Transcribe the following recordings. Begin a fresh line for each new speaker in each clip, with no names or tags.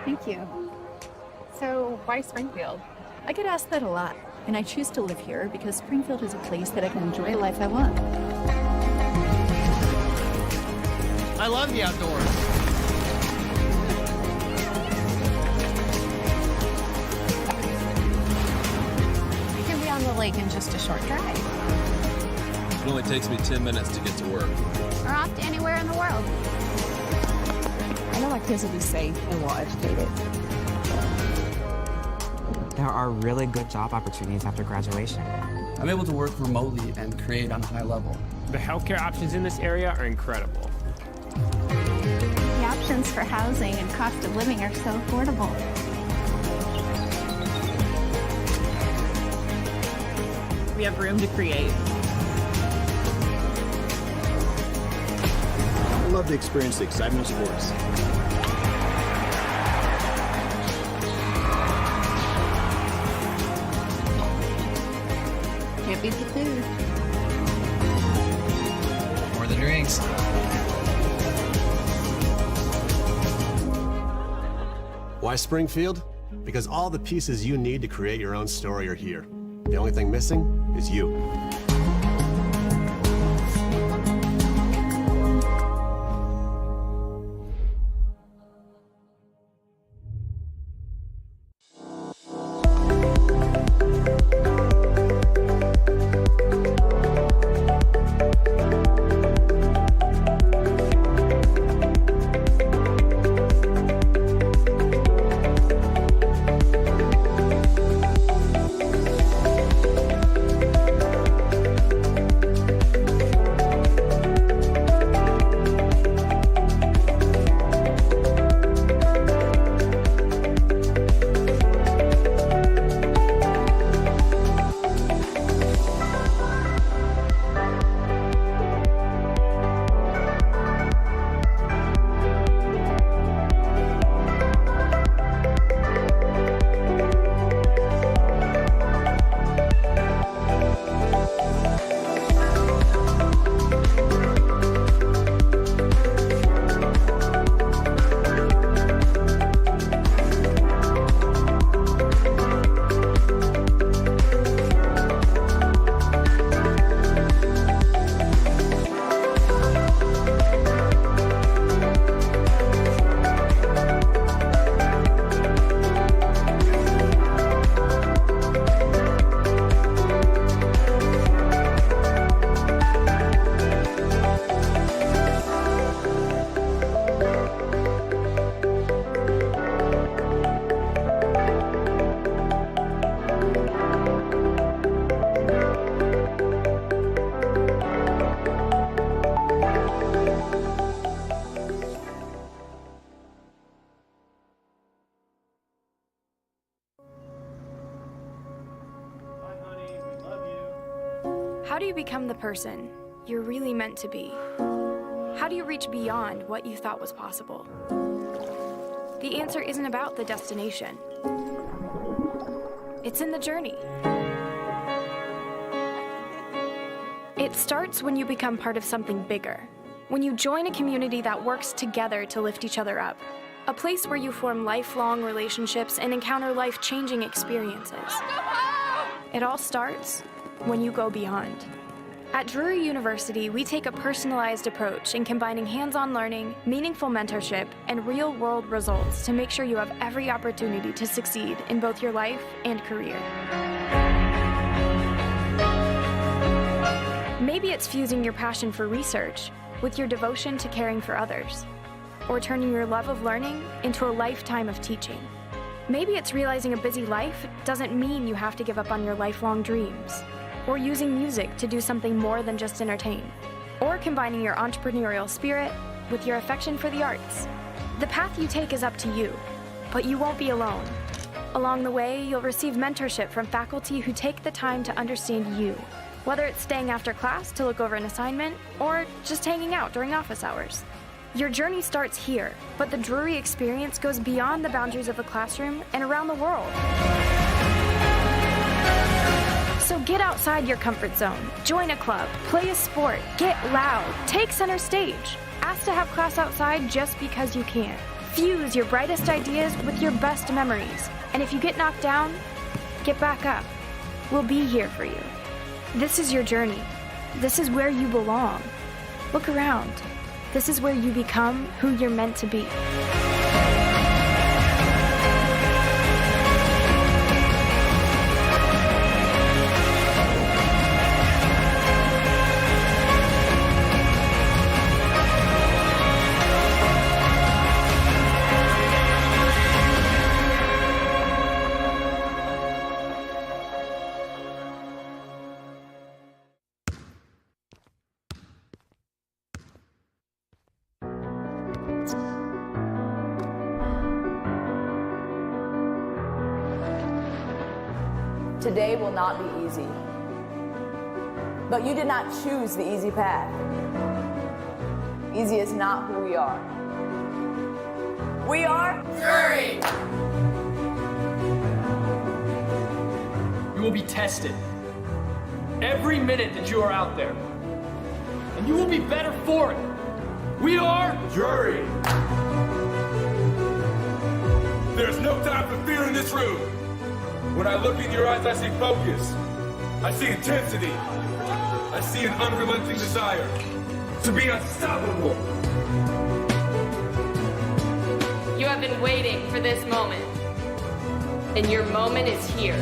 Thank you. So, why Springfield?
I get asked that a lot, and I choose to live here because Springfield is a place that I can enjoy the life I want.
I love the outdoors.
You can be on the lake in just a short drive.
It only takes me 10 minutes to get to work.
Or off to anywhere in the world.
I know my kids will be safe and well educated.
There are really good job opportunities after graduation.
I'm able to work remotely and create on a high level.
The healthcare options in this area are incredible.
The options for housing and cost of living are so affordable.
We have room to create.
I love to experience the excitement of sports.
Can't beat the food.
Or the drinks.
Why Springfield? Because all the pieces you need to create your own story are here. The only thing missing is you.
How do you become the person you're really meant to be? How do you reach beyond what you thought was possible? The answer isn't about the destination. It's in the journey. It starts when you become part of something bigger, when you join a community that works together to lift each other up, a place where you form lifelong relationships and encounter life-changing experiences. It all starts when you go beyond. At Drury University, we take a personalized approach in combining hands-on learning, meaningful mentorship, and real-world results to make sure you have every opportunity to succeed in both your life and career. Maybe it's fusing your passion for research with your devotion to caring for others, or turning your love of learning into a lifetime of teaching. Maybe it's realizing a busy life doesn't mean you have to give up on your lifelong dreams, or using music to do something more than just entertain, or combining your entrepreneurial spirit with your affection for the arts. The path you take is up to you, but you won't be alone. Along the way, you'll receive mentorship from faculty who take the time to understand you, whether it's staying after class to look over an assignment or just hanging out during office hours. Your journey starts here, but the Drury experience goes beyond the boundaries of the classroom and around the world. So get outside your comfort zone, join a club, play a sport, get loud, take center stage. Ask to have class outside just because you can. Fuse your brightest ideas with your best memories. And if you get knocked down, get back up. We'll be here for you. This is your journey. This is where you belong. Look around. This is where you become who you're meant to be.
Today will not be easy. But you did not choose the easy path. Easy is not who we are. We are Drury!
You will be tested every minute that you are out there. And you will be better for it. We are
Drury! There's no time for fear in this room. When I look in your eyes, I see focus. I see intensity. I see an unrelenting desire to be unstoppable.
You have been waiting for this moment, and your moment is here.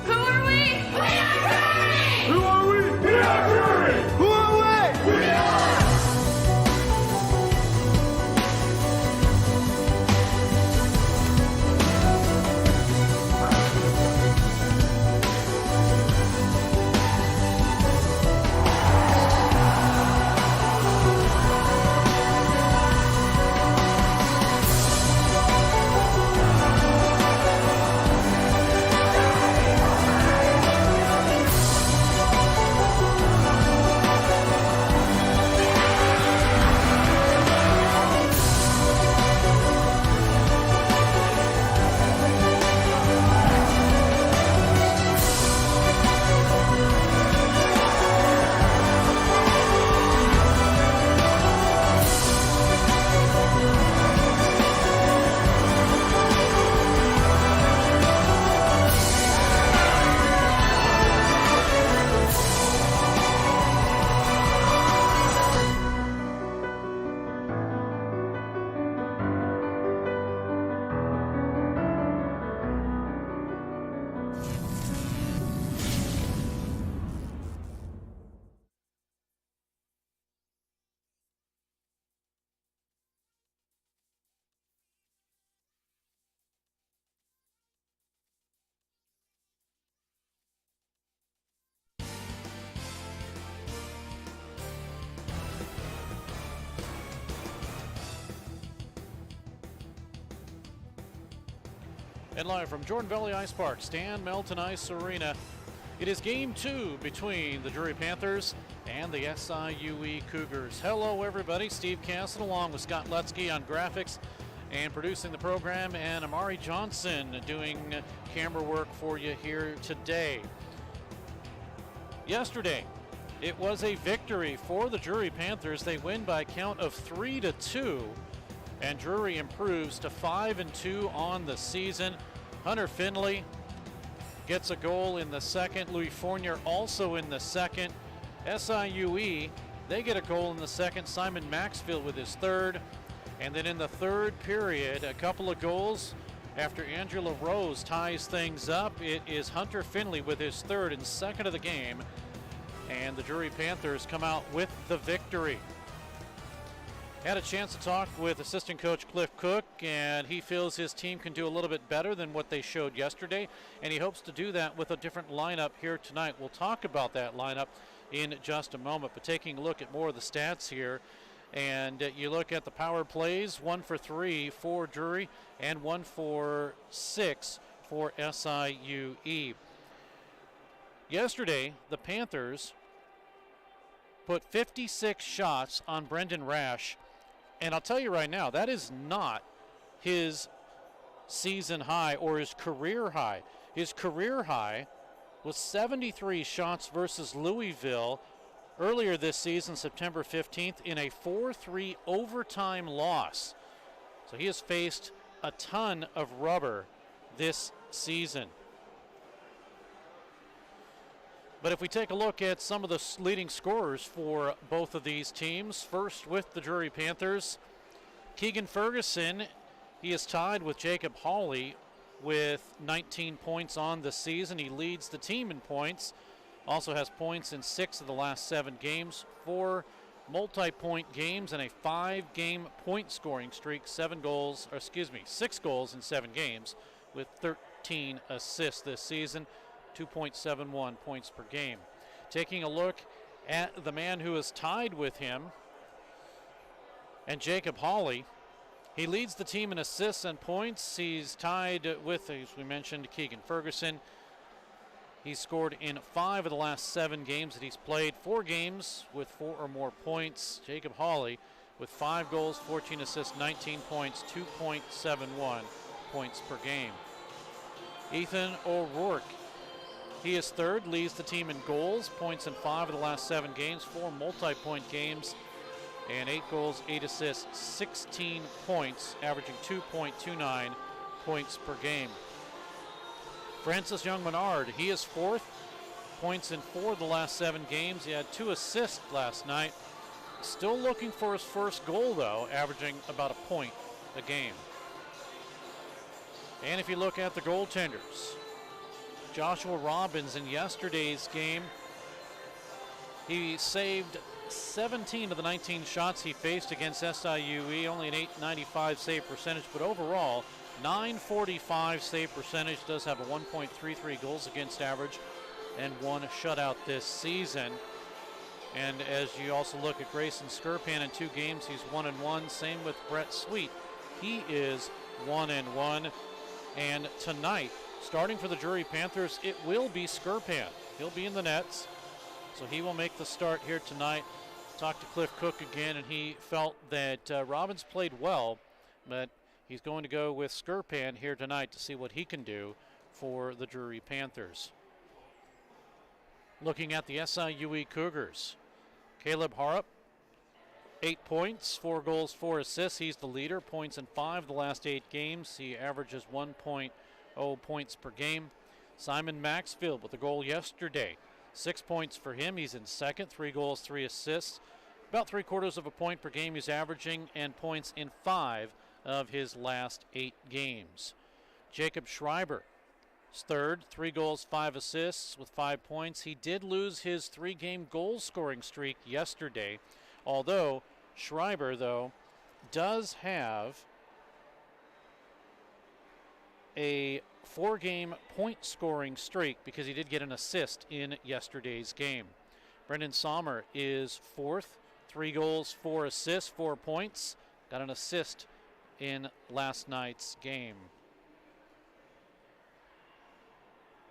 Who are we? We are Drury!
Who are we? We are Drury! Who are we? We are!
And live from Jordan Valley Ice Park, Stan Melton Ice Arena, it is game 2 between the Drury Panthers and the SIUE Cougars. Hello everybody, Steve Casson along with Scott Lutzke on graphics and producing the program, and Amari Johnson doing camera work for you here today. Yesterday, it was a victory for the Drury Panthers. They win by a count of 3-2. And Drury improves to 5-2 on the season. Hunter Finley gets a goal in the second. Louis Fournier also in the second. SIUE, they get a goal in the second. Simon Maxfield with his third. And then in the third period, a couple of goals after Angela Rose ties things up. It is Hunter Finley with his third and second of the game. And the Drury Panthers come out with the victory. Had a chance to talk with assistant coach Cliff Cook, and he feels his team can do a little bit better than what they showed yesterday, and he hopes to do that with a different lineup here tonight. We'll talk about that lineup in just a moment, but taking a look at more of the stats here, and you look at the power plays, 1 for 3 for Drury and 1 for 6 for SIUE. Yesterday, the Panthers put 56 shots on Brendan Rash. And I'll tell you right now, that is not his season high or his career high. His career high was 73 shots versus Louisville earlier this season, September 15th, in a 4-3 overtime loss. So he has faced a ton of rubber this season. But if we take a look at some of the leading scorers for both of these teams, first with the Drury Panthers, Keegan Ferguson, he is tied with Jacob Hawley with 19 points on the season. He leads the team in points, also has points in 6 of the last 7 games, 4 multi-point games, and a 5-game point scoring streak, 6 goals in 7 games with 13 assists this season. 2.71 points per game. Taking a look at the man who is tied with him, and Jacob Hawley, he leads the team in assists and points. He's tied with, as we mentioned, Keegan Ferguson. He's scored in 5 of the last 7 games that he's played. 4 games with 4 or more points. Jacob Hawley with 5 goals, 14 assists, 19 points, 2.71 points per game. Ethan O'Rourke, he is third, leads the team in goals, points in 5 of the last 7 games, 4 multi-point games, and 8 goals, 8 assists, 16 points, averaging 2.29 points per game. Francis Young-Menard, he is fourth, points in 4 of the last 7 games. He had 2 assists last night. Still looking for his first goal, though, averaging about a point a game. And if you look at the goaltenders, Joshua Robbins in yesterday's game, he saved 17 of the 19 shots he faced against SIUE, only an .895 save percentage, but overall, .945 save percentage, does have a 1.33 goals against average and 1 shutout this season. And as you also look at Grayson Skirpan in 2 games, he's 1-1. Same with Brett Sweet. He is 1-1. And tonight, starting for the Drury Panthers, it will be Skirpan. He'll be in the nets, so he will make the start here tonight. Talked to Cliff Cook again, and he felt that Robbins played well, but he's going to go with Skirpan here tonight to see what he can do for the Drury Panthers. Looking at the SIUE Cougars, Caleb Harrop, 8 points, 4 goals, 4 assists. He's the leader, points in 5 of the last 8 games. He averages 1.0 points per game. Simon Maxfield with a goal yesterday, 6 points for him. He's in second, 3 goals, 3 assists. About 3/4 of a point per game he's averaging, and points in 5 of his last 8 games. Jacob Schreiber is third, 3 goals, 5 assists with 5 points. He did lose his 3-game goal scoring streak yesterday, although Schreiber, though, does have a 4-game point scoring streak because he did get an assist in yesterday's game. Brendan Sommer is fourth, 3 goals, 4 assists, 4 points. Got an assist in last night's game.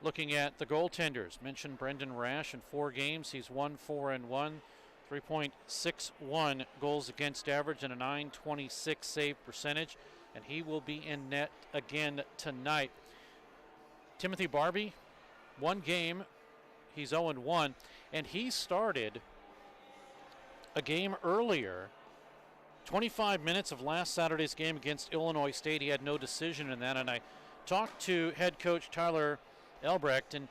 Looking at the goaltenders, mentioned Brendan Rash in 4 games. He's 1-4-1, 3.61 goals against average and a .926 save percentage, and he will be in net again tonight. Timothy Barbie, 1 game, he's 0-1, and he started a game earlier, 25 minutes of last Saturday's game against Illinois State. He had no decision in that, and I talked to head coach Tyler Elbrecht, and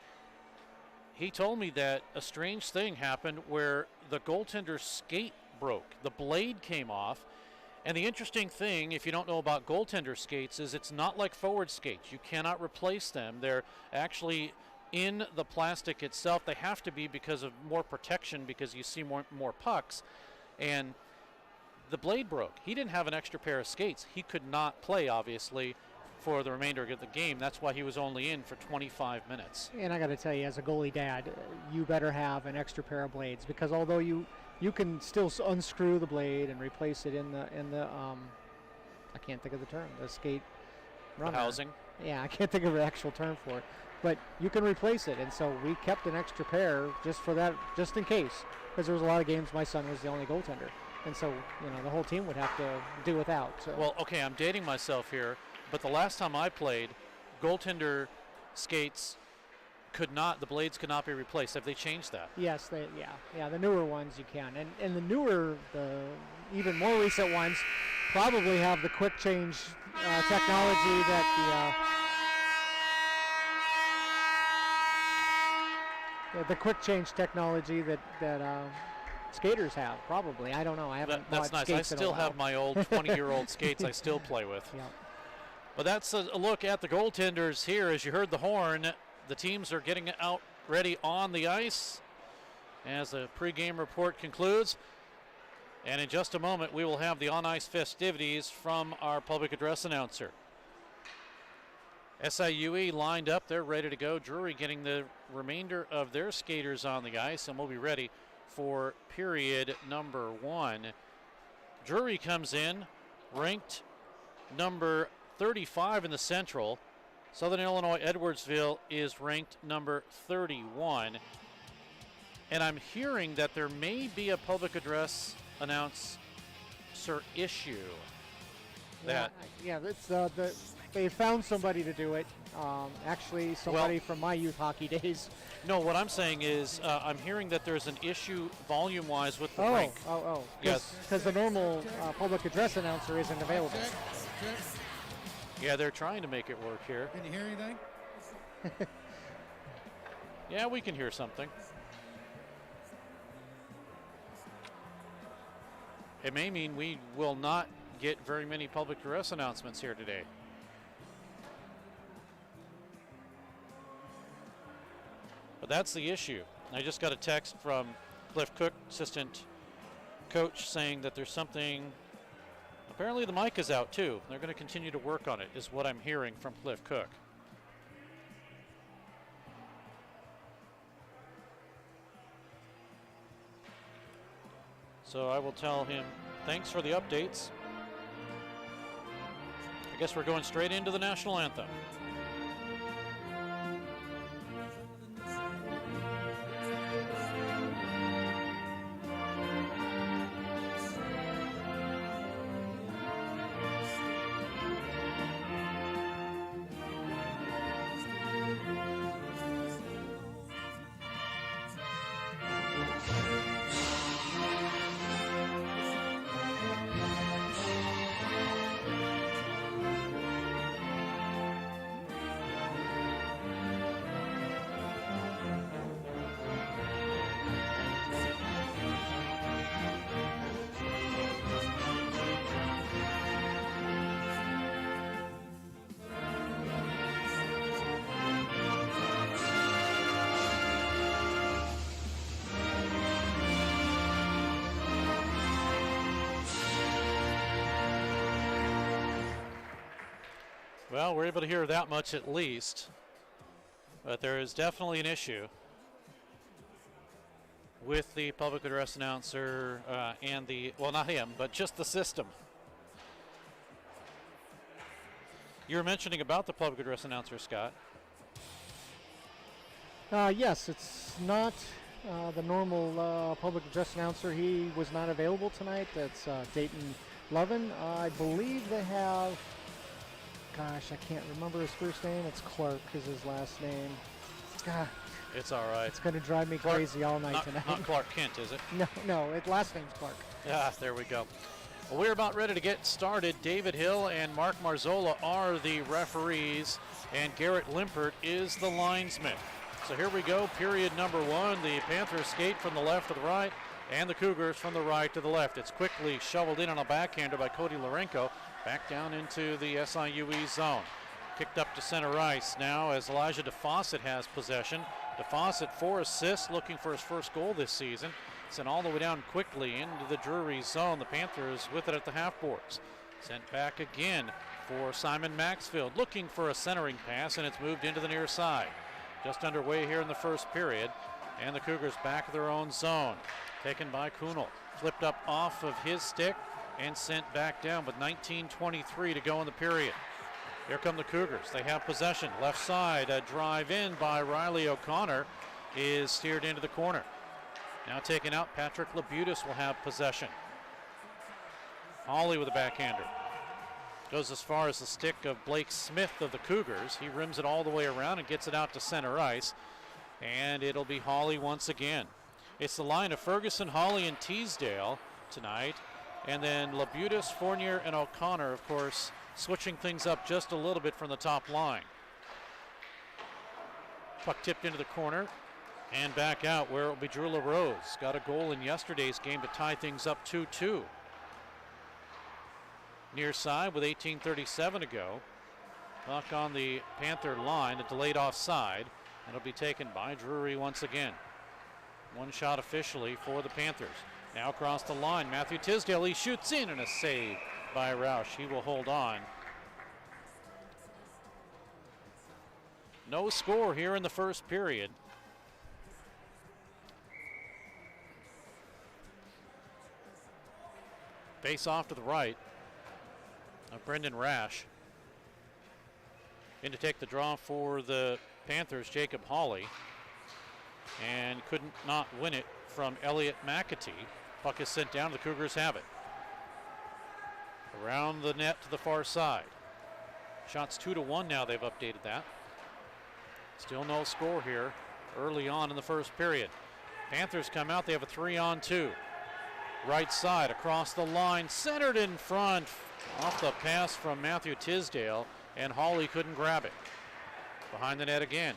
he told me that a strange thing happened where the goaltender's skate broke. The blade came off, and the interesting thing, if you don't know about goaltender skates, is it's not like forward skates. You cannot replace them. They're actually in the plastic itself. They have to be because of more protection, because you see more pucks, and the blade broke. He didn't have an extra pair of skates. He could not play, obviously, for the remainder of the game. That's why he was only in for 25 minutes.
And I got to tell you, as a goalie dad, you better have an extra pair of blades, because although you can still unscrew the blade and replace it in the I can't think of the term, the skate runner.
The housing.
Yeah, I can't think of an actual term for it, but you can replace it, and so we kept an extra pair just for that, just in case, because there was a lot of games my son was the only goaltender, and so the whole team would have to do without. So.
Well, okay, I'm dating myself here, but the last time I played, goaltender skates the blades could not be replaced. Have they changed that?
Yes, the newer ones you can, and the newer, the even more recent ones, probably have the quick change technology that the quick change technology that skaters have. Probably, I don't know. I haven't.
That's nice. I still have my old 20-year-old skates I still play with.
Yeah.
But that's a look at the goaltenders here. As you heard the horn, the teams are getting out ready on the ice as the pregame report concludes. And in just a moment, we will have the on-ice festivities from our public address announcer. SIUE lined up. They're ready to go. Drury getting the remainder of their skaters on the ice, and we'll be ready for period number 1. Drury comes in ranked number 35 in the Central. Southern Illinois Edwardsville is ranked number 31. And I'm hearing that there may be a public address announcer issue.
They found somebody to do it. Actually, somebody from my youth hockey days.
No, what I'm saying is I'm hearing that there's an issue volume-wise with the rink.
Yes. Because the normal public address announcer isn't available.
Yeah, they're trying to make it work here.
Can you hear anything?
Yeah, we can hear something. It may mean we will not get very many public address announcements here today. But that's the issue. I just got a text from Cliff Cook, assistant coach, saying that there's something. Apparently the mic is out too. They're going to continue to work on it, is what I'm hearing from Cliff Cook. So I will tell him, thanks for the updates. I guess we're going straight into the national anthem. Well, we're able to hear that much at least, but there is definitely an issue with the public address announcer and the, well, not him, but just the system. You were mentioning about the public address announcer, Scott.
Yes, it's not the normal public address announcer. He was not available tonight. That's Dayton Lovin. I believe they have, gosh, I can't remember his first name. It's Clark is his last name. God,
it's all right.
It's going to drive me crazy all night tonight.
Not Clark Kent, is it?
No, last name's Clark.
Yeah, there we go. Well, we're about ready to get started. David Hill and Mark Marzola are the referees, and Garrett Limpert is the linesman. So here we go, period number 1. The Panthers skate from the left to the right, and the Cougars from the right to the left. It's quickly shoveled in on a backhander by Cody Larenko, back down into the SIUE zone. Kicked up to center ice now as Elijah DeFawcett has possession. DeFawcett 4 assists, looking for his first goal this season. Sent all the way down quickly into the Drury zone. The Panthers with it at the half boards. Sent back again for Simon Maxfield, looking for a centering pass, and it's moved into the near side. Just underway here in the first period, and the Cougars back of their own zone. Taken by Kunal, flipped up off of his stick and sent back down with 19:23 to go in the period. Here come the Cougars. They have possession. Left side, a drive in by Riley O'Connor is steered into the corner. Now taken out, Patrick Labutis will have possession. Hawley with a backhander. Goes as far as the stick of Blake Smith of the Cougars. He rims it all the way around and gets it out to center ice. And it'll be Hawley once again. It's the line of Ferguson, Hawley, and Teasdale tonight. And then Labutus, Fournier, and O'Connor, of course, switching things up just a little bit from the top line. Puck tipped into the corner and back out where it will be Drew LaRose. Got a goal in yesterday's game to tie things up 2-2. Near side with 18:37 to go. Puck on the Panther line, a delayed offside. It'll be taken by Drury once again. One shot officially for the Panthers. Now across the line, Matthew Tisdale, he shoots in and a save by Roush. He will hold on. No score here in the first period. Face off to the right of Brendan Rash. In to take the draw for the Panthers, Jacob Hawley. And couldn't not win it from Elliot McAtee. Puck is sent down, the Cougars have it. Around the net to the far side. Shots 2-1 now, they've updated that. Still no score here early on in the first period. Panthers come out, they have a 3-on-2. Right side across the line, centered in front. Off the pass from Matthew Tisdale, and Hawley couldn't grab it. Behind the net again.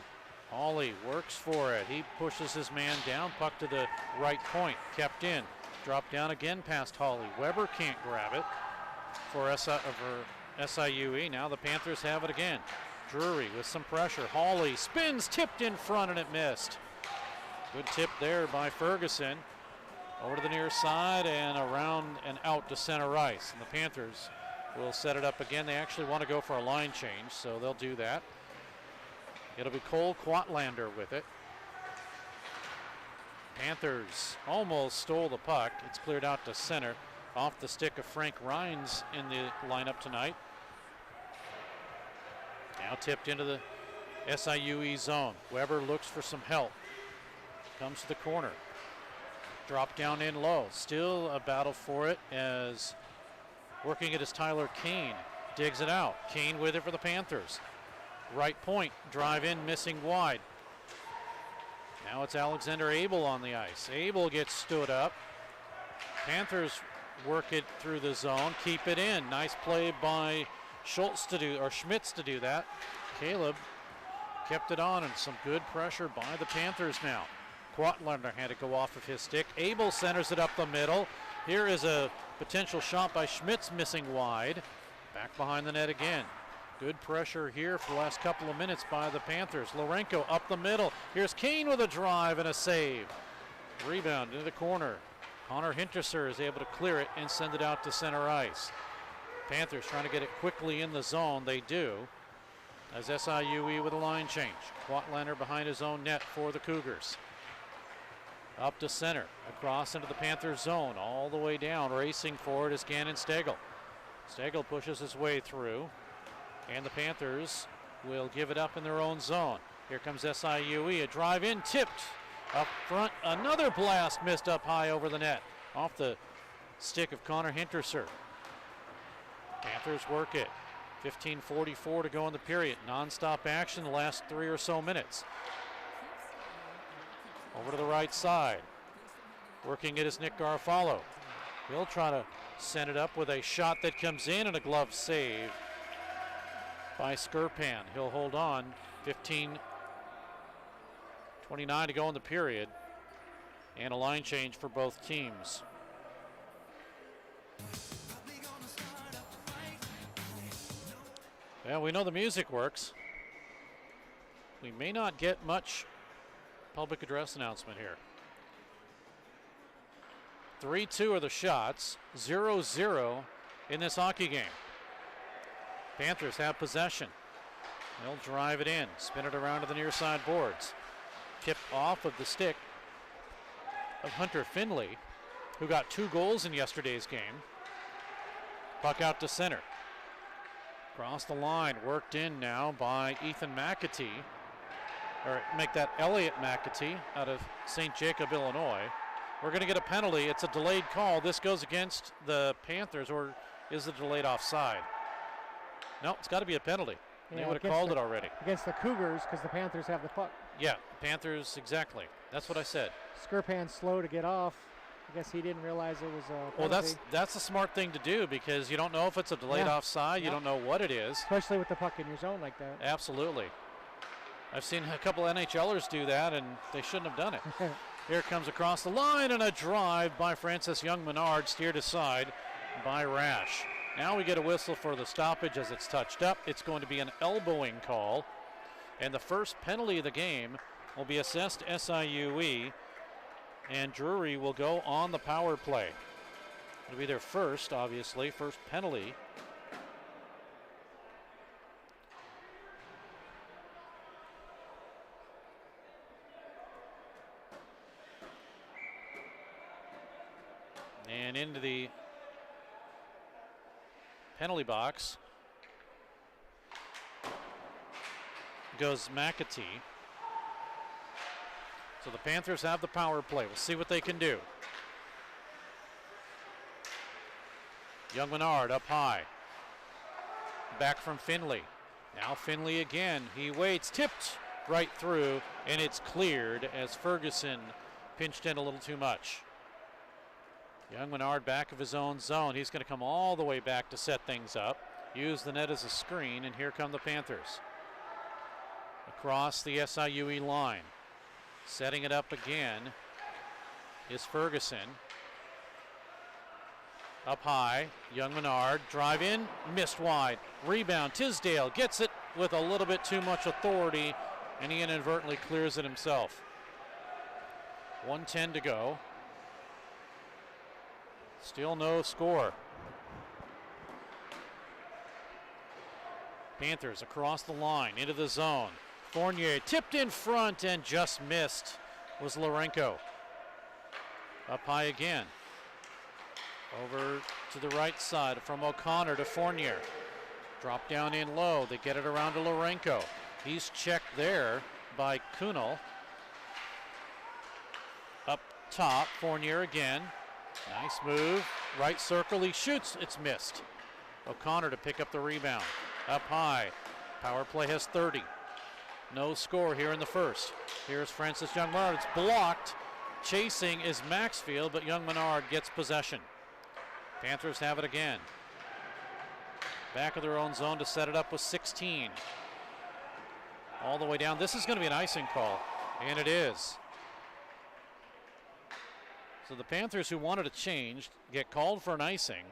Hawley works for it. He pushes his man down, puck to the right point, kept in. Dropped down again past Hawley. Weber can't grab it for SIUE. Now the Panthers have it again. Drury with some pressure. Hawley spins, tipped in front, and it missed. Good tip there by Ferguson. Over to the near side and around and out to center ice. And the Panthers will set it up again. They actually want to go for a line change, so they'll do that. It'll be Cole Quatlander with it. Panthers almost stole the puck. It's cleared out to center. Off the stick of Frank Rhines in the lineup tonight. Now tipped into the SIUE zone. Weber looks for some help. Comes to the corner. Drop down in low. Still a battle for it as working it is Tyler Kane. Digs it out. Kane with it for the Panthers. Right point. Drive in, missing wide. Now it's Alexander Abel on the ice. Abel gets stood up. Panthers work it through the zone. Keep it in. Nice play by Schmitz to do that. Caleb kept it on, and some good pressure by the Panthers now. Quatlander had to go off of his stick. Abel centers it up the middle. Here is a potential shot by Schmitz, missing wide. Back behind the net again. Good pressure here for the last couple of minutes by the Panthers. Lourenco up the middle. Here's Kane with a drive and a save. Rebound into the corner. Connor Hinterser is able to clear it and send it out to center ice. Panthers trying to get it quickly in the zone. They do. As SIUE with a line change. Quatlander behind his own net for the Cougars. Up to center. Across into the Panthers zone. All the way down. Racing forward is Gannon Stagel. Stagel pushes his way through. And the Panthers will give it up in their own zone. Here comes SIUE. A drive in, tipped up front. Another blast missed up high over the net. Off the stick of Connor Hinterser. Panthers work it. 15:44 to go in the period. Non-stop action the last 3 or so minutes. Over to the right side. Working it is Nick Garofalo. He'll try to send it up with a shot that comes in and a glove save by Skirpan. He'll hold on. 15:29 to go in the period. And a line change for both teams. Well, we know the music works. We may not get much public address announcement here. 3-2 are the shots. 0-0 in this hockey game. Panthers have possession. They'll drive it in, spin it around to the near side boards. Tipped off of the stick of Hunter Finley, who got 2 goals in yesterday's game. Puck out to center. Across the line, worked in now by Ethan McAtee. Or make that Elliot McAtee out of St. Jacob, Illinois. We're going to get a penalty. It's a delayed call. This goes against the Panthers, or is it delayed offside? No, it's got to be a penalty. Yeah, they would have called it already.
Against the Cougars, because the Panthers have the puck.
Yeah, Panthers, exactly. That's what I said.
Skirpan's slow to get off. I guess he didn't realize it was a
Well,
penalty.
that's a smart thing to do because you don't know if it's a delayed offside. You don't know what it is.
Especially with the puck in your zone like that.
Absolutely. I've seen a couple NHLers do that, and they shouldn't have done it. Here comes across the line, and a drive by Francis Young-Menard, steered aside by Rash. Now we get a whistle for the stoppage as it's touched up. It's going to be an elbowing call, and the first penalty of the game will be assessed to SIUE, and Drury will go on the power play. It'll be their first, obviously, first penalty. And into the penalty box goes McAtee. So the Panthers have the power play. We'll see what they can do. Young-Menard up high. Back from Finley. Now Finley again. He waits, tipped right through, and it's cleared as Ferguson pinched in a little too much. Young-Menard back of his own zone. He's going to come all the way back to set things up. Use the net as a screen, and here come the Panthers. Across the SIUE line. Setting it up again is Ferguson. Up high, Young-Menard, drive in, missed wide. Rebound, Tisdale gets it with a little bit too much authority, and he inadvertently clears it himself. 1:10 to go. Still no score. Panthers across the line, into the zone. Fournier tipped in front and just missed was Lourenco. Up high again. Over to the right side from O'Connor to Fournier. Drop down in low. They get it around to Lourenco. He's checked there by Kunal. Up top, Fournier again. Nice move. Right circle, he shoots. It's missed. O'Connor to pick up the rebound. Up high. Power play has 30. No score here in the first. Here's Francis Young-Menard. It's blocked. Chasing is Maxfield, but Young-Menard gets possession. Panthers have it again. Back of their own zone to set it up with 16. All the way down. This is going to be an icing call, and it is. So the Panthers, who wanted a change, get called for an icing.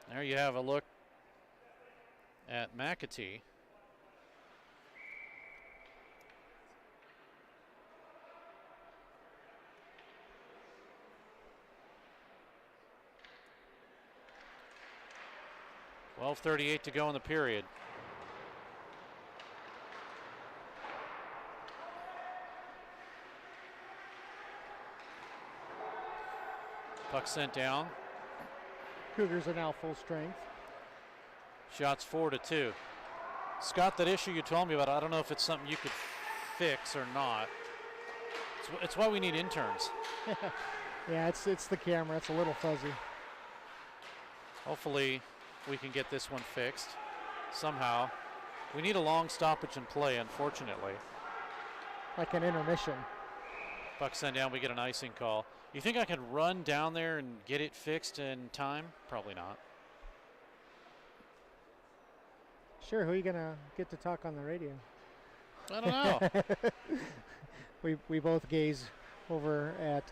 There you have a look at McAtee. .38 to go in the period. Puck sent down.
Cougars are now full strength.
Shots 4-2. Scott, that issue you told me about, I don't know if it's something you could fix or not. It's why we need interns.
Yeah, it's the camera. It's a little fuzzy.
Hopefully we can get this one fixed somehow. We need a long stoppage in play, unfortunately.
Like an intermission.
Puck sent down, we get an icing call. You think I could run down there and get it fixed in time? Probably not.
Sure, who are you going to get to talk on the radio?
I don't know.
we both gaze over at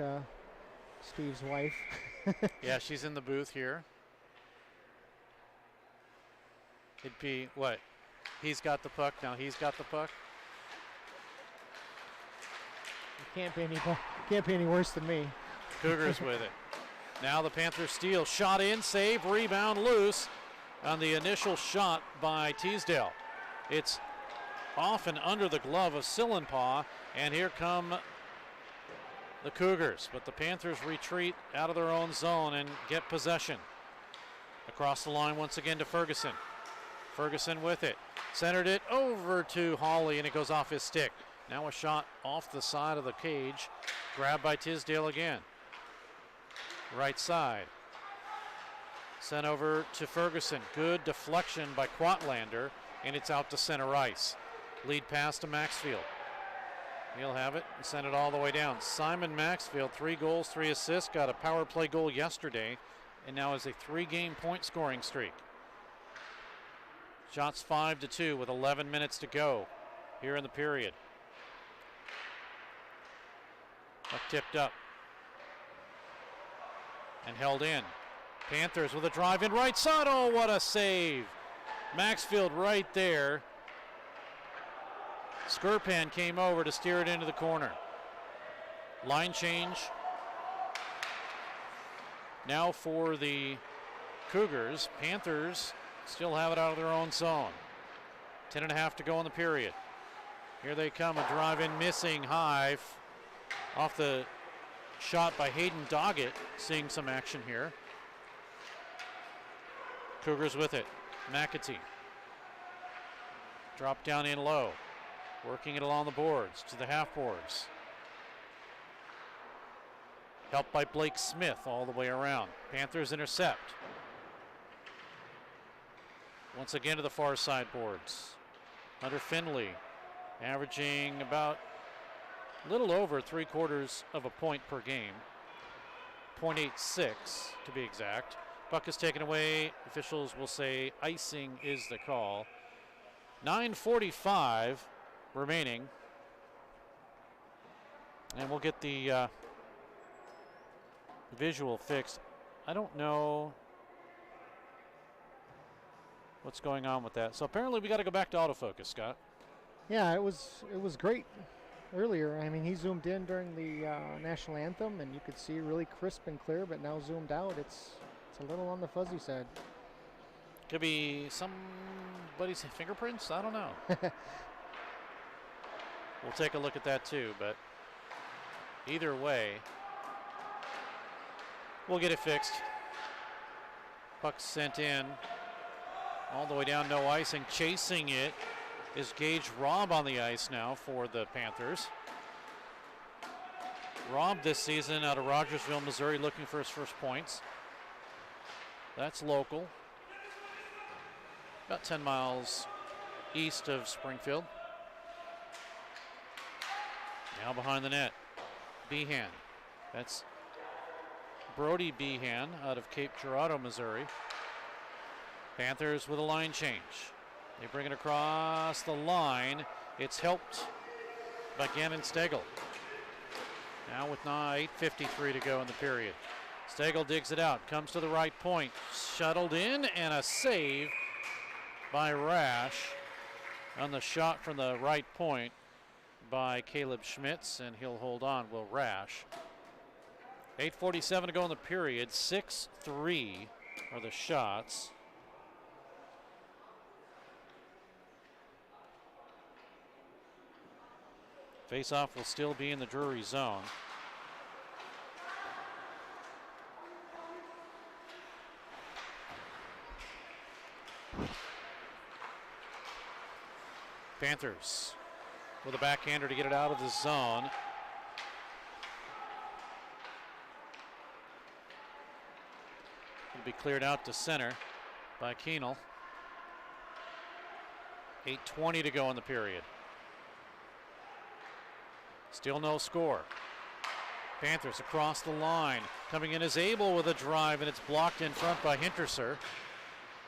Steve's wife.
Yeah, she's in the booth here. It'd be, what? He's got the puck, now he's got the puck.
Can't be any worse than me.
Cougars with it. Now the Panthers steal. Shot in, save, rebound, loose on the initial shot by Teasdale. It's off and under the glove of Sillenpaw, and here come the Cougars. But the Panthers retreat out of their own zone and get possession. Across the line once again to Ferguson. Ferguson with it. Centered it over to Hawley, and it goes off his stick. Now a shot off the side of the cage. Grabbed by Tisdale again. Right side. Sent over to Ferguson. Good deflection by Quatlander, and it's out to center ice. Lead pass to Maxfield. He'll have it and send it all the way down. Simon Maxfield, 3 goals, 3 assists, got a power play goal yesterday, and now has a 3-game point scoring streak. Shots 5-2 with 11 minutes to go here in the period. Puck tipped up and held in. Panthers with a drive in right side. Oh, what a save. Maxfield right there. Skirpan came over to steer it into the corner. Line change now for the Cougars. Panthers still have it out of their own zone. 10.5 to go in the period. Here they come, a drive in missing high off the shot by Hayden Doggett, seeing some action here. Cougars with it. McAtee. Drop down in low. Working it along the boards to the half boards. Helped by Blake Smith all the way around. Panthers intercept. Once again to the far side boards. Hunter Finley averaging about a little over 3/4 of a point per game. 0.86 to be exact. Puck is taken away. Officials will say icing is the call. 9:45 remaining. And we'll get the visual fixed. I don't know what's going on with that. So apparently we got to go back to autofocus, Scott.
Yeah, it was great earlier. I mean, he zoomed in during the national anthem, and you could see really crisp and clear, but now zoomed out, it's a little on the fuzzy side.
Could be somebody's fingerprints. I don't know. We'll take a look at that too, but either way, we'll get it fixed. Puck sent in all the way down, no icing. Chasing it is Gage Robb on the ice now for the Panthers. Robb this season out of Rogersville, Missouri, looking for his first points. That's local. About 10 miles east of Springfield. Now behind the net, Behan. That's Brody Behan out of Cape Girardeau, Missouri. Panthers with a line change. They bring it across the line. It's helped by Gannon Stegel. Now with 8:53 to go in the period. Stegel digs it out, comes to the right point, shuttled in, and a save by Rash on the shot from the right point by Caleb Schmitz, and he'll hold on, Will Rash. 8:47 to go in the period. 6-3 are the shots. Face-off will still be in the Drury zone. Panthers with a backhander to get it out of the zone. It'll be cleared out to center by Keenel. 8:20 to go in the period. Still no score. Panthers across the line. Coming in is Abel with a drive, and it's blocked in front by Hinterser.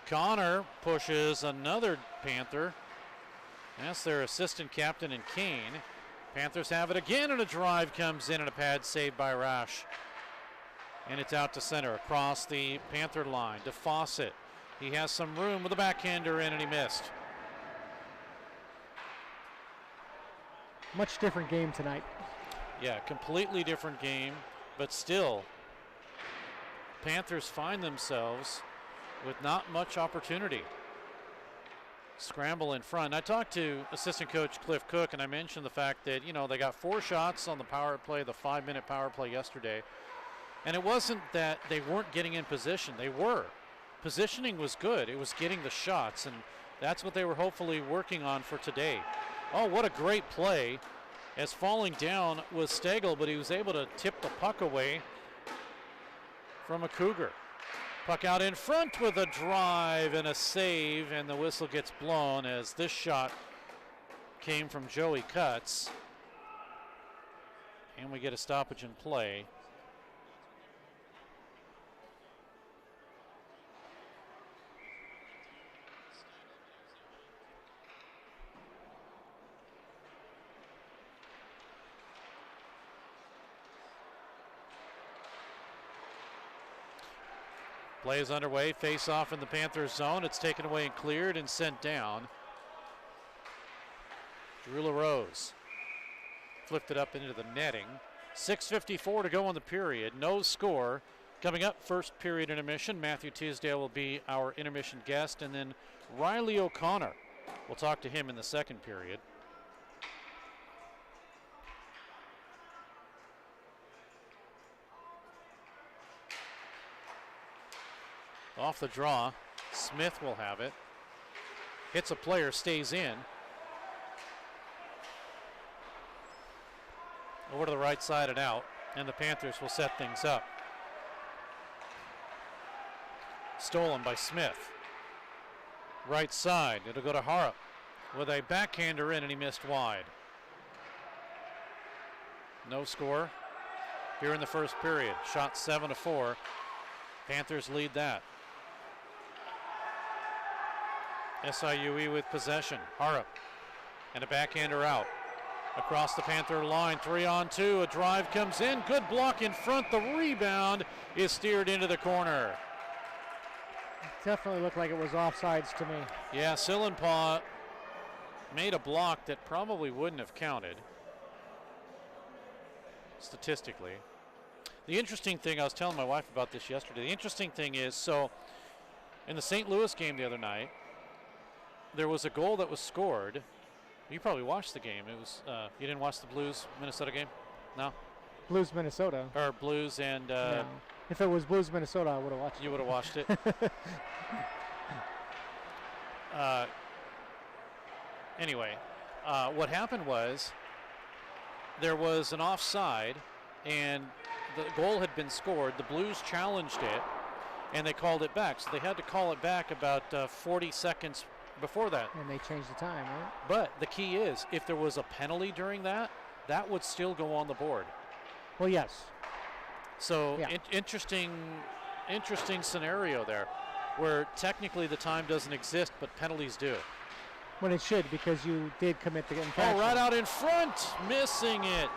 Connor pushes another Panther. That's their assistant captain and Kane. Panthers have it again, and a drive comes in and a pad saved by Rash. And it's out to center across the Panther line to Fawcett. He has some room with a backhander in, and he missed.
Much different game tonight.
Yeah, completely different game, but still, Panthers find themselves with not much opportunity. Scramble in front. I talked to assistant coach Cliff Cook, and I mentioned the fact that, you know, they got 4 shots on the power play, the 5-minute power play yesterday. And it wasn't that they weren't getting in position. They were. Positioning was good. It was getting the shots, and that's what they were hopefully working on for today. Oh, what a great play. As falling down was Stegel, but he was able to tip the puck away from a Cougar. Puck out in front with a drive and a save, and the whistle gets blown as this shot came from Joey Cutts. And we get a stoppage in play. Play is underway. Face off in the Panthers zone. It's taken away and cleared and sent down. Drew LaRose flipped it up into the netting. 6:54 to go in the period. No score. Coming up, first period intermission. Matthew Tisdale will be our intermission guest, and then Riley O'Connor. We'll talk to him in the second period. Off the draw, Smith will have it. Hits a player, stays in. Over to the right side and out, and the Panthers will set things up. Stolen by Smith. Right side, it'll go to Harrop with a backhander in, and he missed wide. No score here in the first period. Shot 7-4. Panthers lead that. SIUE with possession. Harrop and a backhander out. Across the Panther line, 3-on-2. A drive comes in. Good block in front. The rebound is steered into the corner.
It definitely looked like it was offsides to me.
Yeah, Sillenpaw made a block that probably wouldn't have counted statistically. The interesting thing, I was telling my wife about this yesterday. The interesting thing is, so in the St. Louis game the other night, there was a goal that was scored. You probably watched the game. It was you didn't watch the Blues Minnesota game? No?
Blues Minnesota.
Or Blues and
no. If it was Blues Minnesota, I would have watched it.
You would have watched it. Anyway, what happened was there was an offside and the goal had been scored. The Blues challenged it and they called it back. So they had to call it back about 40 seconds before that.
And they changed the time, right?
But the key is, if there was a penalty during that, that would still go on the board.
Well, yes.
So
yeah.
Interesting scenario there, where technically the time doesn't exist, but penalties do.
When it should, because you did commit the infraction.
Oh, right out in front, missing it.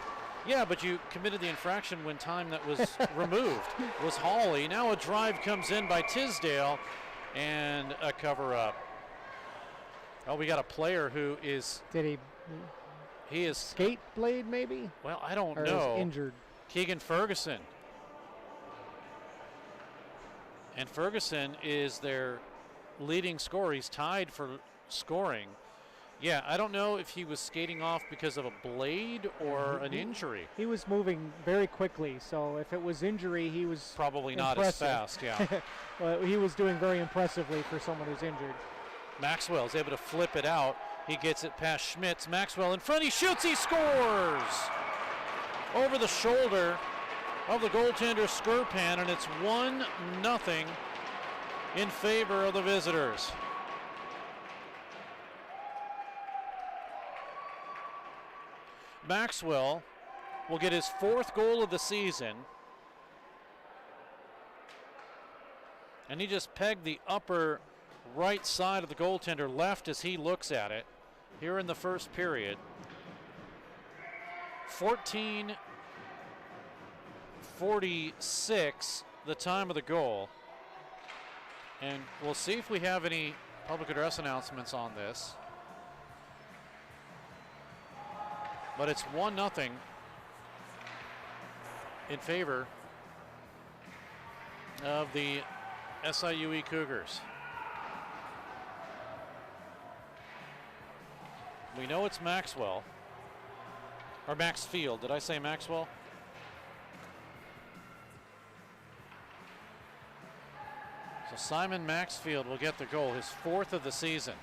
Yeah, but you committed the infraction when time that was removed was Hawley. Now a drive comes in by Tisdale, and a cover-up. Oh, we got a player who is...
Did he is skate blade, maybe?
Well, I don't
or
know.
Is injured.
Keegan Ferguson. And Ferguson is their leading scorer. He's tied for scoring. Yeah, I don't know if he was skating off because of a blade or an injury.
He was moving very quickly, so if it was injury, he was
probably
impressive.
Not as fast, yeah.
Well, he was doing very impressively for someone who's injured.
Maxwell is able to flip it out. He gets it past Schmitz. Maxwell in front. He shoots. He scores! Over the shoulder of the goaltender Skirpan, and it's 1-0 in favor of the visitors. Maxwell will get his 4th goal of the season. And he just pegged the upper right side of the goaltender left as he looks at it here in the first period. 14:46 the time of the goal. And we'll see if we have any public address announcements on this. But it's 1-0 in favor of the SIUE Cougars. We know it's Maxwell, or Maxfield. Did I say Maxwell? So Simon Maxfield will get the goal, his 4th of the season.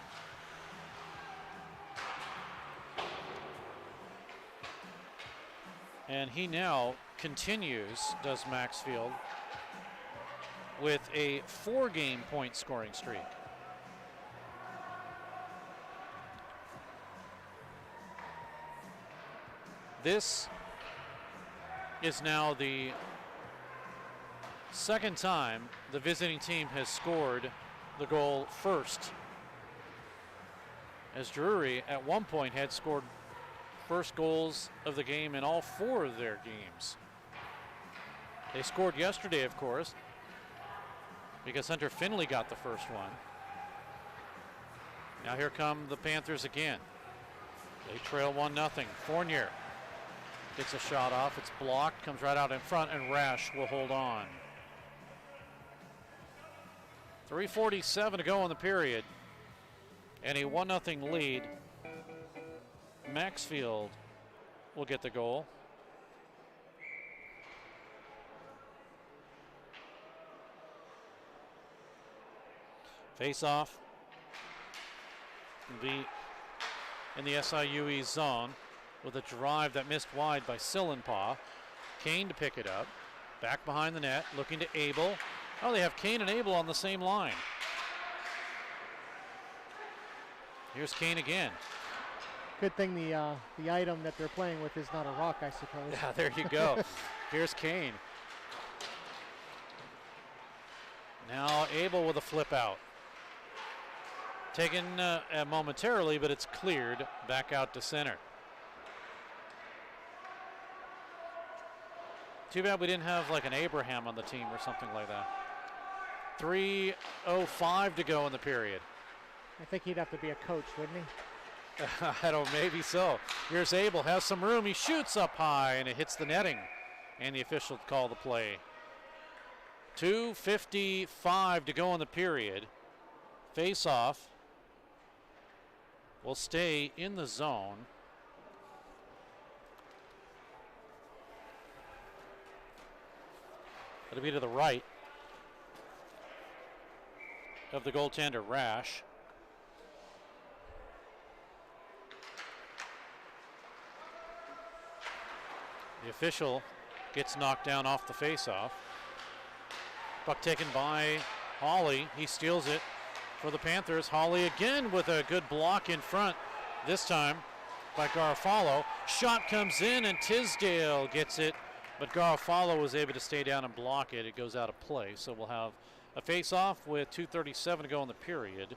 And he now continues, does Maxfield, with a 4-game point scoring streak. This is now the second time the visiting team has scored the goal first, as Drury at one point had scored first goals of the game in all 4 of their games. They scored yesterday, of course, because Hunter Finley got the first one. Now here come the Panthers again. They trail 1-0. Fournier gets a shot off. It's blocked, comes right out in front, and Rash will hold on. 3:47 to go in the period, and a 1-0 lead. Maxfield will get the goal. Face-off will be in the SIUE zone with a drive that missed wide by Sillenpaw. Kane to pick it up. Back behind the net, looking to Abel. Oh, they have Kane and Abel on the same line. Here's Kane again.
Good thing the item that they're playing with is not a rock, I suppose.
Yeah, there you go. Here's Kane. Now Abel with a flip out. Taken momentarily, but it's cleared back out to center. Too bad we didn't have like an Abraham on the team or something like that. 3:05 to go in the period.
I think he'd have to be a coach, wouldn't he?
I don't, maybe so. Here's Abel, has some room. He shoots up high, and it hits the netting. And the official call the play. 2:55 to go in the period. Face-off will stay in the zone. It'll be to the right of the goaltender, Rash. The official gets knocked down off the face-off. Puck taken by Hawley. He steals it for the Panthers. Hawley again with a good block in front, this time by Garofalo. Shot comes in and Tisdale gets it, but Garofalo was able to stay down and block it. It goes out of play, so we'll have a face-off with 2:37 to go in the period.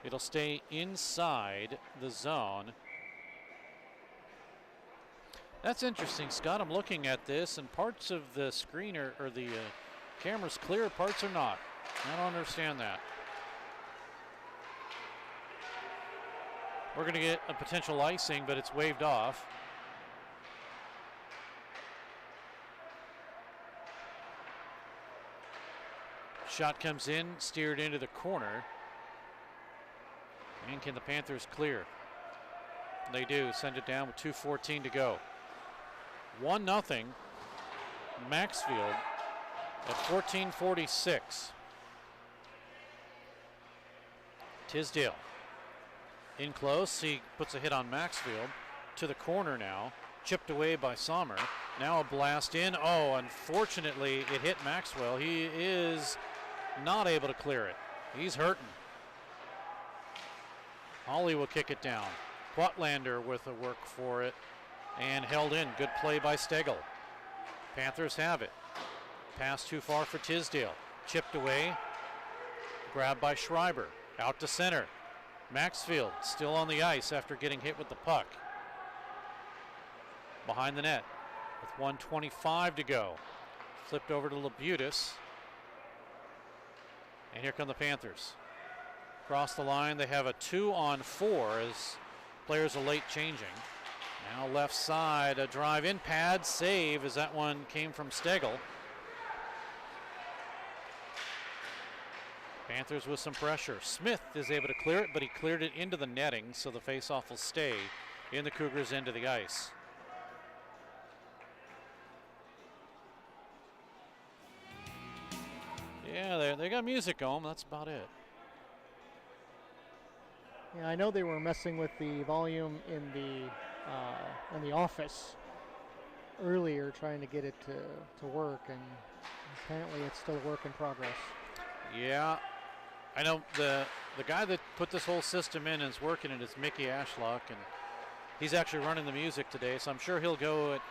It'll stay inside the zone. That's interesting, Scott. I'm looking at this, and parts of the screen or the camera's clear, parts are not. I don't understand that. We're going to get a potential icing, but it's waved off. Shot comes in, steered into the corner. And can the Panthers clear? They do. Send it down with 2:14 to go. 1-0 Maxfield at 14:46. Tisdale in close. He puts a hit on Maxfield to the corner now. Chipped away by Sommer. Now a blast in. Oh, unfortunately it hit Maxwell. He is not able to clear it. He's hurting. Hawley will kick it down. Quatlander with the work for it and held in. Good play by Stegel. Panthers have it. Pass too far for Tisdale. Chipped away. Grabbed by Schreiber. Out to center. Maxfield still on the ice after getting hit with the puck. Behind the net with 1:25 to go. Flipped over to Labutis. And here come the Panthers. Across the line, they have a 2-on-4 as players are late changing. Now left side, a drive in, pad, save as that one came from Stegel. Panthers with some pressure. Smith is able to clear it, but he cleared it into the netting, so the faceoff will stay in the Cougars' end of the ice. Yeah, they got music going. That's about it.
Yeah, I know they were messing with the volume in the office earlier, trying to get it to work, and apparently it's still a work in progress.
Yeah, I know the guy that put this whole system in and is working it is Mickey Ashlock, and he's actually running the music today, so I'm sure he'll go at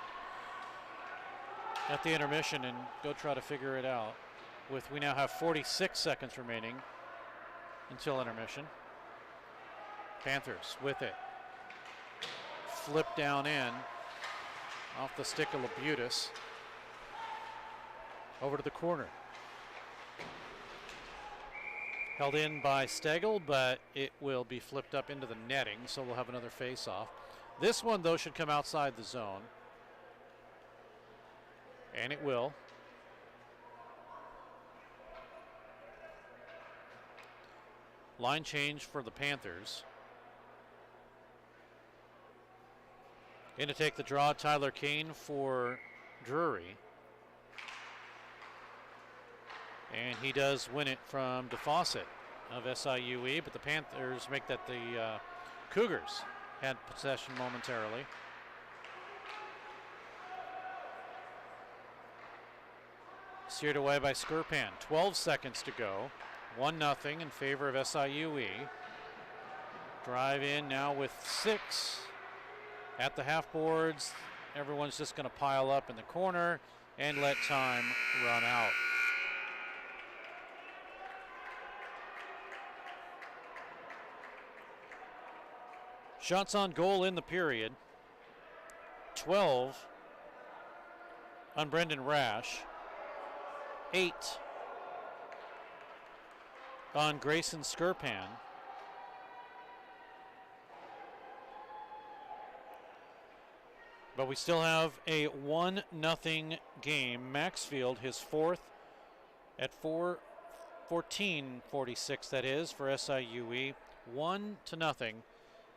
at the intermission and go try to figure it out. We now have 46 seconds remaining until intermission. Panthers with it. Flip down in. Off the stick of Labutis. Over to the corner. Held in by Stegel, but it will be flipped up into the netting, so we'll have another face-off. This one, though, should come outside the zone. And it will. Line change for the Panthers. In to take the draw, Tyler Kane for Drury. And he does win it from DeFawcett of SIUE, but the Panthers make that the Cougars had possession momentarily. Steered away by Skirpan. 12 seconds to go. 1-0 in favor of SIUE. Drive in now with 6 at the half boards. Everyone's just going to pile up in the corner and let time run out. Shots on goal in the period. 12 on Brendan Rash. 8 on Grayson Skirpan. But we still have a 1-0 game. Maxfield, his 4th at 14:46, that is, for SIUE. 1-0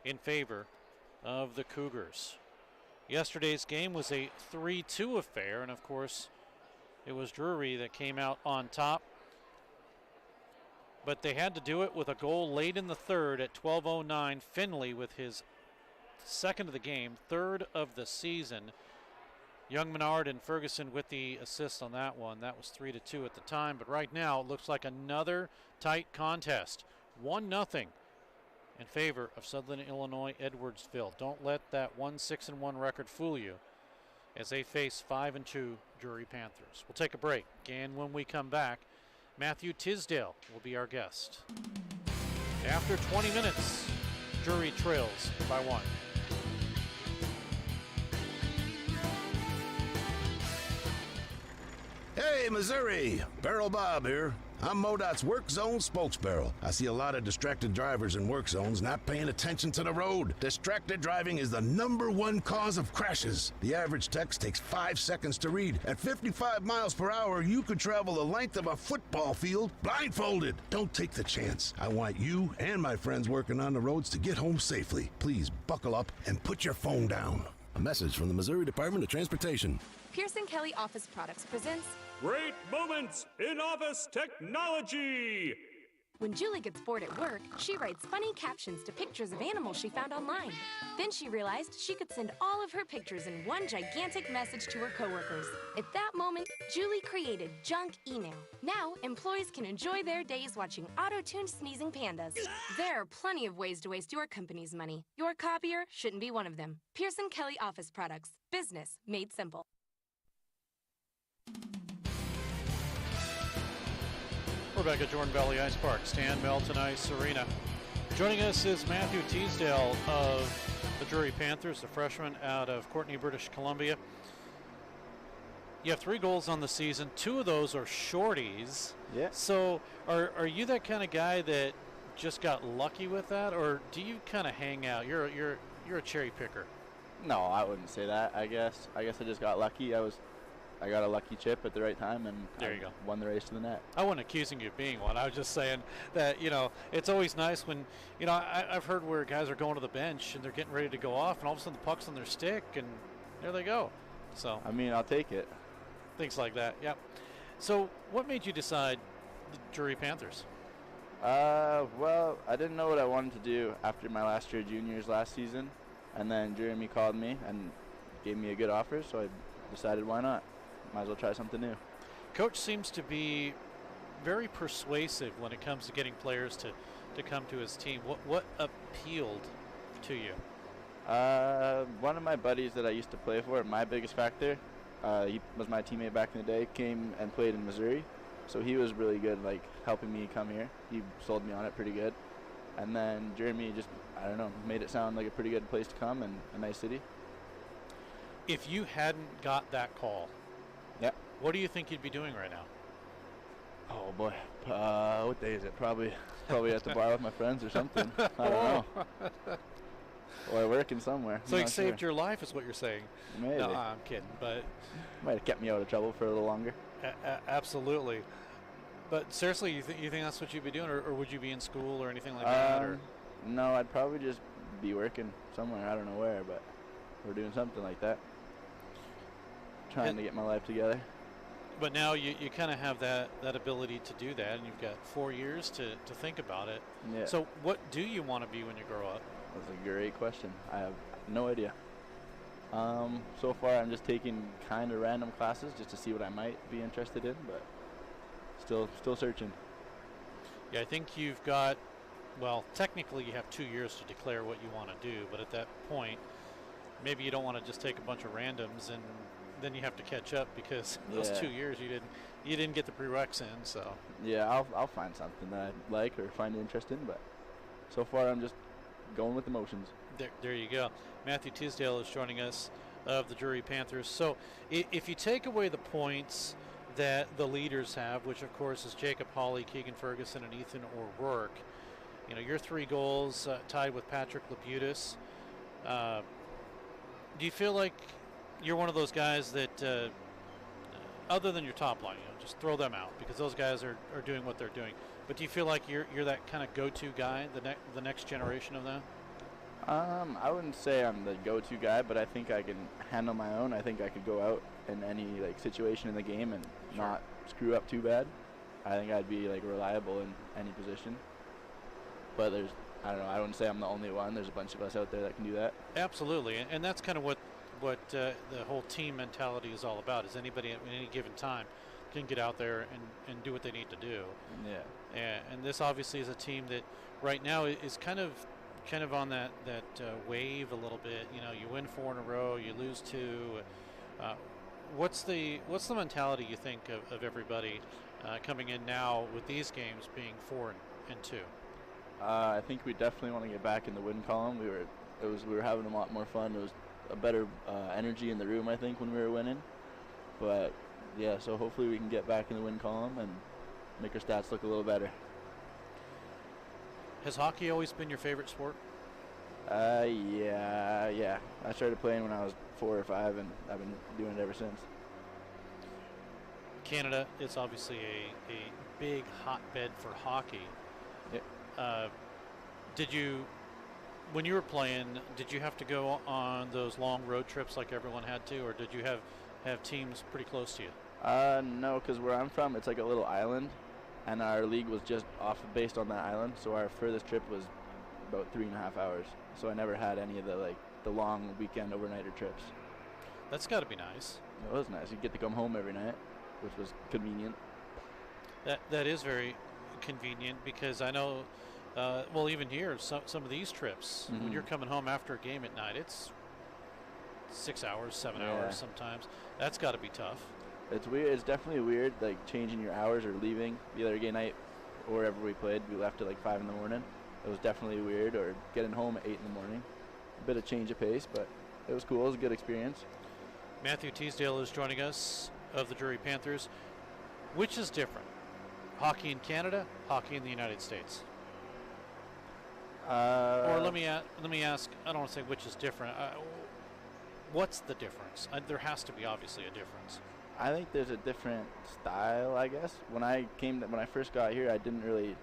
in favor of the Cougars. Yesterday's game was a 3-2 affair, and of course, it was Drury that came out on top. But they had to do it with a goal late in the third at 12:09. Finley with his second of the game, third of the season. Young Menard and Ferguson with the assist on that one. That was 3-2 at the time, but right now it looks like another tight contest. 1-0 in favor of Southern Illinois Edwardsville. Don't let that 1-6-1 record fool you as they face 5-2 Drury Panthers. We'll take a break, and when we come back, Matthew Tisdale will be our guest. After 20 minutes, Drury trails by 1.
Hey, Missouri! Barrel Bob here. I'm MoDOT's Work Zone spokesbarrel. I see a lot of distracted drivers in work zones not paying attention to the road. Distracted driving is the #1 cause of crashes. The average text takes 5 seconds to read. At 55 miles per hour, you could travel the length of a football field blindfolded. Don't take the chance. I want you and my friends working on the roads to get home safely. Please buckle up and put your phone down. A message from the Missouri Department of Transportation.
Pearson Kelly Office Products presents
Great Moments in Office Technology.
When Julie gets bored at work, she writes funny captions to pictures of animals she found online. Then she realized she could send all of her pictures in one gigantic message to her coworkers. At that moment, Julie created Junk Email. Now, employees can enjoy their days watching auto-tuned sneezing pandas. There are plenty of ways to waste your company's money. Your copier shouldn't be one of them. Pearson Kelly Office Products. Business made simple.
We're back at Jordan Valley Ice Park, Stan Melton Ice Arena. Joining us is Matthew Teasdale of the Drury Panthers, the freshman out of Courtenay, British Columbia. You have 3 goals on the season. 2 of those are shorties.
Yeah.
So are you that kind of guy that just got lucky with that, or do you kind of hang out? You're a cherry picker.
No, I wouldn't say that. I guess I just got lucky. I got a lucky chip at the right time, and
there you go.
Won the race to the net.
I wasn't accusing you of being one. I was just saying that, it's always nice when, I've heard where guys are going to the bench and they're getting ready to go off, and all of a sudden the puck's on their stick, and there they go. So
I mean, I'll take it.
Things like that, yeah. So what made you decide the Drury Panthers?
Well, I didn't know what I wanted to do after my last year of juniors last season, and then Jeremy called me and gave me a good offer, so I decided why not. Might as well try something new.
Coach seems to be very persuasive when it comes to getting players to come to his team. What appealed to you?
One of my buddies that I used to play for, my biggest factor, He was my teammate back in the day, came and played in Missouri. So he was really good, like, helping me come here. He sold me on it pretty good. And then Jeremy just, I don't know, made it sound like a pretty good place to come and a nice city.
If you hadn't got that call, what do you think you'd be doing right now?
Oh boy, what day is it? Probably at the bar with my friends or something. I don't know. Or working somewhere.
So it saved your life, is what you're saying?
Maybe.
No, I'm kidding, but
might have kept me out of trouble for a little longer.
Absolutely. But seriously, you think that's what you'd be doing, or would you be in school or anything like that? Or?
No, I'd probably just be working somewhere. I don't know where, but we're doing something like that. Trying to get my life together.
But now you kind of have that ability to do that, and you've got 4 years to think about it.
Yeah.
So what do you want to be when you grow up?
That's a great question. I have no idea. So far I'm just taking kind of random classes just to see what I might be interested in, but still searching.
Yeah, I think you've got, well, technically you have 2 years to declare what you want to do, but at that point, maybe you don't want to just take a bunch of randoms and then you have to catch up because those 2 years you didn't get the prereqs in. So
yeah, I'll find something that I like or find interest in, but so far I'm just going with the motions.
There you go. Matthew Tisdale is joining us of the Drury Panthers. So if you take away the points that the leaders have, which of course is Jacob Hawley, Keegan Ferguson, and Ethan O'Rourke, you know, your 3 goals tied with Patrick Labutis. Do you feel like you're one of those guys that, other than your top line, you know, just throw them out because those guys are doing what they're doing. But do you feel like you're that kind of go-to guy, the next generation of that?
I wouldn't say I'm the go-to guy, but I think I can handle my own. I think I could go out in any situation in the game and not screw up too bad. I think I'd be reliable in any position. But I don't know. I wouldn't say I'm the only one. There's a bunch of us out there that can do that.
Absolutely, and that's kind of what the whole team mentality is all about. Is anybody at any given time can get out there and do what they need to do.
Yeah.
And this obviously is a team that right now is kind of on that wave a little bit. You know, you win 4 in a row, you lose 2. What's the mentality you think of everybody coming in now with these games being 4 and 2?
I think we definitely want to get back in the win column. We were having a lot more fun. It was a better energy in the room, I think, when we were winning. But yeah, so hopefully we can get back in the win column and make our stats look a little better.
Has hockey always been your favorite sport?
Yeah. I started playing when I was 4 or 5, and I've been doing it ever since.
Canada is obviously a big hotbed for hockey.
Yep.
When you were playing, did you have to go on those long road trips like everyone had to, or did you have teams pretty close to you?
No, because where I'm from, it's like a little island, and our league was just based on that island, so our furthest trip was about 3.5 hours. So I never had any of the long weekend overnighter trips.
That's got to be nice.
It was nice. You get to come home every night, which was convenient.
That is very convenient because I know, well, even here, some of these trips, when you're coming home after a game at night, it's 6 hours, 7 hours sometimes. That's got to be tough.
It's weird. It's definitely weird, like changing your hours or leaving. The other game night, or wherever we played, we left at 5 in the morning. It was definitely weird, or getting home at 8 in the morning. A bit of change of pace, but it was cool. It was a good experience.
Matthew Tisdale is joining us of the Drury Panthers. Which is different? Hockey in Canada, hockey in the United States? Or let me ask, I don't want to say which is different. What's the difference? There has to be obviously a difference.
I think there's a different style, I guess. When I first got here, I didn't really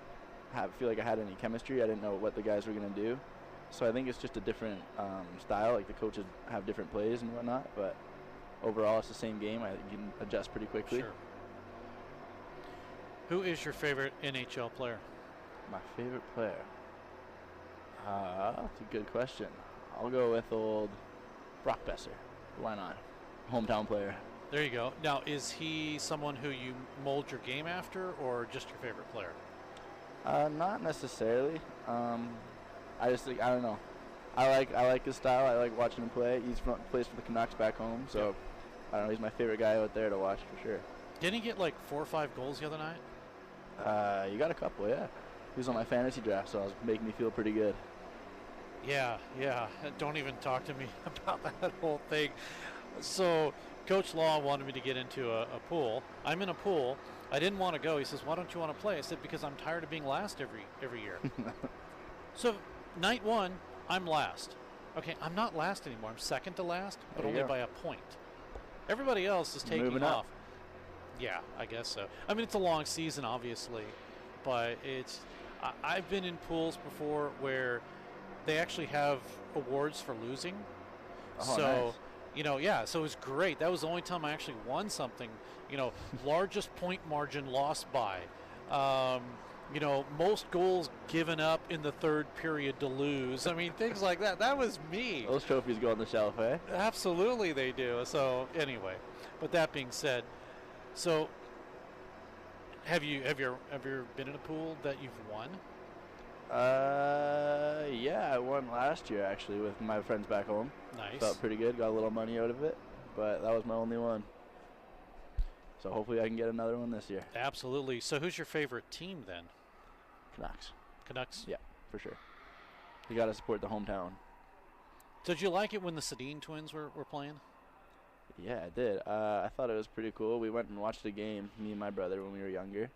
feel like I had any chemistry. I didn't know what the guys were going to do. So I think it's just a different style. Like the coaches have different plays and whatnot, but overall it's the same game. You can adjust pretty quickly.
Sure. Who is your favorite NHL player?
My favorite player? That's a good question. I'll go with old Brock Besser. Why not? Hometown player.
There you go. Now, is he someone who you mold your game after, or just your favorite player?
Not necessarily. I just think, I don't know. I like his style. I like watching him play. Plays for the Canucks back home, so I don't know, he's my favorite guy out there to watch for sure.
Didn't he get like 4 or 5 goals the other night?
You got a couple, yeah. He was on my fantasy draft, so it was making me feel pretty good.
Yeah. Don't even talk to me about that whole thing. So Coach Law wanted me to get into a pool. I'm in a pool. I didn't want to go. He says, why don't you want to play? I said, because I'm tired of being last every year. So night 1, I'm last. Okay, I'm not last anymore. I'm second to last, but only by a point. Everybody else is taking off. Yeah, I guess so. I mean, it's a long season, obviously, but I've been in pools before where they actually have awards for losing.
Oh,
so, nice. So it was great. That was the only time I actually won something. Largest point margin lost by. Most goals given up in the third period to lose. I mean, things like that. That was me.
Those trophies go on the shelf, eh?
Absolutely they do. So anyway, but that being said, so have you ever been in a pool that you've won?
Yeah, I won last year actually with my friends back home.
Nice.
Felt pretty good. Got a little money out of it, but that was my only one. So hopefully I can get another one this year.
Absolutely. So who's your favorite team then?
Canucks. Yeah, for sure. You got to support the hometown.
So did you like it when the Sedin twins were playing?
Yeah, I did. I thought it was pretty cool. We went and watched a game, me and my brother, when we were younger.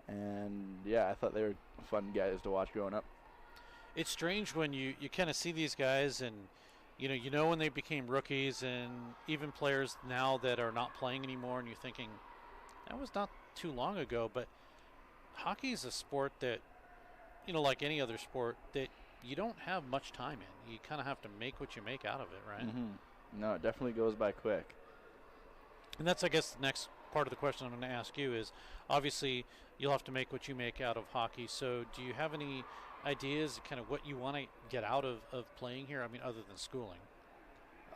And, yeah, I thought they were fun guys to watch growing up.
It's strange when you kind of see these guys and, you know when they became rookies and even players now that are not playing anymore and you're thinking, that was not too long ago, but hockey is a sport that, like any other sport, that you don't have much time in. You kind of have to make what you make out of it, right?
Mm-hmm. No, it definitely goes by quick.
And that's, I guess, the next part of the question I'm going to ask you is, obviously, you'll have to make what you make out of hockey. So do you have any ideas, kind of what you want to get out of playing here? I mean, other than schooling.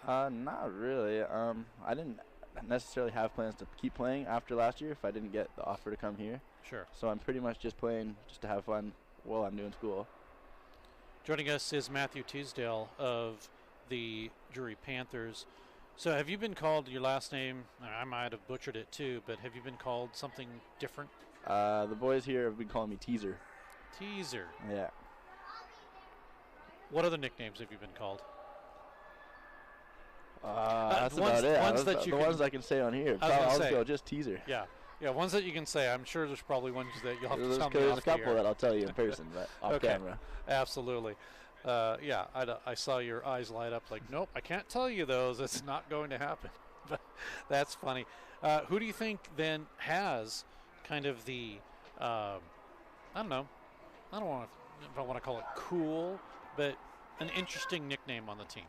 Not really. I didn't necessarily have plans to keep playing after last year if I didn't get the offer to come here.
Sure.
So I'm pretty much just playing just to have fun while I'm doing school.
Joining us is Matthew Teasdale of the Drury Panthers. So have you been called your last name? I might have butchered it too, but have you been called something different?
The boys here have been calling me Teaser.
Teaser.
Yeah.
What other nicknames have you been called?
That's about it. The ones I can say on here. I'll go just Teaser.
Yeah, ones that you can say. I'm sure there's probably ones that you'll have to tell me
There's
off
a couple
the air.
that I'll tell you in person, but off camera.
Absolutely. I saw your eyes light up like, nope, I can't tell you those. It's not going to happen. But that's funny. Who do you think then has kind of the, I don't know if I want to call it cool, but an interesting nickname on the team?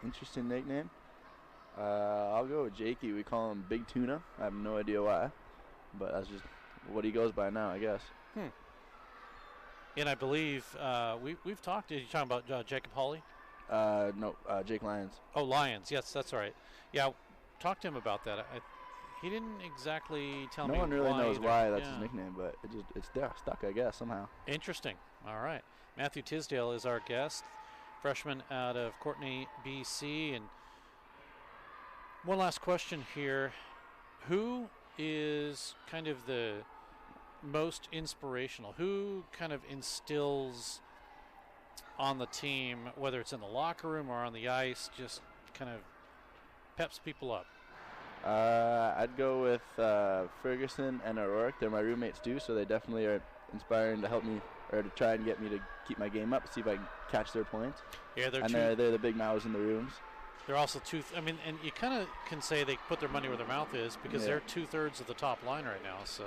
Interesting nickname? I'll go with Jakey. We call him Big Tuna. I have no idea why, but that's just what he goes by now, I guess.
And I believe we've talked. Are you talking about Jacob Hawley?
No, Jake Lyons.
Oh, Lyons. Yes, that's right. Yeah, talk to him about that. He didn't exactly tell me.
No one really knows why that's his
yeah.
nickname, but it's stuck, I guess, somehow.
Interesting. All right. Matthew Tisdale is our guest, freshman out of Courtenay, BC. And one last question here. Who is kind of the most inspirational? Who kind of instills on the team, whether it's in the locker room or on the ice, just kind of peps people up?
I'd go with Ferguson and O'Rourke. They're my roommates too, so they definitely are inspiring to help me or to try and get me to keep my game up, see if I can catch their points.
Yeah,
they're the big mouths in the rooms.
They're also and you kind of can say they put their money where their mouth is because they're 2/3 of the top line right now. So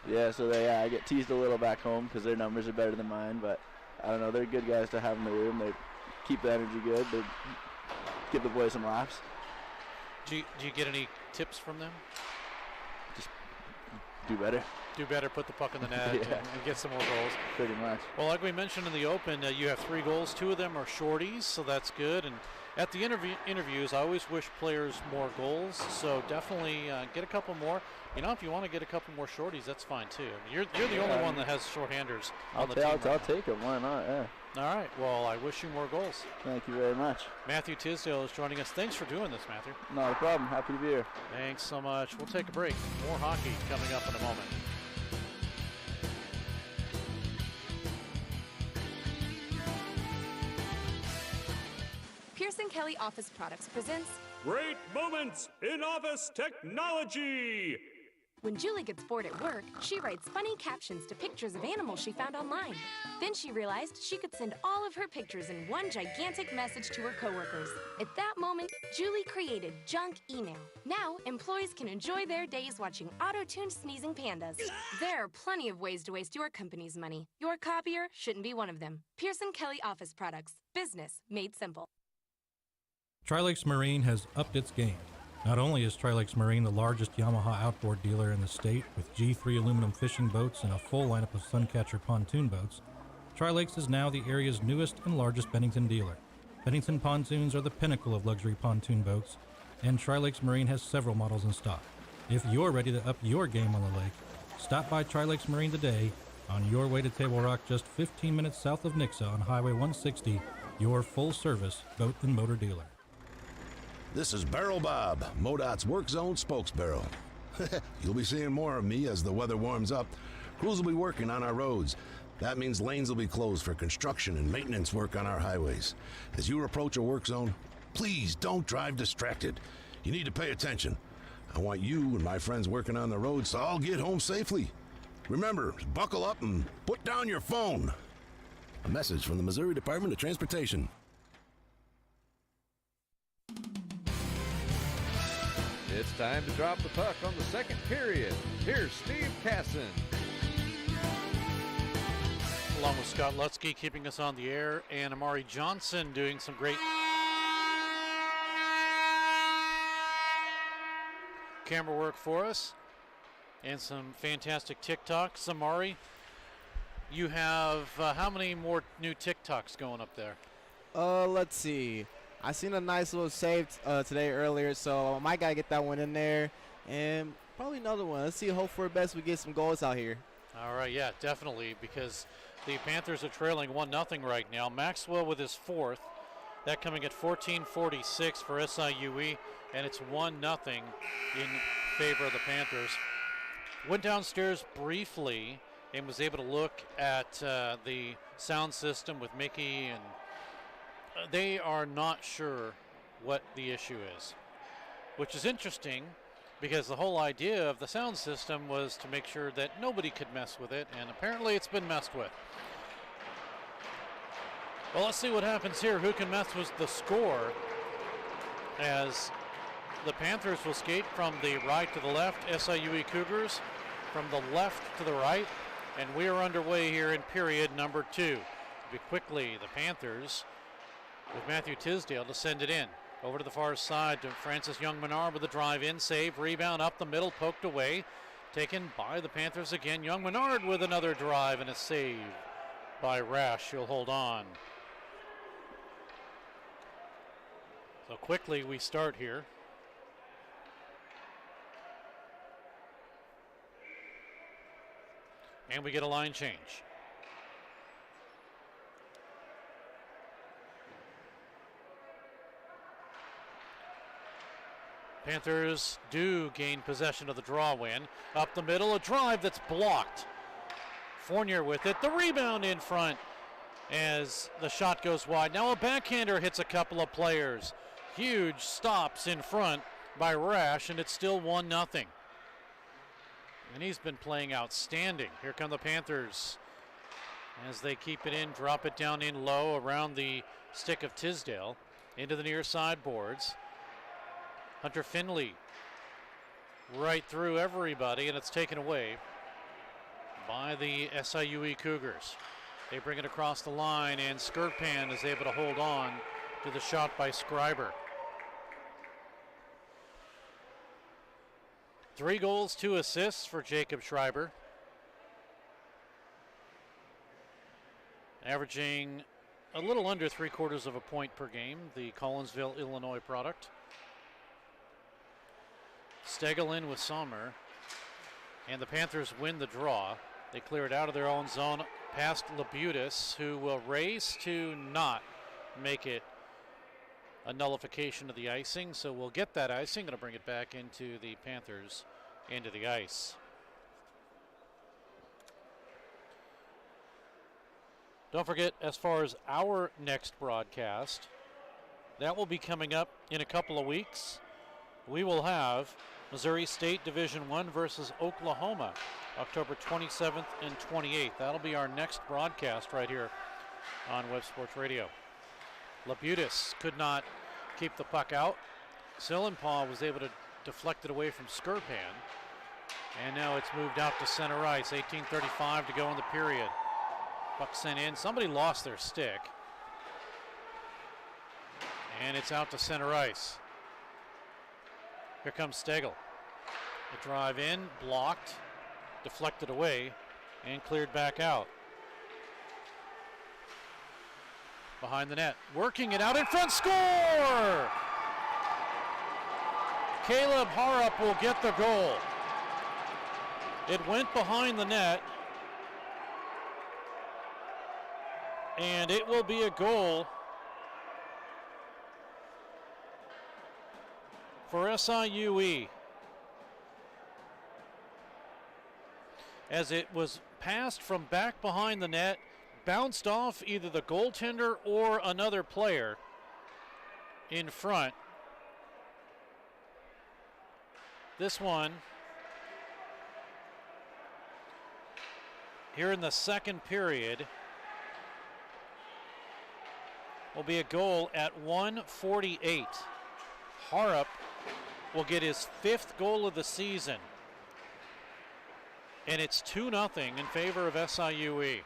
yeah, so I get teased a little back home because their numbers are better than mine, but I don't know, they're good guys to have in the room. They keep the energy good. They give the boys some laughs.
Do you get any tips from them?
Just do better.
Do better, put the puck in the net, and get some more goals.
Pretty much.
Well, like we mentioned in the open, you have 3 goals. 2 of them are shorties, so that's good. And at the interviews, I always wish players more goals, so definitely get a couple more. If you want to get a couple more shorties, that's fine too. I mean, you're the only one that has shorthanders on the team.
I'll take them. Why not? Yeah.
All right. Well, I wish you more goals.
Thank you very much.
Matthew Tisdale is joining us. Thanks for doing this, Matthew.
Not a problem. Happy to be here.
Thanks so much. We'll take a break. More hockey coming up in a moment.
Pearson Kelly Office Products presents
Great Moments in Office Technology.
When Julie gets bored at work, she writes funny captions to pictures of animals she found online. Then she realized she could send all of her pictures in one gigantic message to her coworkers. At that moment, Julie created junk email. Now, employees can enjoy their days watching auto-tuned sneezing pandas. There are plenty of ways to waste your company's money. Your copier shouldn't be one of them. Pearson Kelly Office Products. Business made simple.
Tri-Lakes Marine has upped its game. Not only is Tri-Lakes Marine the largest Yamaha outboard dealer in the state with G3 aluminum fishing boats and a full lineup of Suncatcher pontoon boats, Tri-Lakes is now the area's newest and largest Bennington dealer. Bennington pontoons are the pinnacle of luxury pontoon boats, and Tri-Lakes Marine has several models in stock. If you're ready to up your game on the lake, stop by Tri-Lakes Marine today on your way to Table Rock, just 15 minutes south of Nixa on Highway 160, your full-service boat and motor dealer.
This is Barrel Bob, MoDOT's Work Zone spokesbarrel. You'll be seeing more of me as the weather warms up. Crews will be working on our roads. That means lanes will be closed for construction and maintenance work on our highways. As you approach a work zone, please don't drive distracted. You need to pay attention. I want you and my friends working on the roads to all get home safely. Remember, buckle up and put down your phone. A message from the Missouri Department of Transportation.
It's time to drop the puck on the second period. Here's Steve Casson.
Along with Scott Lutzke keeping us on the air, and Amari Johnson doing some great camera work for us and some fantastic TikToks. Amari, you have how many more new TikToks going up there?
Let's see. I seen a nice little save today earlier, so I might gotta get that one in there, and probably another one. Let's see. Hope for the best. We get some goals out here.
All right, yeah, definitely, because the Panthers are trailing 1-0 right now. Maxwell with his fourth. That coming at 14:46 for SIUE, and it's 1-0 in favor of the Panthers. Went downstairs briefly and was able to look at the sound system with Mickey, and they are not sure what the issue is, which is interesting because the whole idea of the sound system was to make sure that nobody could mess with it, and apparently it's been messed with. Well, let's see what happens here. Who can mess with the score as the Panthers will skate from the right to the left, SIUE Cougars from the left to the right, and we are underway here in period number 2. Quickly, the Panthers with Matthew Tisdale to send it in. Over to the far side to Francis Young-Menard with a drive-in save. Rebound up the middle, poked away. Taken by the Panthers again. Young-Menard with another drive and a save by Rash. He'll hold on. So quickly we start here. And we get a line change. Panthers do gain possession of the draw win. Up the middle, a drive that's blocked. Fournier with it, the rebound in front as the shot goes wide. Now a backhander hits a couple of players. Huge stops in front by Rash, and it's still 1-0. And he's been playing outstanding. Here come the Panthers as they keep it in, drop it down in low around the stick of Tisdale into the near side boards. Hunter Finley right through everybody, and it's taken away by the SIUE Cougars. They bring it across the line, and Skirpan is able to hold on to the shot by Schreiber. 3 goals, 2 assists for Jacob Schreiber. Averaging a little under 3/4 of a point per game, the Collinsville, Illinois product. Stegel in with Sommer, and the Panthers win the draw. They clear it out of their own zone. past Labutus, who will race to not make it a nullification of the icing. So we'll get that icing. Going to bring it back into the Panthers, into the ice. Don't forget, as far as our next broadcast, that will be coming up in a couple of weeks. We will have Missouri State Division I versus Oklahoma, October 27th and 28th. That'll be our next broadcast right here on Web Sports Radio. Labutus could not keep the puck out. Sillenpaw was able to deflect it away from Skirpan. And now it's moved out to center ice. 18:35 to go in the period. Puck sent in. Somebody lost their stick. And it's out to center ice. Here comes Stegel. The drive in, blocked, deflected away, and cleared back out. Behind the net, working it out in front, score! Caleb Harrop will get the goal. It went behind the net, and it will be a goal for SIUE. As it was passed from back behind the net, bounced off either the goaltender or another player in front. This one here in the second period will be a goal at 1:48. Harrop will get his 5th goal of the season. And it's 2-0 in favor of SIUE.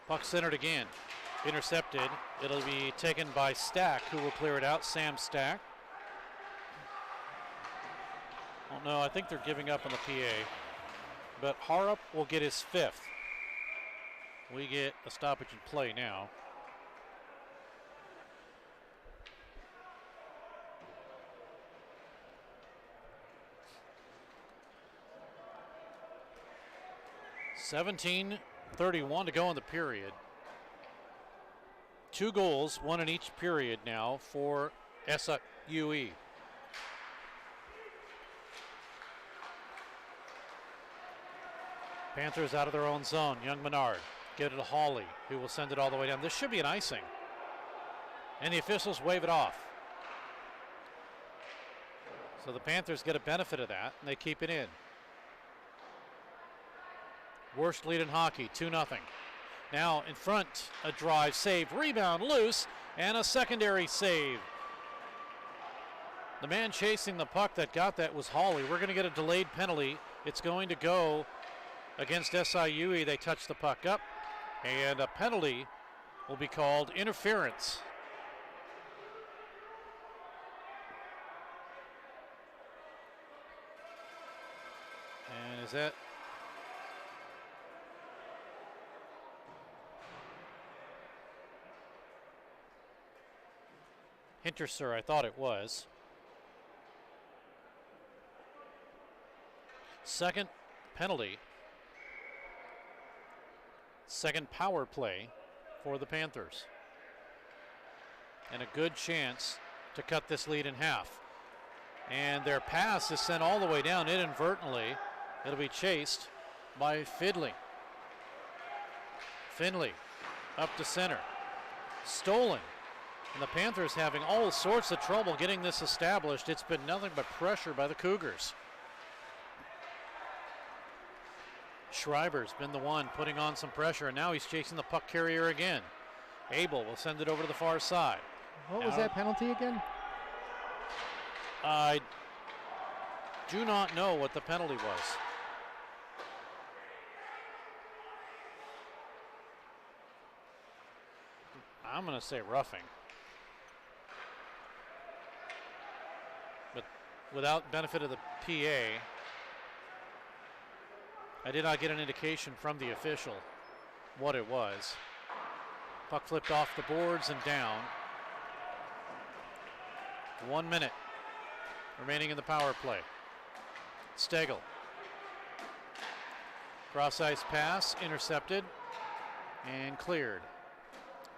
Puck centered again. Intercepted. It'll be taken by Stack, who will clear it out. Sam Stack. Oh no, I think they're giving up on the PA. But Harrop will get his 5th. We get a stoppage in play now. $17:31 to go in the period. 2 goals, 1 in each period now for SIUE. Panthers out of their own zone. Young Menard. Get it to Hawley, who will send it all the way down. This should be an icing. And the officials wave it off. So the Panthers get a benefit of that, and they keep it in. Worst lead in hockey, 2-0. Now in front, a drive, save, rebound, loose, and a secondary save. The man chasing the puck that got that was Hawley. We're going to get a delayed penalty. It's going to go against SIUE. They touch the puck up, and a penalty will be called interference. And is that... Hinterser, I thought it was. Second penalty. Second power play for the Panthers. And a good chance to cut this lead in half. And their pass is sent all the way down inadvertently. It'll be chased by Finley. Finley up to center. Stolen. And the Panthers having all sorts of trouble getting this established. It's been nothing but pressure by the Cougars. Schreiber's been the one putting on some pressure, and now he's chasing the puck carrier again. Abel will send it over to the far side.
What was that penalty again?
I do not know what the penalty was. I'm going to say roughing. But without benefit of the PA, I did not get an indication from the official what it was. Puck flipped off the boards and down. 1 minute remaining in the power play. Stagel. Cross ice pass, intercepted and cleared.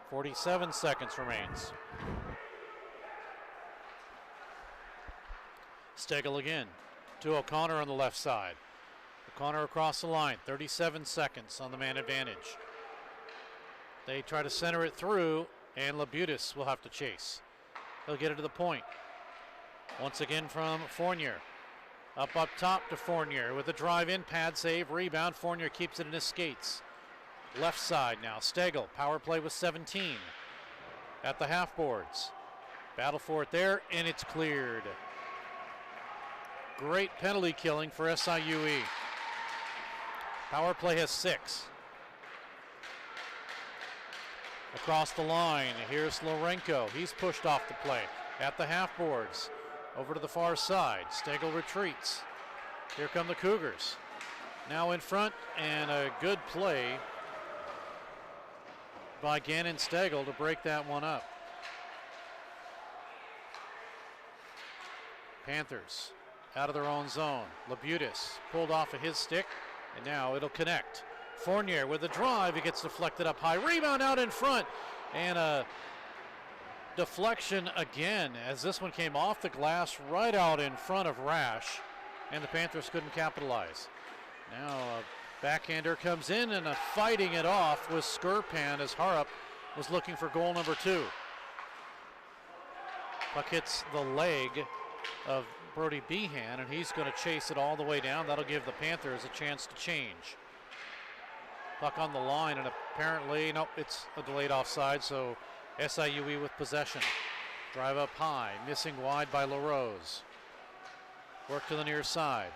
47 seconds remains. Stagel again to O'Connor on the left side. O'Connor across the line, 37 seconds on the man advantage. They try to center it through, and Labutis will have to chase. He'll get it to the point. Once again from Fournier. Up top to Fournier with a drive-in, pad save, rebound. Fournier keeps it in his skates. Left side now, Stagel, power play with 17 at the half boards. Battle for it there, and it's cleared. Great penalty killing for SIUE. Power play has 6. Across the line, here's Lorenko. He's pushed off the play at the half boards. Over to the far side, Stagel retreats. Here come the Cougars. Now in front, and a good play by Gannon Stagel to break that one up. Panthers out of their own zone. Labutis pulled off of his stick, and now it'll connect. Fournier with a drive, he gets deflected up high. Rebound out in front, and a deflection again as this one came off the glass right out in front of Rash, and the Panthers couldn't capitalize. Now a backhander comes in, and fighting it off was Skirpan as Harrop was looking for goal number 2. Puck hits the leg of Brody Behan, and he's going to chase it all the way down. That'll give the Panthers a chance to change. Puck on the line, and apparently, nope, it's a delayed offside, so SIUE with possession. Drive up high, missing wide by LaRose. Work to the near side.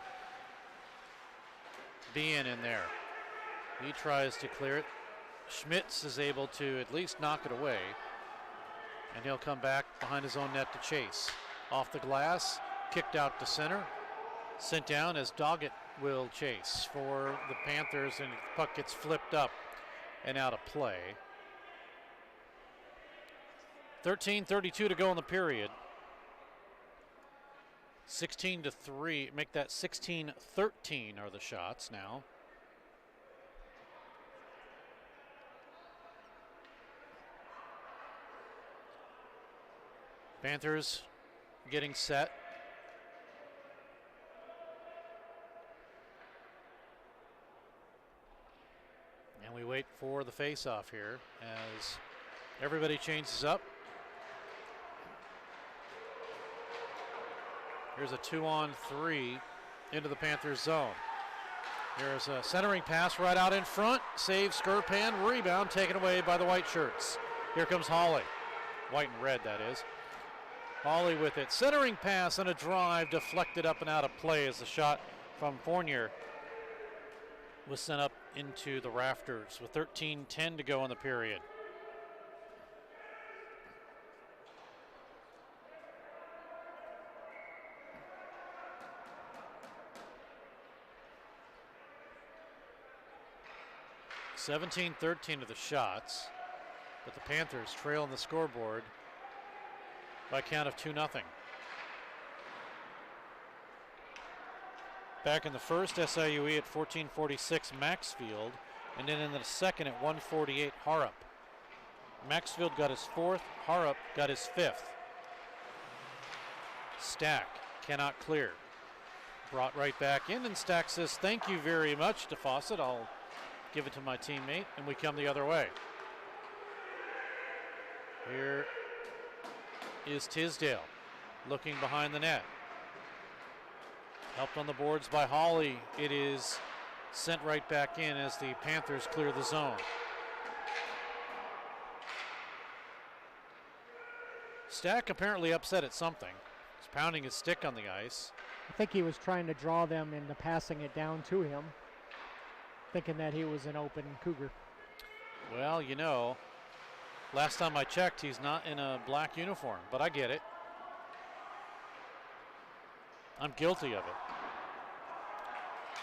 Behan in there. He tries to clear it. Schmitz is able to at least knock it away, and he'll come back behind his own net to chase. Off the glass, kicked out to center. Sent down as Doggett will chase for the Panthers, and the puck gets flipped up and out of play. 13:32 to go in the period. 16-3, make that 16-13 are the shots now. Panthers getting set. And we wait for the face-off here as everybody changes up. Here's a 2-on-3 into the Panthers zone. There's a centering pass right out in front. Save Skirpan, rebound taken away by the white shirts. Here comes Hawley. White and red, that is. Hawley with it. Centering pass and a drive deflected up and out of play as the shot from Fournier was sent up into the rafters with 13:10 to go in the period. (17-13) of the shots, but the Panthers trail on the scoreboard by a count of 2-0. Back in the first, SIUE at 14:46 Maxfield, and then in the second at 1:48 Harrop. Maxfield got his 4th, Harrop got his 5th. Stack cannot clear. Brought right back in, and Stack says, "Thank you very much to Fawcett. I'll give it to my teammate," and we come the other way. Here is Tisdale looking behind the net. Helped on the boards by Hawley. It is sent right back in as the Panthers clear the zone. Stack apparently upset at something. He's pounding his stick on the ice.
I think he was trying to draw them into passing it down to him, thinking that he was an open Cougar.
Well, you know, last time I checked, he's not in a black uniform, but I get it. I'm guilty of it.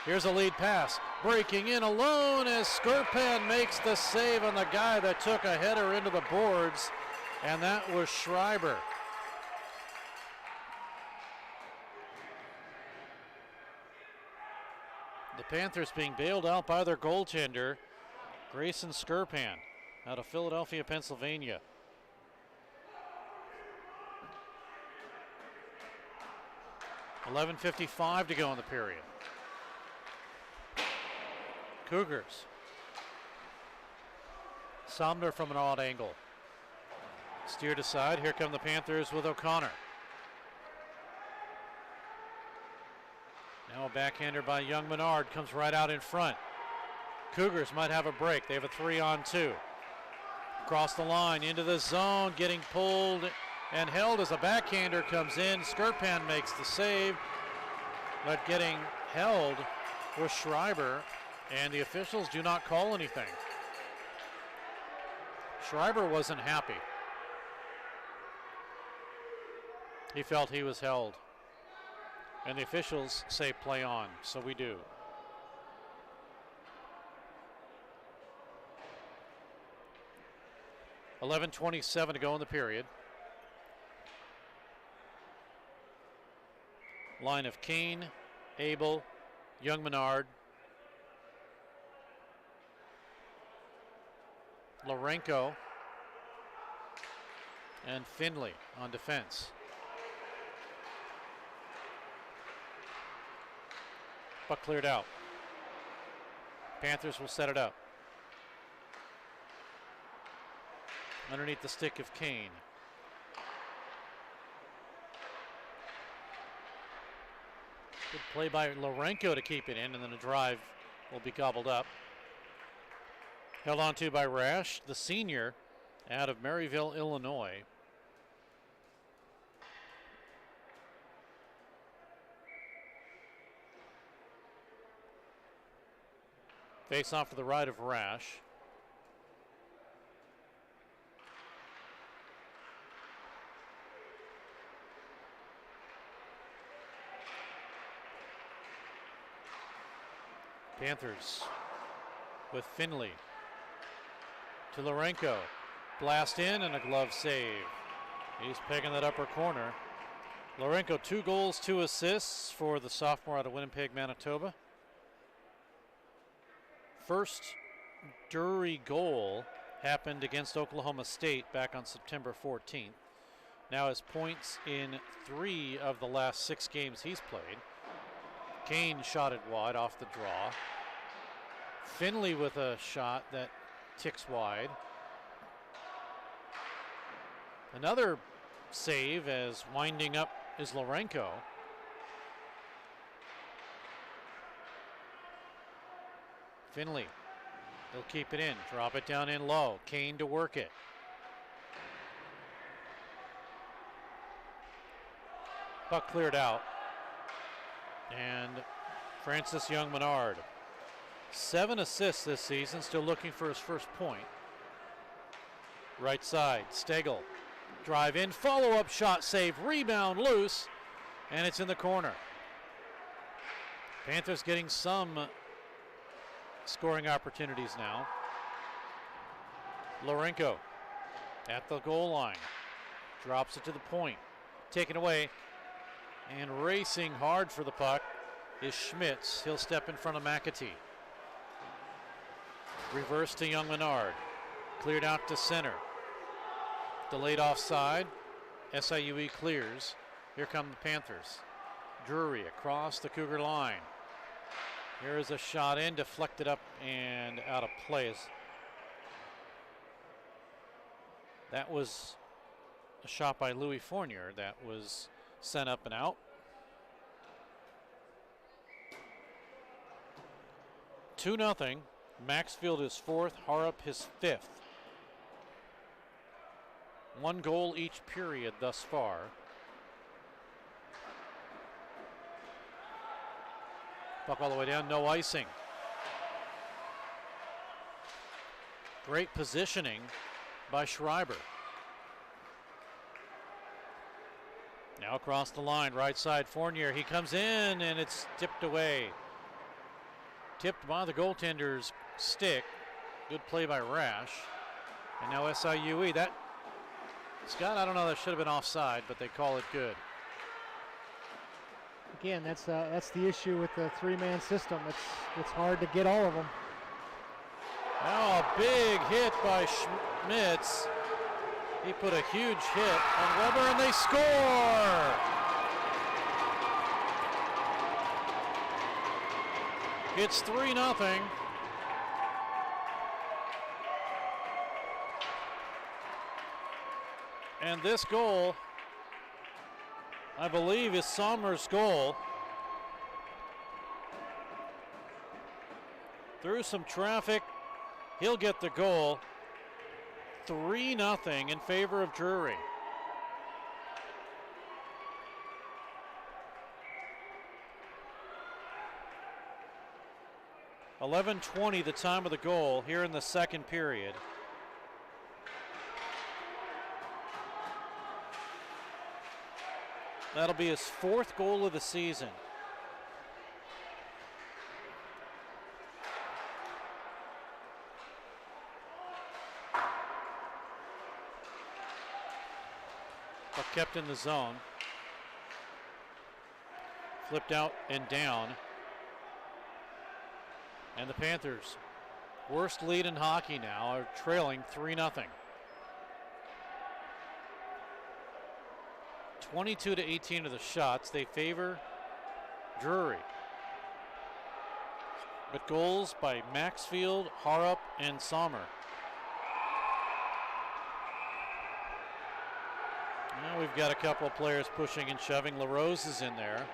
Here's a lead pass. Breaking in alone as Skirpan makes the save on the guy that took a header into the boards, and that was Schreiber. The Panthers being bailed out by their goaltender, Grayson Skirpan, out of Philadelphia, Pennsylvania. $11:55 to go in the period. Cougars. Somner from an odd angle. Steered aside. Here come the Panthers with O'Connor. Now a backhander by Young Menard comes right out in front. Cougars might have a break. They have a 3-on-2. Across the line into the zone, getting pulled and held as a backhander comes in. Skirpan makes the save, but getting held was Schreiber, and the officials do not call anything. Schreiber wasn't happy. He felt he was held. And the officials say play on, so we do. $11:27 to go in the period. Line of Kane, Abel, Young Menard, Lourenco, and Finley on defense. Puck cleared out. Panthers will set it up. Underneath the stick of Kane. Good play by Lourenco to keep it in, and then a drive will be gobbled up. Held on to by Rash, the senior out of Maryville, Illinois. Face off to the right of Rash. Panthers with Finley to Lourenco. Blast in and a glove save. He's pegging that upper corner. Lourenco, 2 goals, 2 assists for the sophomore out of Winnipeg, Manitoba. First Drury goal happened against Oklahoma State back on September 14th. Now has points in 3 of the last 6 games he's played. Kane shot it wide off the draw. Finley with a shot that ticks wide. Another save as winding up is Lourenco. Finley, he'll keep it in, drop it down in low. Kane to work it. Puck cleared out. And Francis Young Menard, 7 assists this season, still looking for his first point. Right side, Stegel, drive in, follow-up shot, save, rebound loose, and it's in the corner. Panthers getting some scoring opportunities now. Lourenco at the goal line, drops it to the point, taken away, and racing hard for the puck is Schmitz. He'll step in front of McAtee. Reverse to Young Menard, cleared out to center. Delayed offside, SIUE clears. Here come the Panthers. Drury across the Cougar line. Here is a shot in, deflected up and out of place. That was a shot by Louis Fournier that was sent up and out. Two 2-0. Maxfield is 4th, Harrop his 5th. 1 goal each period thus far. Puck all the way down, no icing. Great positioning by Schreiber. Now across the line, right side, Fournier. He comes in and it's tipped away. Tipped by the goaltender's stick. Good play by Rash. And now SIUE. That, Scott, I don't know, that should have been offside, but they call it good.
Again, that's the issue with the three-man system. It's hard to get all of them.
Now a big hit by Schmitz. He put a huge hit on Weber, and they score! It's 3-0. And this goal, I believe, is Sommer's goal. Through some traffic, he'll get the goal. 3-0 in favor of Drury. $11:20 the time of the goal here in the second period. That'll be his 4th goal of the season. But kept in the zone. Flipped out and down. And the Panthers, worst lead in hockey now, are trailing 3-0. 22-18 of the shots. They favor Drury. But goals by Maxfield, Harrop, and Sommer. Now we've got a couple of players pushing and shoving. LaRose is in there.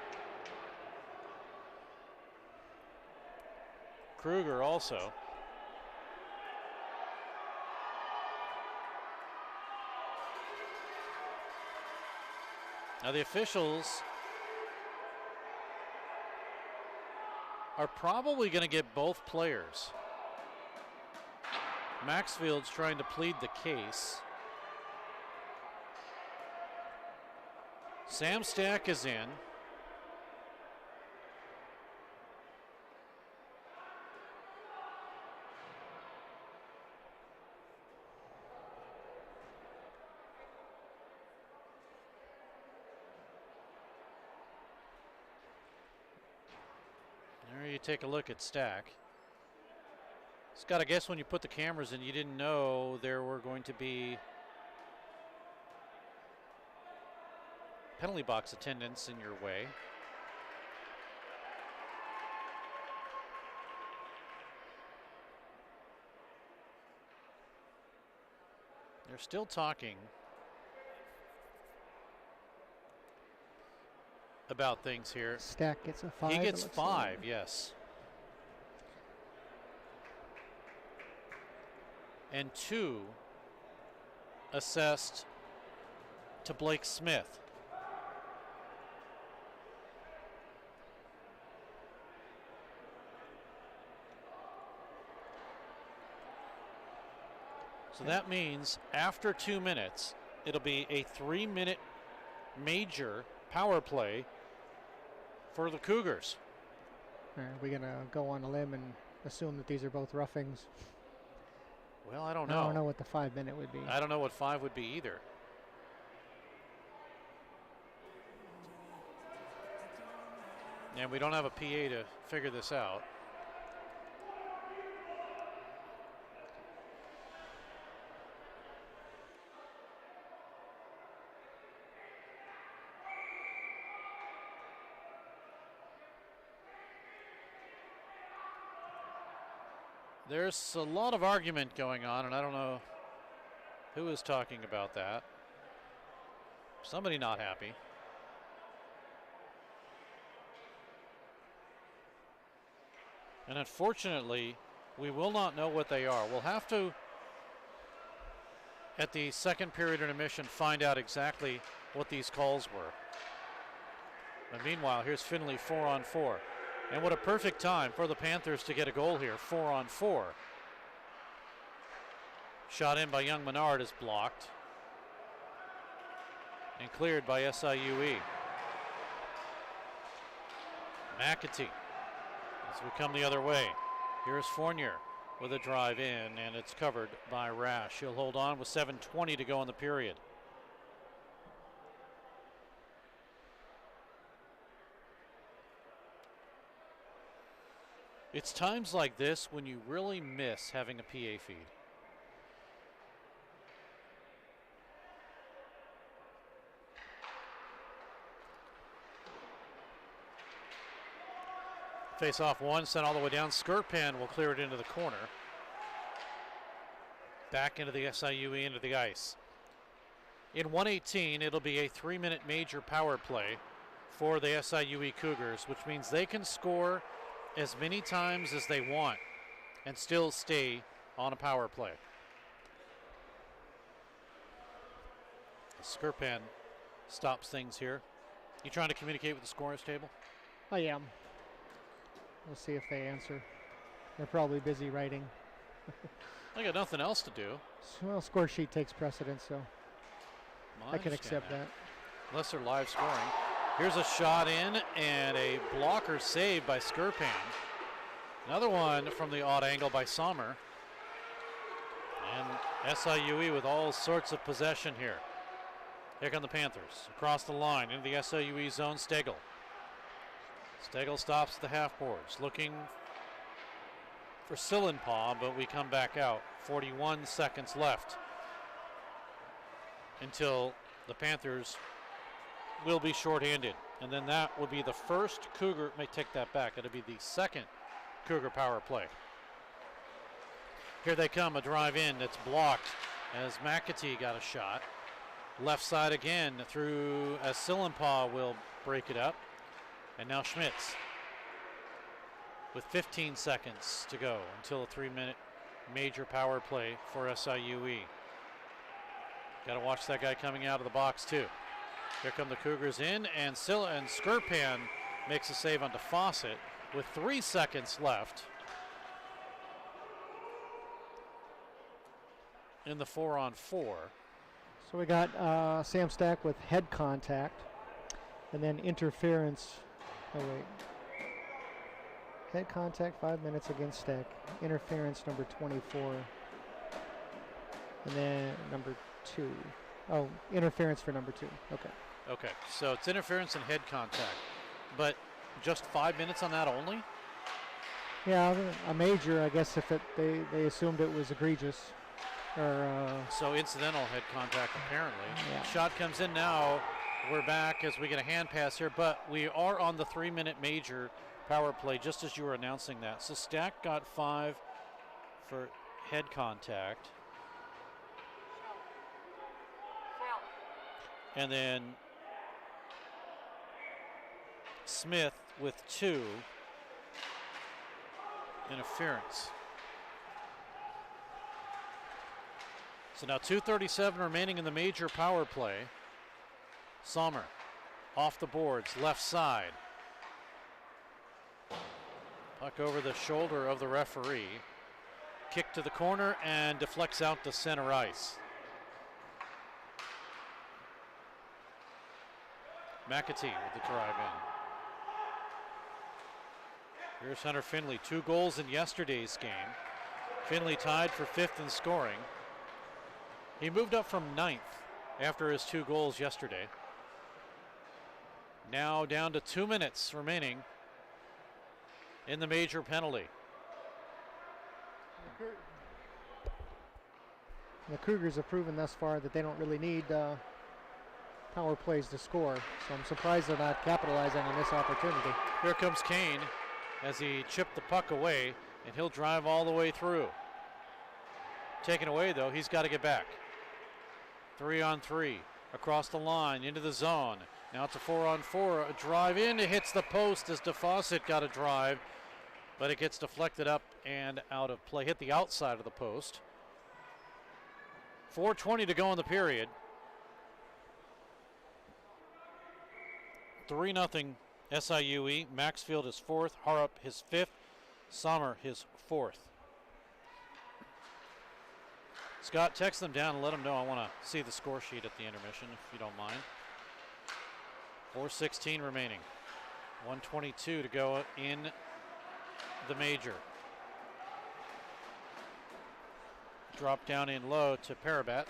Kruger also. Now the officials are probably going to get both players. Maxfield's trying to plead the case. Sam Stack is in. There you take a look at Stack. Scott, I guess when you put the cameras in, you didn't know there were going to be penalty box attendants in your way. They're still talking about things here.
Stack gets a 5.
He gets 5, yes. And 2 assessed to Blake Smith. So that means after 2 minutes, it'll be a 3-minute major power play for the Cougars.
Are we going to go on a limb and assume that these are both roughings?
Well, I don't know.
I don't know what the 5-minute would be.
I don't know what 5 would be either. And we don't have a PA to figure this out. There's a lot of argument going on, and I don't know who is talking about that. Somebody not happy. And unfortunately, we will not know what they are. We'll have to, at the second period intermission, find out exactly what these calls were. And meanwhile, here's Finley 4-on-4. And what a perfect time for the Panthers to get a goal here, 4-on-4. Shot in by Young Menard is blocked. And cleared by SIUE. McAtee as we come the other way. Here's Fournier with a drive in, and it's covered by Rash. He'll hold on with 7:20 to go in the period. It's times like this when you really miss having a PA feed. Face off one, sent all the way down. Skirpan will clear it into the corner. Back into the SIUE, into the ice. In 118, it'll be a 3-minute major power play for the SIUE Cougars, which means they can score as many times as they want and still stay on a power play. Skirpan stops things here. You trying to communicate with the scorers table?
I am. We'll see if they answer. They're probably busy writing.
They got nothing else to do.
Well, score sheet takes precedence, so I can accept that.
Unless they're live scoring. Here's a shot in and a blocker saved by Skirpan. Another one from the odd angle by Sommer. And SIUE with all sorts of possession here. Here come the Panthers. Across the line into the SIUE zone, Stegel. Stegel stops at the half boards, looking for Sillenpaw, but we come back out. 41 seconds left until the Panthers will be shorthanded. And then that will be the first Cougar, may take that back, it'll be the second Cougar power play. Here they come, a drive in that's blocked as McAtee got a shot. Left side again through as Sillenpaw will break it up. And now Schmitz with 15 seconds to go until a 3-minute major power play for SIUE. Got to watch that guy coming out of the box too. Here come the Cougars in, and Skirpan makes a save onto Fawcett with 3 seconds left in the 4-on-4.
So we got Sam Stack with head contact, and then interference. Oh wait. Head contact, 5 minutes against Stack. Interference number 24. And then number 2. Oh, interference for number 2. Okay.
Okay, so it's interference and head contact. But just 5 minutes on that only?
Yeah, a major, I guess, if they assumed it was egregious. Or
so incidental head contact, apparently.
Yeah.
Shot comes in now. We're back as we get a hand pass here, but we are on the 3-minute major power play, just as you were announcing that. So Stack got 5 for head contact. And then Smith with 2 interference. So now 2:37 remaining in the major power play. Sommer off the boards, left side. Puck over the shoulder of the referee. Kick to the corner and deflects out to center ice. McAtee with the drive in. Here's Hunter Finley, 2 goals in yesterday's game. Finley tied for 5th in scoring. He moved up from 9th after his 2 goals yesterday. Now down to 2 minutes remaining in the major penalty.
The Cougars have proven thus far that they don't really need power plays to score, so I'm surprised they're not capitalizing on this opportunity.
Here comes Kane as he chipped the puck away, and he'll drive all the way through. Taken away, though, he's got to get back. 3-on-3 across the line into the zone. Now it's a 4-on-4, a drive in, it hits the post as DeFawcett got a drive, but it gets deflected up and out of play. Hit the outside of the post. 4:20 to go in the period. 3-0 SIUE. Maxfield is 4th, Harrop his 5th, Sommer his 4th. Scott, text them down and let them know I want to see the score sheet at the intermission, if you don't mind. 4:16 remaining. 1:22 to go in the major. Drop down in low to Parabat.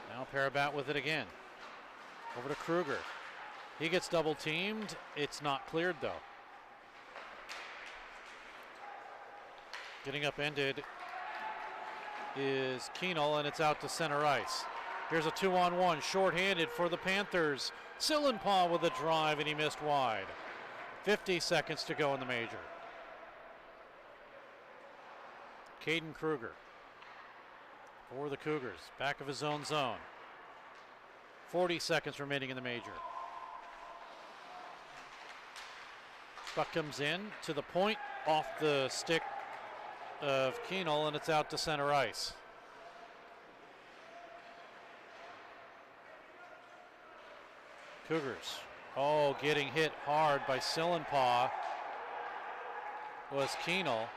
Now Parabat with it again. Over to Kruger. He gets double teamed. It's not cleared though. Getting upended is Keenel, and it's out to center ice. Here's a 2-on-1, shorthanded for the Panthers. Sillenpaw with a drive, and he missed wide. 50 seconds to go in the major. Caden Kruger for the Cougars, back of his own zone. 40 seconds remaining in the major. Puck comes in to the point, off the stick of Keenel, and it's out to center ice. Cougars, getting hit hard by Sillenpaw was Keenel,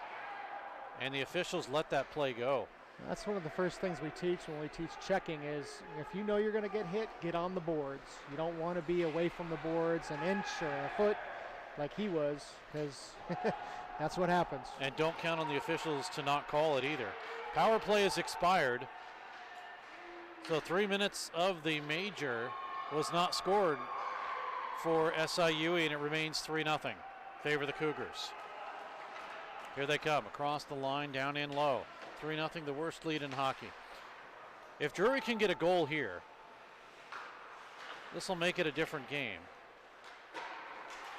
and the officials let that play go.
That's one of the first things we teach when we teach checking is if you know you're going to get hit, get on the boards. You don't want to be away from the boards an inch or a foot like he was, because that's what happens.
And don't count on the officials to not call it either. Power play has expired. So 3 minutes of the major was not scored for SIUE, and it remains 3-0. Favor the Cougars. Here they come across the line, down in low. 3-0, the worst lead in hockey. If Drury can get a goal here, this will make it a different game.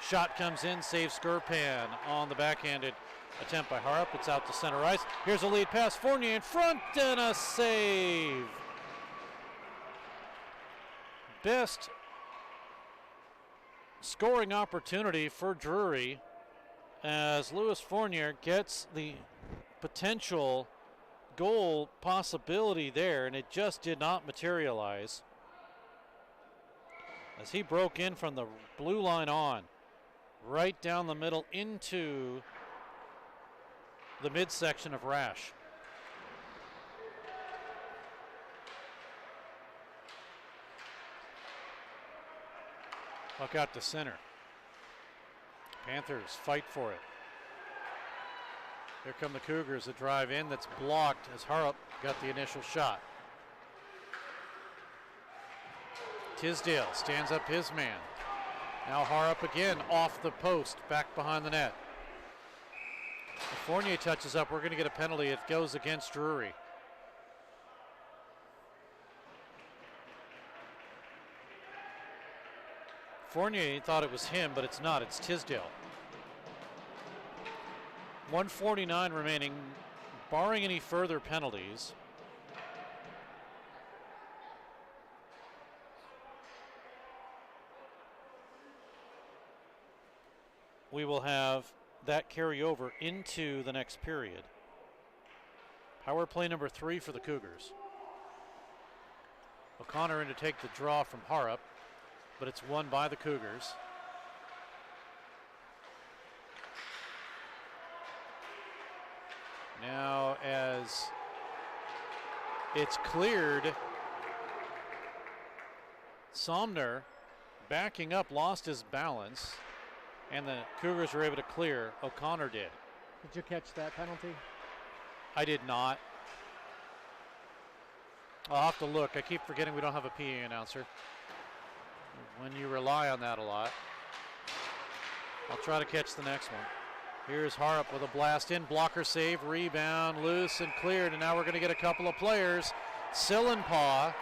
Shot comes in, saves Skurpan on the backhanded attempt by Harp. It's out to center ice. Here's a lead pass. Fournier in front and a save. Best scoring opportunity for Drury as Louis Fournier gets the potential goal possibility there, and it just did not materialize as he broke in from the blue line on, right down the middle into the midsection of Rash. Puck out to center. Panthers fight for it. Here come the Cougars, a drive in that's blocked as Harp got the initial shot. Tisdale stands up his man. Now Harp again off the post, back behind the net. If Fournier touches up, we're going to get a penalty. It goes against Drury. Fournier thought it was him, but it's not. It's Tisdale. 1:49 remaining, barring any further penalties. We will have that carry over into the next period. Power play number 3 for the Cougars. O'Connor in to take the draw from Harp, but it's won by the Cougars. Now as it's cleared, Somner backing up lost his balance, and the Cougars were able to clear. O'Connor did.
Did you catch that penalty?
I did not. I'll have to look. I keep forgetting we don't have a PA announcer. When you rely on that a lot. I'll try to catch the next one. Here's Harp with a blast in, blocker save, rebound, loose and cleared, and now we're going to get a couple of players. Sillenpaw,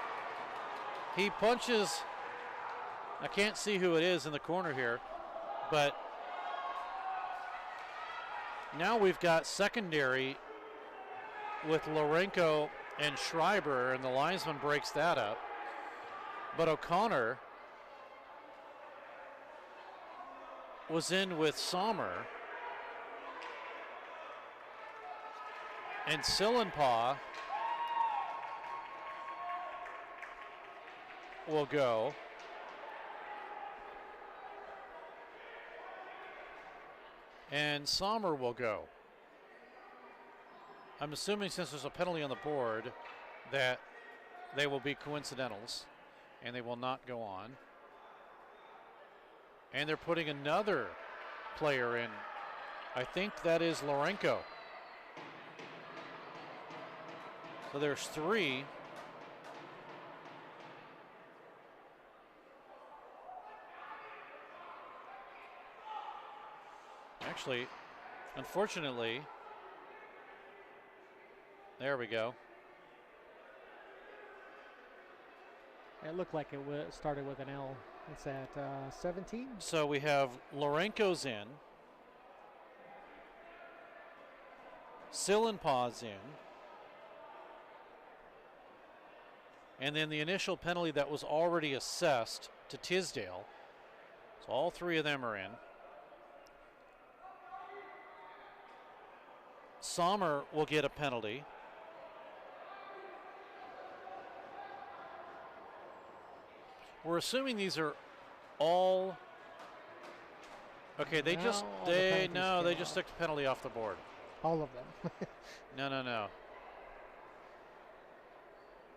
he punches, I can't see who it is in the corner here, but now we've got secondary with Lourenco and Schreiber, and the linesman breaks that up. But O'Connor was in with Sommer, and Sillenpaw will go. And Sommer will go. I'm assuming since there's a penalty on the board that they will be coincidentals and they will not go on. And they're putting another player in. I think that is Lourenco. So there's 3. Actually, unfortunately, There we go.
It looked like it started with an L. It's at 17.
So we have Lorenko's in. Sillenpaugh's in. And then the initial penalty that was already assessed to Tisdale. So all three of them are in. Sommer will get a penalty. We're assuming these are all. Okay, they just took the penalty off the board.
All of them.
No.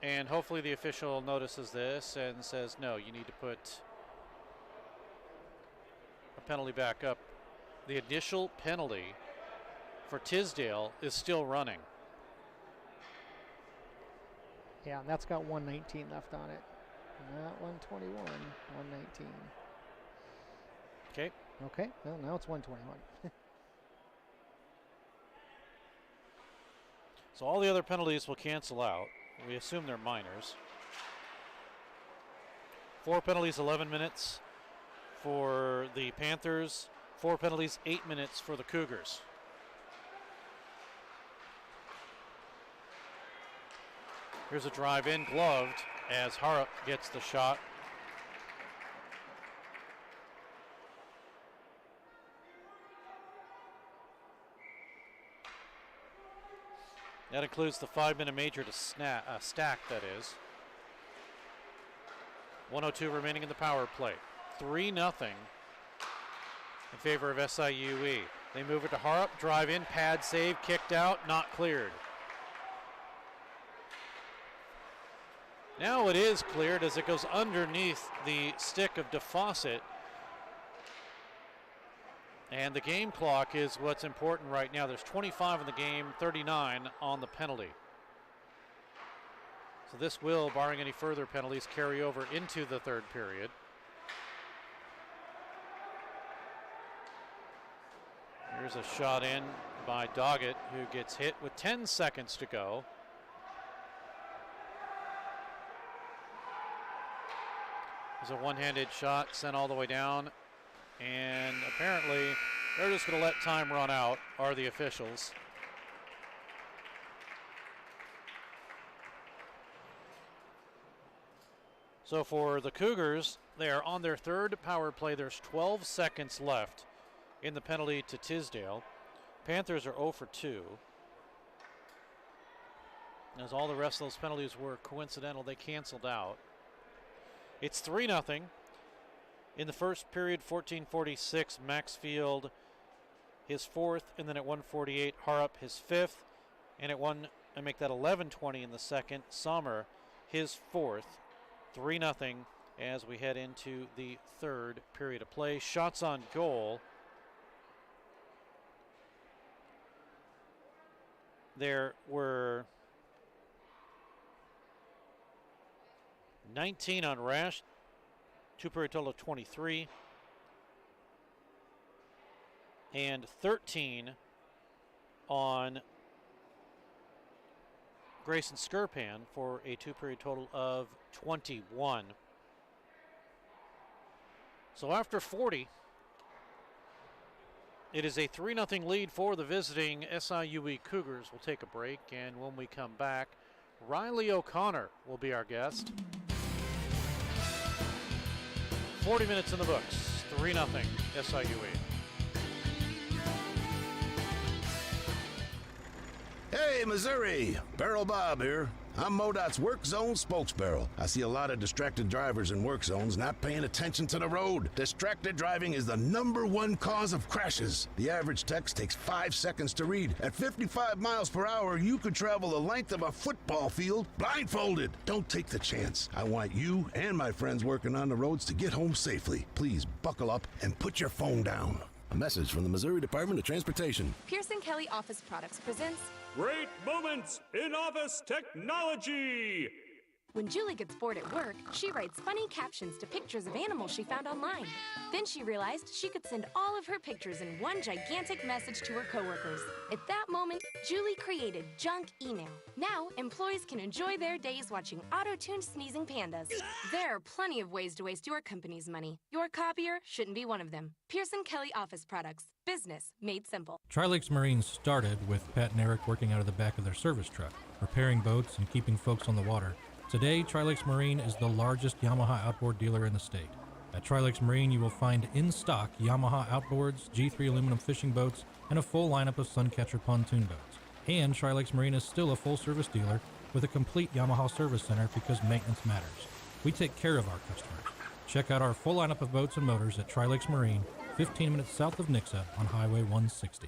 And hopefully the official notices this and says, no, you need to put a penalty back up. The initial penalty for Tisdale is still running.
Yeah, and that's got 119 left on it. Not 121, 119.
Okay.
Okay, well, now it's 121.
So all the other penalties will cancel out. We assume they're minors. 4 penalties, 11 minutes for the Panthers. 4 penalties, 8 minutes for the Cougars. Here's a drive in, gloved, as Harrop gets the shot. That includes the 5-minute major to stack, that is. 1:02 remaining in the power play. 3-0 in favor of SIUE. They move it to Harrop, drive in, pad save, kicked out, not cleared. Now it is cleared as it goes underneath the stick of DeFawcett. And the game clock is what's important right now. There's 25 in the game, 39 on the penalty. So this will, barring any further penalties, carry over into the third period. Here's a shot in by Doggett, who gets hit with 10 seconds to go. There's a one-handed shot sent all the way down. And apparently they're just going to let time run out, are the officials. So for the Cougars, they are on their third power play. There's 12 seconds left in the penalty to Tisdale. Panthers are 0 for 2. As all the rest of those penalties were coincidental, they canceled out. It's 3-0. In the first period, 14:46, Maxfield his fourth, and then at 1:48, Harrop his fifth, and at 11:20 in the second, Sommer his fourth. 3-0 as we head into the third period of play. Shots on goal. There were 19 on Rash. 2-period total of 23. And 13 on Grayson Skirpan for a 2-period total of 21. So after 40, it is a 3-0 lead for the visiting SIUE Cougars. We'll take a break, and when we come back, Riley O'Connor will be our guest. 40 minutes in the books, 3-0 SIUE.
Hey, Missouri! Barrel Bob here. I'm MoDOT's Work Zone spokesbarrel. I see a lot of distracted drivers in work zones not paying attention to the road. Distracted driving is the #1 cause of crashes. The average text takes 5 seconds to read. At 55 miles per hour, you could travel the length of a football field blindfolded. Don't take the chance. I want you and my friends working on the roads to get home safely. Please buckle up and put your phone down. A message from the Missouri Department of Transportation.
Pearson Kelly Office Products presents
Great Moments in Office Technology.
When Julie gets bored at work, she writes funny captions to pictures of animals she found online. Then she realized she could send all of her pictures in one gigantic message to her coworkers. At that moment, Julie created junk email. Now, employees can enjoy their days watching auto-tuned sneezing pandas. There are plenty of ways to waste your company's money. Your copier shouldn't be one of them. Pearson Kelly Office Products. Business made simple.
Tri-Lakes Marine started with Pat and Eric working out of the back of their service truck, repairing boats and keeping folks on the water. Today, Tri-Lakes Marine is the largest Yamaha outboard dealer in the state. At Tri-Lakes Marine, you will find in stock Yamaha outboards, G3 aluminum fishing boats, and a full lineup of Suncatcher pontoon boats. And Tri-Lakes Marine is still a full-service dealer with a complete Yamaha service center because maintenance matters. We take care of our customers. Check out our full lineup of boats and motors at Tri-Lakes Marine, 15 minutes south of Nixa on Highway 160.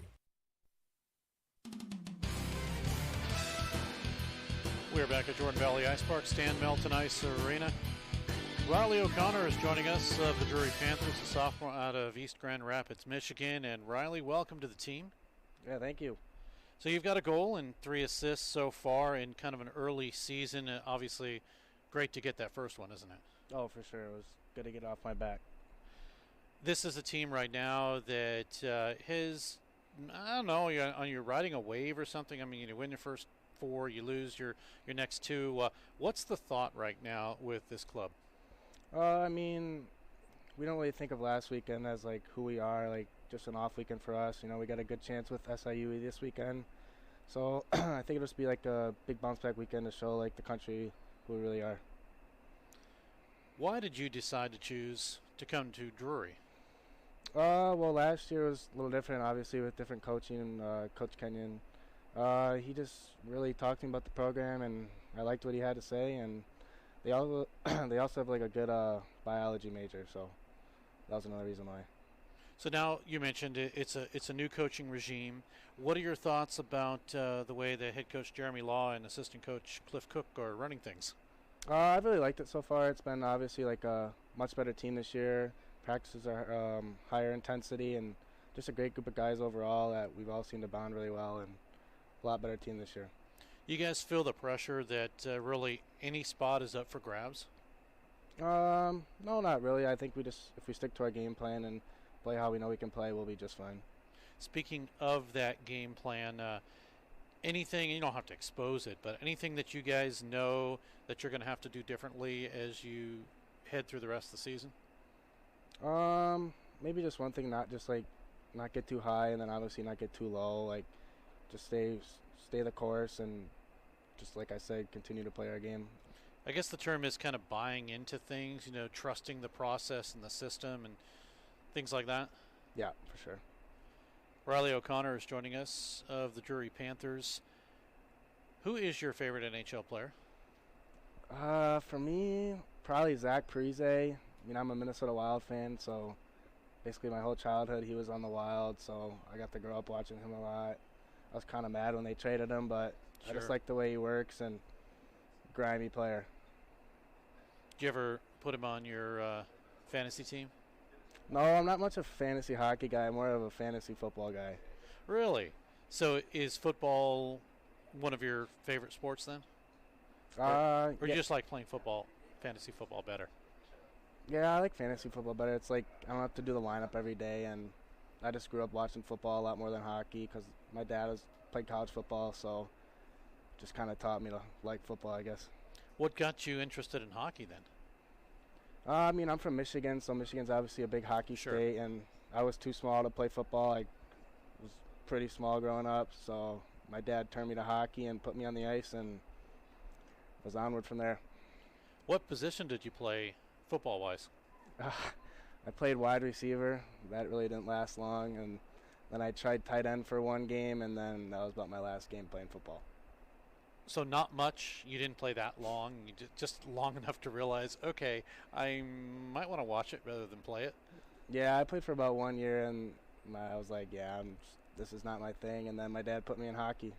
We're back at Jordan Valley Ice Park, Stan Melton Ice Arena. Riley O'Connor is joining us of the Drury Panthers, a sophomore out of East Grand Rapids, Michigan. And Riley, welcome to the team.
Yeah, thank you.
So you've got a goal and 3 assists so far in kind of an early season. Obviously, great to get that first one, isn't it?
Oh, for sure. It was good to get off my back.
This is a team right now that has, I don't know, you're riding a wave or something. I mean, you win your first 4, you lose your next 2. What's the thought right now with this club?
I mean, we don't really think of last weekend as like who we are, like just an off weekend for us. You know, we got a good chance with SIU this weekend, so I think it'll just be like a big bounce back weekend to show like the country who we really are.
Why did you decide to choose to come to Drury?
Well, last year was a little different, obviously, with different coaching. Coach Kenyon, he just really talked to me about the program, and I liked what he had to say. And they also have like a good biology major, so that was another reason why.
So now you mentioned it's a new coaching regime. What are your thoughts about the way the head coach Jeremy Law and assistant coach Cliff Cook are running things?
I've really liked it so far. It's been obviously like a much better team this year. Practices are higher intensity, and just a great group of guys overall that we've all seemed to bond really well, and a lot better team this year.
You guys feel the pressure that really any spot is up for grabs?
No, not really. I think if we stick to our game plan and play how we know we can play, we'll be just fine.
Speaking of that game plan, anything, you don't have to expose it, but anything that you guys know that you're going to have to do differently as you head through the rest of the season?
Maybe just one thing, not get too high, and then obviously not get too low. Like, just stay the course, and just like I said, continue to play our game.
I guess the term is kind of buying into things, you know, trusting the process and the system and things like that.
Yeah, for sure.
Riley O'Connor is joining us of the Drury Panthers. Who is your favorite NHL player?
For me, probably Zach Parise. I mean, I'm a Minnesota Wild fan, so basically my whole childhood he was on the Wild, so I got to grow up watching him a lot. I was kind of mad when they traded him, but
Sure.
I just like the way he works, and grimy player.
Did you ever put him on your fantasy team?
No, I'm not much of a fantasy hockey guy. I'm more of a fantasy football guy.
Really? So is football one of your favorite sports then? Or
Yeah.
you just like playing football, fantasy football better?
Yeah, I like fantasy football better. It's like I don't have to do the lineup every day, and I just grew up watching football a lot more than hockey because my dad has played college football, so just kind of taught me to like football, I guess.
What got you interested in hockey then?
I mean, I'm from Michigan, so Michigan's obviously a big hockey state, and I was too small to play football. I was pretty small growing up, so my dad turned me to hockey and put me on the ice, and was onward from there.
What position did you play football-wise?
I played wide receiver. That really didn't last long, and then I tried tight end for one game, and then that was about my last game playing football.
So not much. You didn't play that long. You just long enough to realize, okay, I might want to watch it rather than play it.
Yeah, I played for about 1 year, and I was like, yeah, this is not my thing. And then my dad put me in hockey,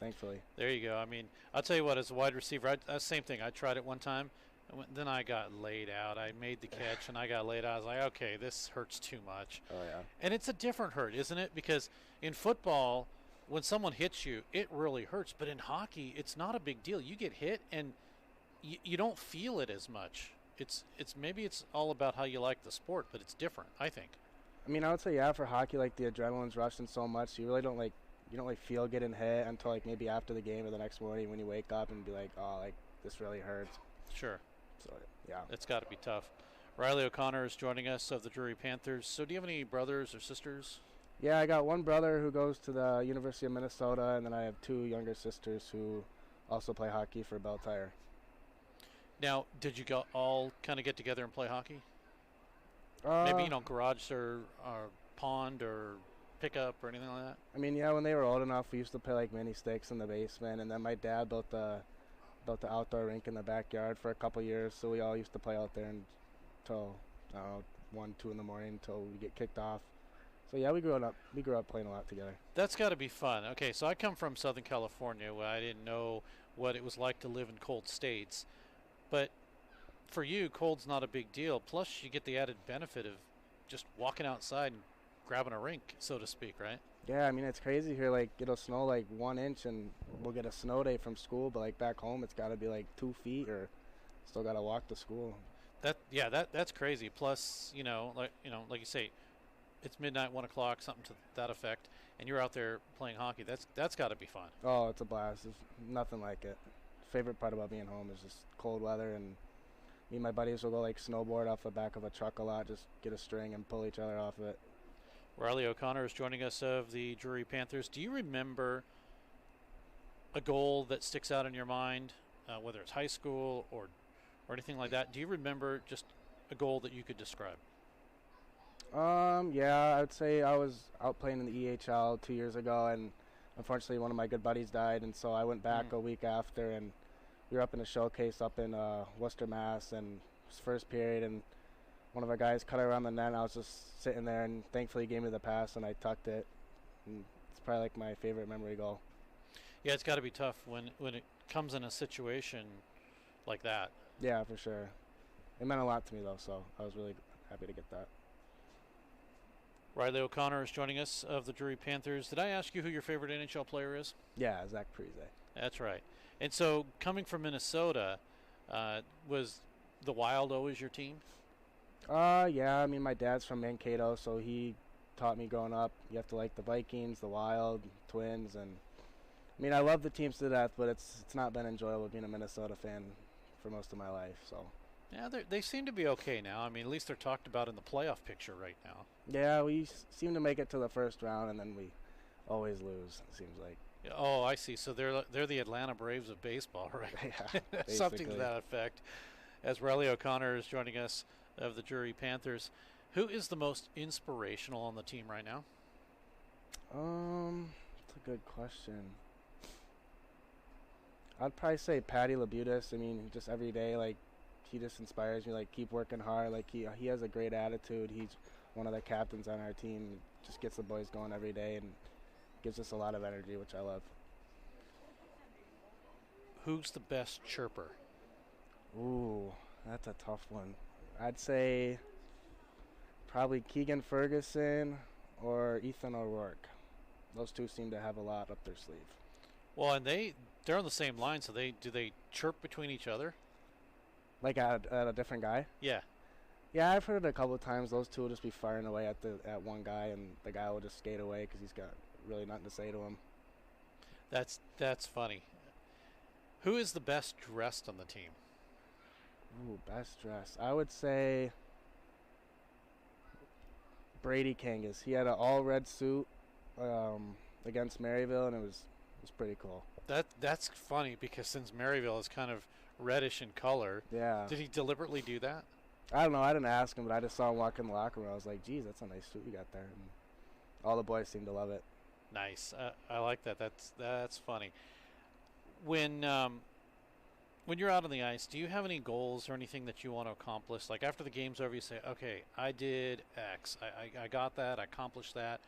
thankfully.
There you go. I mean, I'll tell you what, as a wide receiver, same thing. I tried it one time, and then I got laid out. I made the catch, and I got laid out. I was like, okay, this hurts too much.
Oh, yeah.
And it's a different hurt, isn't it? Because in football, when someone hits you, it really hurts. But in hockey, it's not a big deal. You get hit, and you don't feel it as much. It's maybe it's all about how you like the sport, but it's different, I think.
I mean, I would say, yeah, for hockey, like, the adrenaline's rushing so much, so you really don't, like, feel getting hit until, like, maybe after the game or the next morning when you wake up and be like, oh, like, this really hurts.
Sure.
So, yeah.
It's got to be tough. Riley O'Connor is joining us of the Drury Panthers. So do you have any brothers or sisters?
Yeah, I got one brother who goes to the University of Minnesota, and then I have 2 younger sisters who also play hockey for Bell Tire.
Now, did you all kind of get together and play hockey? Maybe, garage or pond or pickup or anything like that?
I mean, yeah, when they were old enough, we used to play, like, mini sticks in the basement, and then my dad built the outdoor rink in the backyard for a couple years, so we all used to play out there until, 1, 2 in the morning until we get kicked off. So, yeah, we grew up playing a lot together.
That's got to be fun. Okay, so I come from Southern California, where I didn't know what it was like to live in cold states. But for you, cold's not a big deal. Plus, you get the added benefit of just walking outside and grabbing a rink, so to speak, right?
Yeah, I mean, it's crazy here. Like, it'll snow, like, 1 inch, and we'll get a snow day from school. But, like, back home, it's got to be, like, 2 feet or still got to walk to school.
That's crazy. Plus, like you say, it's midnight, 1 o'clock, something to that effect, and you're out there playing hockey. That's got to be fun.
Oh, it's a blast. There's nothing like it. Favorite part about being home is just cold weather, and me and my buddies will go, like, snowboard off the back of a truck a lot, just get a string and pull each other off of it.
Riley O'Connor is joining us of the Drury Panthers. Do you remember a goal that sticks out in your mind, whether it's high school or anything like that? Do you remember just a goal that you could describe?
Yeah, I would say I was out playing in the EHL 2 years ago, and unfortunately one of my good buddies died, and so I went back a week after, and we were up in a showcase up in Worcester, Mass, and it was first period, and one of our guys cut it around the net, and I was just sitting there, and thankfully he gave me the pass, and I tucked it, and it's probably, like, my favorite memory goal.
Yeah, it's got to be tough when it comes in a situation like that.
Yeah, for sure. It meant a lot to me, though, so I was really happy to get that.
Riley O'Connor is joining us of the Drury Panthers. Did I ask you who your favorite NHL player is?
Yeah, Zach Parise.
That's right. And so, coming from Minnesota, was the Wild always your team?
Yeah, I mean, my dad's from Mankato, so he taught me growing up, you have to like the Vikings, the Wild, Twins, and I mean, I love the teams to death, but it's not been enjoyable being a Minnesota fan for most of my life, so.
Yeah, they seem to be okay now. I mean, at least they're talked about in the playoff picture right now.
Yeah, we seem to make it to the first round, and then we always lose, it seems like.
Oh, I see. So they're the Atlanta Braves of baseball, right?
Yeah,
Something to that effect. As Riley O'Connor is joining us of the Drury Panthers, who is the most inspirational on the team right now?
That's a good question. I'd probably say Patty Labutis. I mean, just every day, like, he just inspires me. Like, keep working hard. Like, he has a great attitude. He's one of the captains on our team. Just gets the boys going every day and gives us a lot of energy, which I love.
Who's the best chirper?
Ooh, that's a tough one. I'd say probably Keegan Ferguson or Ethan O'Rourke. Those two seem to have a lot up their sleeve.
Well, and they're on the same line, so do they chirp between each other?
Like at a different guy?
Yeah.
Yeah, I've heard it a couple of times. Those two will just be firing away at one guy, and the guy will just skate away because he's got really nothing to say to him.
That's funny. Who is the best dressed on the team?
Ooh, best dressed. I would say Brady Kangas. He had an all-red suit against Maryville, and it was pretty cool.
That's funny because since Maryville is kind of reddish in color,
yeah.
Did he deliberately do that?
I don't know. I didn't ask him, but I just saw him walk in the locker room. I was like, geez, that's a nice suit you got there. And all the boys seemed to love it.
Nice. I like that. That's funny. When you're out on the ice, do you have any goals or anything that you want to accomplish? Like after the game's over, you say, okay, I did X. I got that. I accomplished that.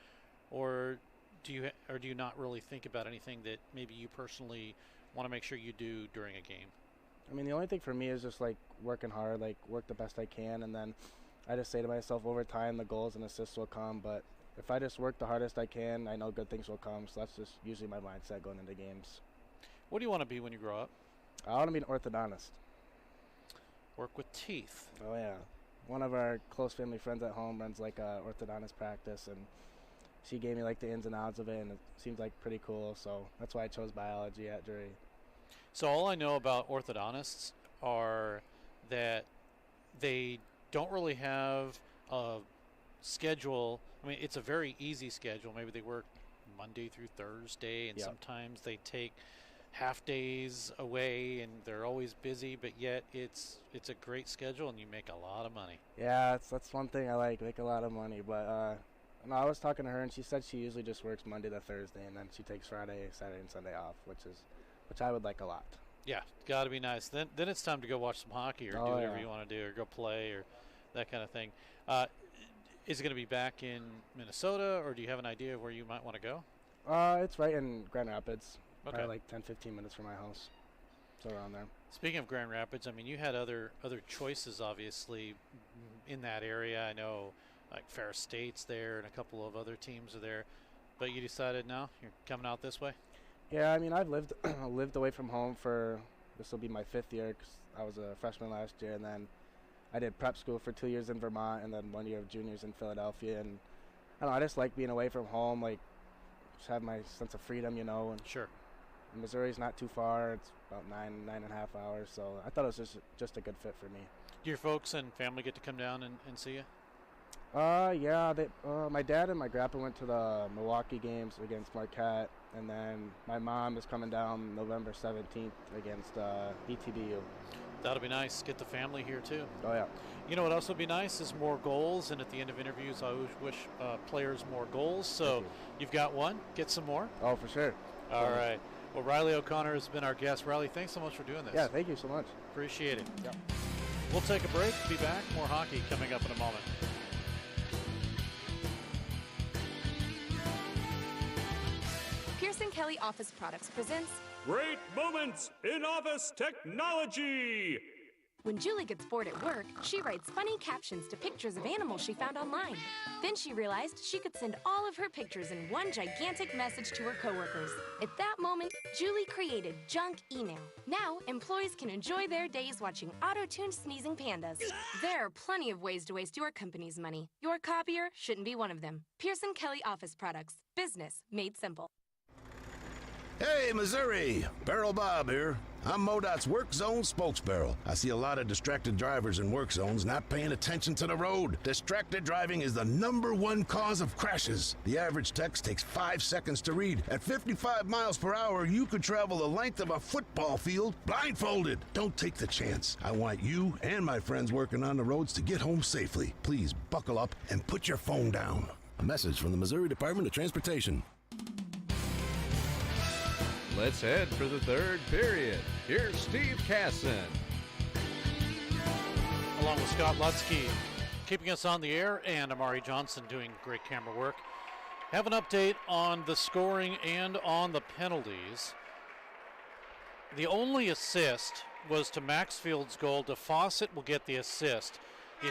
Or do you not really think about anything that maybe you personally want to make sure you do during a game?
I mean, the only thing for me is just like working hard, like work the best I can, and then I just say to myself, over time the goals and assists will come. But if I just work the hardest I can, I know good things will come. So that's just usually my mindset going into games.
What do you want to be when you grow up?
I want to be an orthodontist.
work with teeth.
Oh, yeah. One of our close family friends at home runs like a orthodontist practice, and she gave me like the ins and outs of it, and it seemed like pretty cool. So that's why I chose biology at Drury.
So all I know about orthodontists are that they don't really have a schedule. I mean, it's a very easy schedule. Maybe they work Monday through Thursday, and sometimes they take half days away, and they're always busy, but yet it's a great schedule, and you make a lot of money.
Yeah, that's one thing I like, make a lot of money. But no, I was talking to her, and she said she usually just works Monday to Thursday, and then she takes Friday, Saturday, and Sunday off, which I would like a lot.
Yeah, got to be nice. Then it's time to go watch some hockey or do whatever you want to do, or go play or that kind of thing. Is it going to be back in Minnesota, or do you have an idea of where you might want to go?
It's right in Grand Rapids.
Okay.
Like 10-15 minutes from my house. So around there.
Speaking of Grand Rapids, I mean, you had other choices, obviously, in that area. I know, like Ferris State's there, and a couple of other teams are there. But you decided, no, you're coming out this way?
Yeah, I mean, I've lived away from home for, this will be my 5th year, because I was a freshman last year, and then I did prep school for 2 years in Vermont, and then 1 year of juniors in Philadelphia. And I don't know, I just like being away from home, like just have my sense of freedom, And
sure.
Missouri's not too far. It's about 9.5 hours, so I thought it was just a good fit for me.
Do your folks and family get to come down and see you?
Yeah. My dad and my grandpa went to the Milwaukee games against Marquette, and then my mom is coming down November 17th against ETBU.
That'll be nice. Get the family here, too.
Oh, yeah.
You know what else would be nice is more goals, and at the end of interviews, I always wish players more goals. So you've got one. Get some more.
Oh, for sure.
All right. Well, Riley O'Connor has been our guest. Riley, thanks so much for doing this.
Yeah, thank you so much.
Appreciate it.
Yeah.
We'll take a break. Be back. More hockey coming up in a moment.
Pearson Kelly Office Products presents
Great Moments in Office Technology.
When Julie gets bored at work, she writes funny captions to pictures of animals she found online. Then she realized she could send all of her pictures in one gigantic message to her coworkers. At that moment, Julie created junk email. Now, employees can enjoy their days watching auto-tuned sneezing pandas. There are plenty of ways to waste your company's money. Your copier shouldn't be one of them. Pearson Kelly Office Products. Business made simple.
Hey, Missouri! Barrel Bob here. I'm MoDOT's Work Zone spokesbarrel. I see a lot of distracted drivers in work zones not paying attention to the road. Distracted driving is the #1 cause of crashes. The average text takes 5 seconds to read. At 55 miles per hour, you could travel the length of a football field blindfolded. Don't take the chance. I want you and my friends working on the roads to get home safely. Please buckle up and put your phone down. A message from the Missouri Department of Transportation.
Let's head for the third period. Here's Steve Casson.
Along with Scott Lutzke, keeping us on the air, and Amari Johnson doing great camera work. Have an update on the scoring and on the penalties. The only assist was to Maxfield's goal. DeFawcett will get the assist. The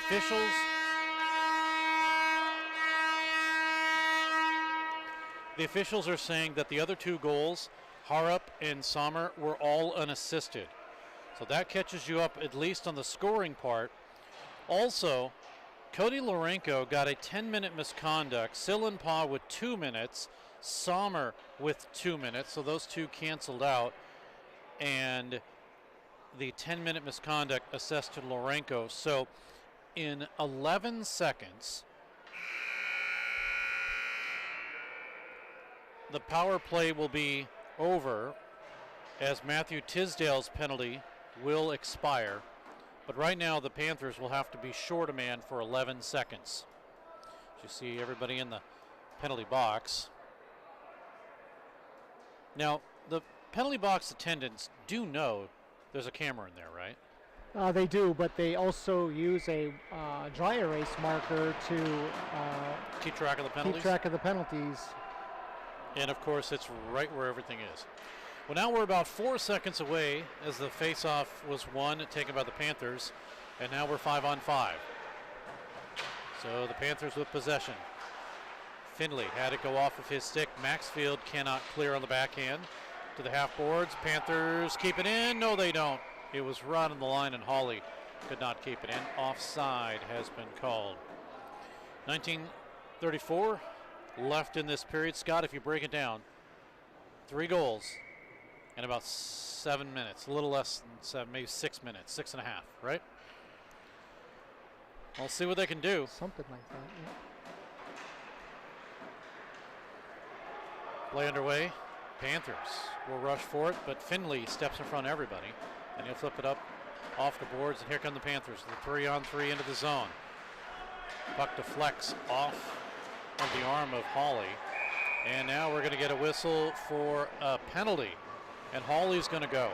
officials are saying that the other 2 goals, Harrop and Sommer, were all unassisted. So that catches you up at least on the scoring part. Also, Cody Lorenko got a 10-minute misconduct. Sillenpaw with 2 minutes. Sommer with 2 minutes. So those 2 canceled out. And the 10-minute misconduct assessed to Lorenko. So in 11 seconds, the power play will be over as Matthew Tisdale's penalty will expire. But right now the Panthers will have to be short a man for 11 seconds. As you see everybody in the penalty box. Now, the penalty box attendants do know there's a camera in there, right?
They do, but they also use a dry erase marker to
keep track of the penalties. And of course, it's right where everything is. Well, now we're about 4 seconds away as the face-off was won, taken by the Panthers, and now we're 5-on-5. So the Panthers with possession. Finley had it go off of his stick. Maxfield cannot clear on the backhand to the half boards. Panthers keep it in. No, they don't. It was right on the line, and Hawley could not keep it in. Offside has been called. 19:34 left in this period. Scott, if you break it down, 3 goals in about 7 minutes, a little less than 7, maybe 6 minutes, 6.5, right? We'll see what they can do.
Something like that, yeah.
Play underway. Panthers will rush for it, but Finley steps in front of everybody, and he'll flip it up off the boards, and here come the Panthers. The 3-on-3 into the zone. Puck deflects off of the arm of Hawley, and now we're going to get a whistle for a penalty, and Hawley's going to go.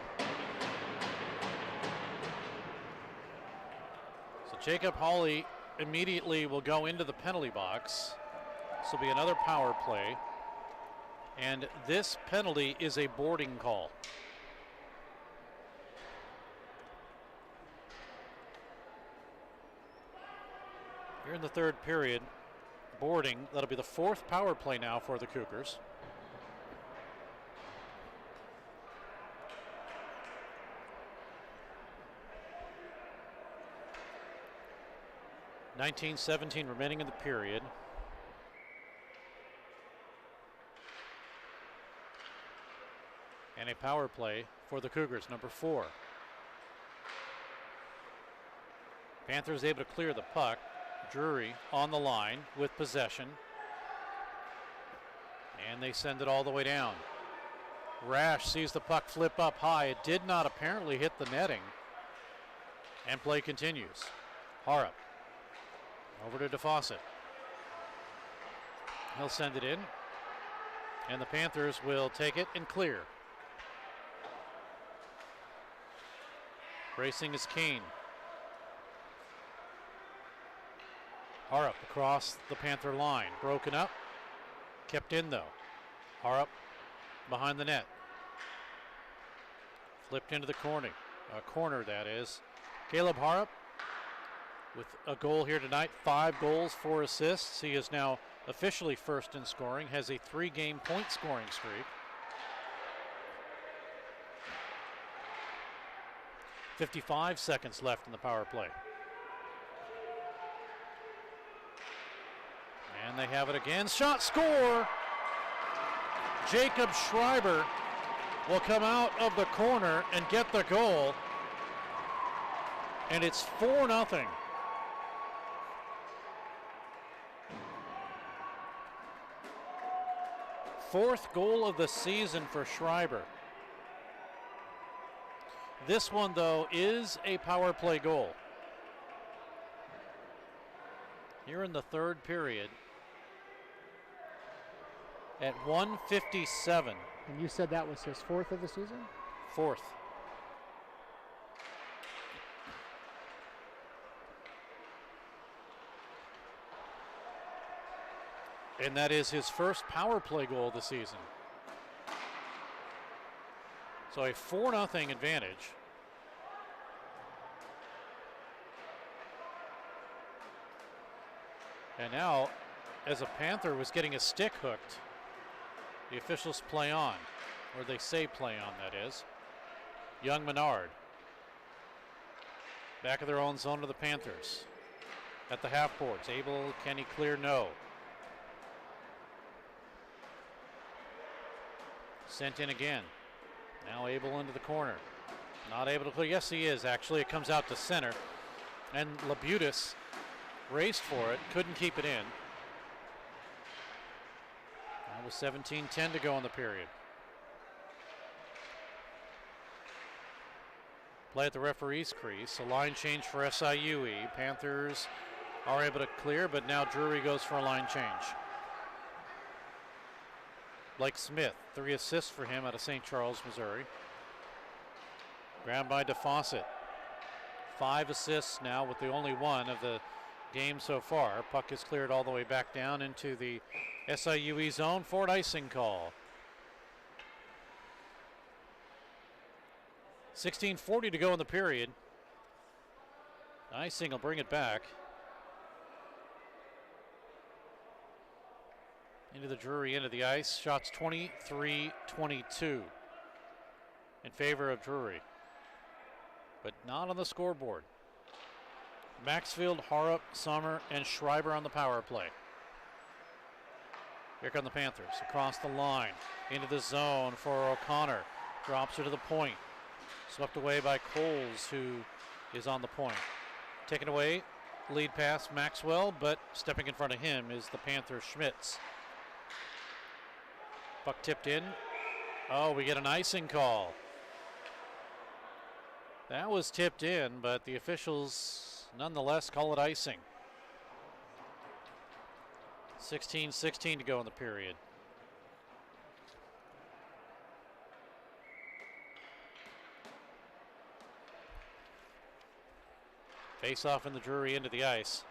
So Jacob Hawley immediately will go into the penalty box. This will be another power play, and this penalty is a boarding call. Here in the third period, boarding. That'll be the 4th power play now for the Cougars. .17 remaining in the period. And a power play for the Cougars, number 4. Panthers able to clear the puck. Drury on the line with possession. And they send it all the way down. Rash sees the puck flip up high. It did not apparently hit the netting. And play continues. Harrop over to DeFawcett. He'll send it in. And the Panthers will take it and clear. Racing is Kane. Harrop across the Panther line. Broken up. Kept in though. Harrop behind the net. Flipped into the corner that is. Caleb Harrop with a goal here tonight. 5 goals, 4 assists. He is now officially first in scoring. Has a 3-game point scoring streak. 55 seconds left in the power play. And they have it again. Shot, score! Jacob Schreiber will come out of the corner and get the goal. And it's 4-0. Fourth goal of the season for Schreiber. This one, though, is a power play goal. Here in the third period at 1:57.
And you said that was his 4th of the season?
4th. And that is his first power play goal of the season. So a 4-0 advantage. And now, as a Panther was getting a stick hooked, the officials play on, or they say play on, that is. Young Menard. Back of their own zone to the Panthers. At the half boards. Abel, can he clear? No. Sent in again. Now Abel into the corner. Not able to clear. Yes, he is, actually. It comes out to center. And Labutis raced for it. Couldn't keep it in. That was 17:10 to go in the period. Play at the referee's crease. A line change for SIUE. Panthers are able to clear, but now Drury goes for a line change. Blake Smith, 3 assists for him out of St. Charles, Missouri. Grabbed by DeFawcett. 5 assists now with the only one of the game so far. Puck is cleared all the way back down into the SIUE zone for an icing call. 16:40 to go in the period. Icing will bring it back. Into the Drury, into the ice. Shots 23-22 in favor of Drury. But not on the scoreboard. Maxfield, Harrop, Sommer, and Schreiber on the power play. Here come the Panthers across the line into the zone for O'Connor. Drops her to the point. Swept away by Coles, who is on the point. Taken away, lead pass Maxwell, but stepping in front of him is the Panther Schmitz. Puck tipped in. Oh, we get an icing call. That was tipped in, but the officials nonetheless call it icing. 16-16 to go in the period. Face off in the Drury into the ice.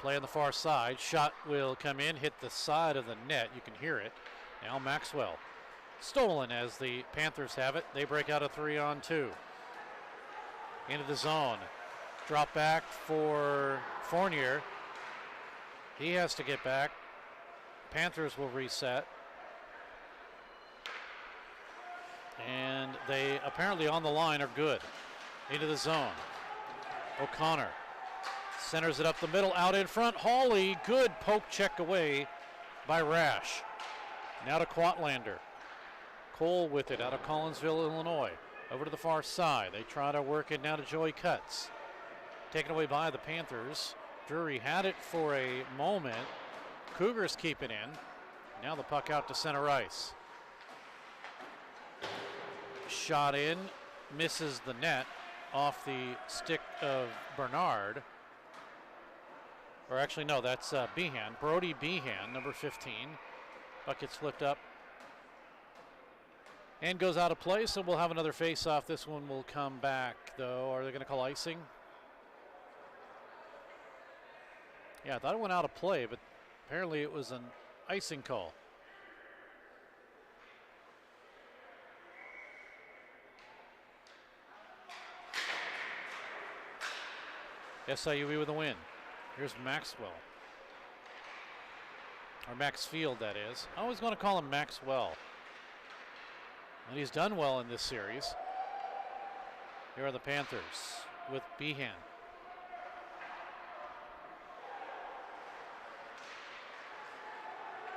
Play on the far side. Shot will come in, hit the side of the net. You can hear it. Now Maxwell. Stolen as the Panthers have it. They break out a 3-on-2. Into the zone. Drop back for Fournier. He has to get back. Panthers will reset. And they apparently on the line are good. Into the zone. O'Connor centers it up the middle, out in front. Hawley, good poke check away by Rash. Now to Quatlander. Cole with it out of Collinsville, Illinois. Over to the far side. They try to work it now to Joey Cutts. Taken away by the Panthers. Drury had it for a moment. Cougars keep it in. Now the puck out to center ice. Shot in, misses the net off the stick of Bernard. Or actually, no, that's Behan. Brody Behan, number 15. Puck gets flipped up and goes out of play, so we'll have another face-off. This one will come back, though. Are they going to call icing? Yeah, I thought it went out of play, but apparently it was an icing call. SIUE with a win. Here's Maxwell. Or Maxfield, that is. I always want to call him Maxwell. And he's done well in this series. Here are the Panthers with Behan.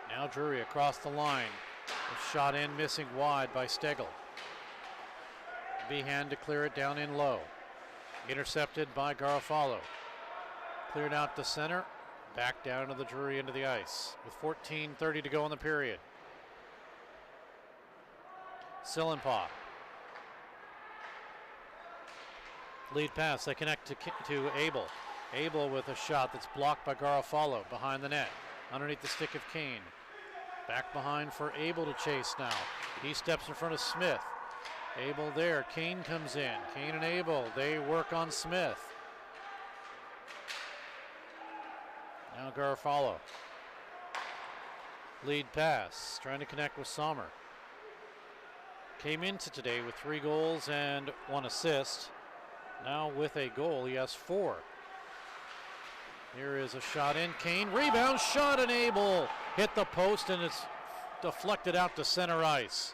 Now Drury across the line. A shot in, missing wide by Stegel. Behan to clear it down in low. Intercepted by Garofalo. Cleared out to center. Back down to the Drury into the ice. With 14:30 to go in the period. Sillenpaw. Lead pass. They connect to Abel. Abel with a shot that's blocked by Garofalo behind the net. Underneath the stick of Kane. Back behind for Abel to chase now. He steps in front of Smith. Abel there. Kane comes in. Kane and Abel, they work on Smith. Now Garofalo. Lead pass. Trying to connect with Sommer. Came into today with 3 goals and 1 assist. Now with a goal, he has 4. Here is a shot in. Kane rebound, shot, and Abel hit the post, and it's deflected out to center ice.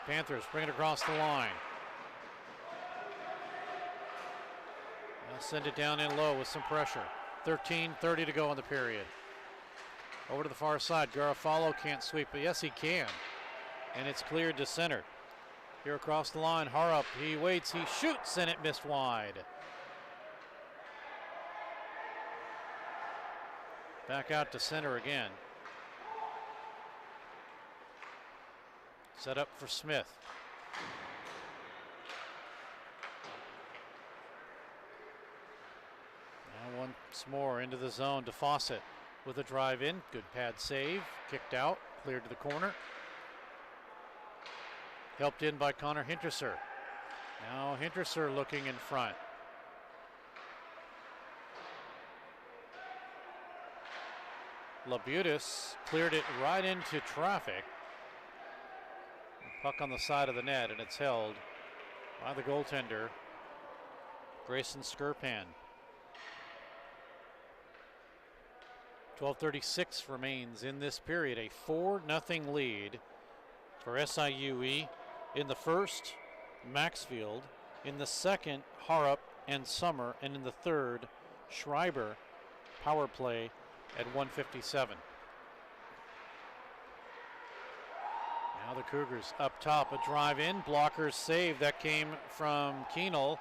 Panthers bring it across the line. They'll send it down in low with some pressure. 13:30 to go in the period. Over to the far side. Garofalo can't sweep, but yes, he can. And it's cleared to center. Here across the line, Harrop, he waits, he shoots, and it missed wide. Back out to center again. Set up for Smith. Now once more into the zone to Fawcett with a drive in. Good pad save. Kicked out. Cleared to the corner. Helped in by Connor Hinterser. Now Hinterser looking in front. Labutis cleared it right into traffic. Puck on the side of the net, and it's held by the goaltender, Grayson Skirpan. 12:36 remains in this period. A 4-0 lead for SIUE. In the first, Maxfield. In the second, Harrop and Summer. And in the third, Schreiber. Power play at 1:57. Now the Cougars up top, a drive in, blockers save. That came from Keenel.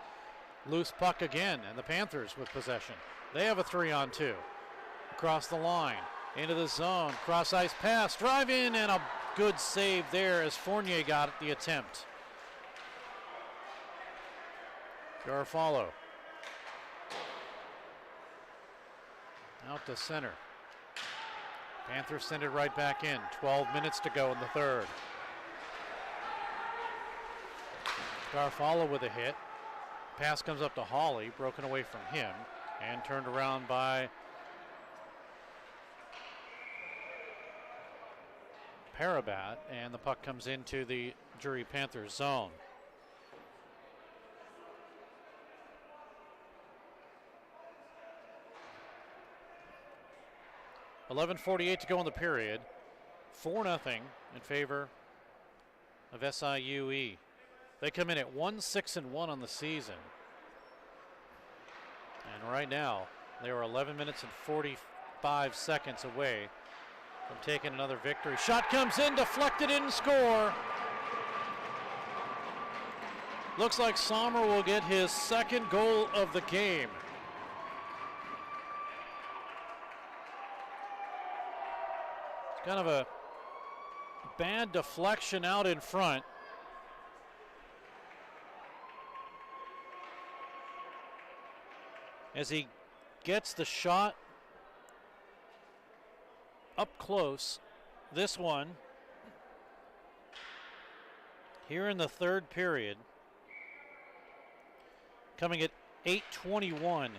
Loose puck again, and the Panthers with possession. They have a 3-on-2. Across the line, into the zone, cross ice pass, drive in, and a good save there as Fournier got the attempt. Garofalo. Out to center. Panthers send it right back in. 12 minutes to go in the third. Garofalo with a hit. Pass comes up to Hawley, broken away from him, and turned around by Parabat, and the puck comes into the Drury Panthers zone. .48 to go in the period. 4-0 in favor of SIUE. They come in at 1-6-1 on the season. And right now, they are 11 minutes and 45 seconds away from taking another victory. Shot comes in, deflected in, score. Looks like Sommer will get his second goal of the game. It's kind of a bad deflection out in front. As he gets the shot up close, this one here in the third period, coming at 8:21,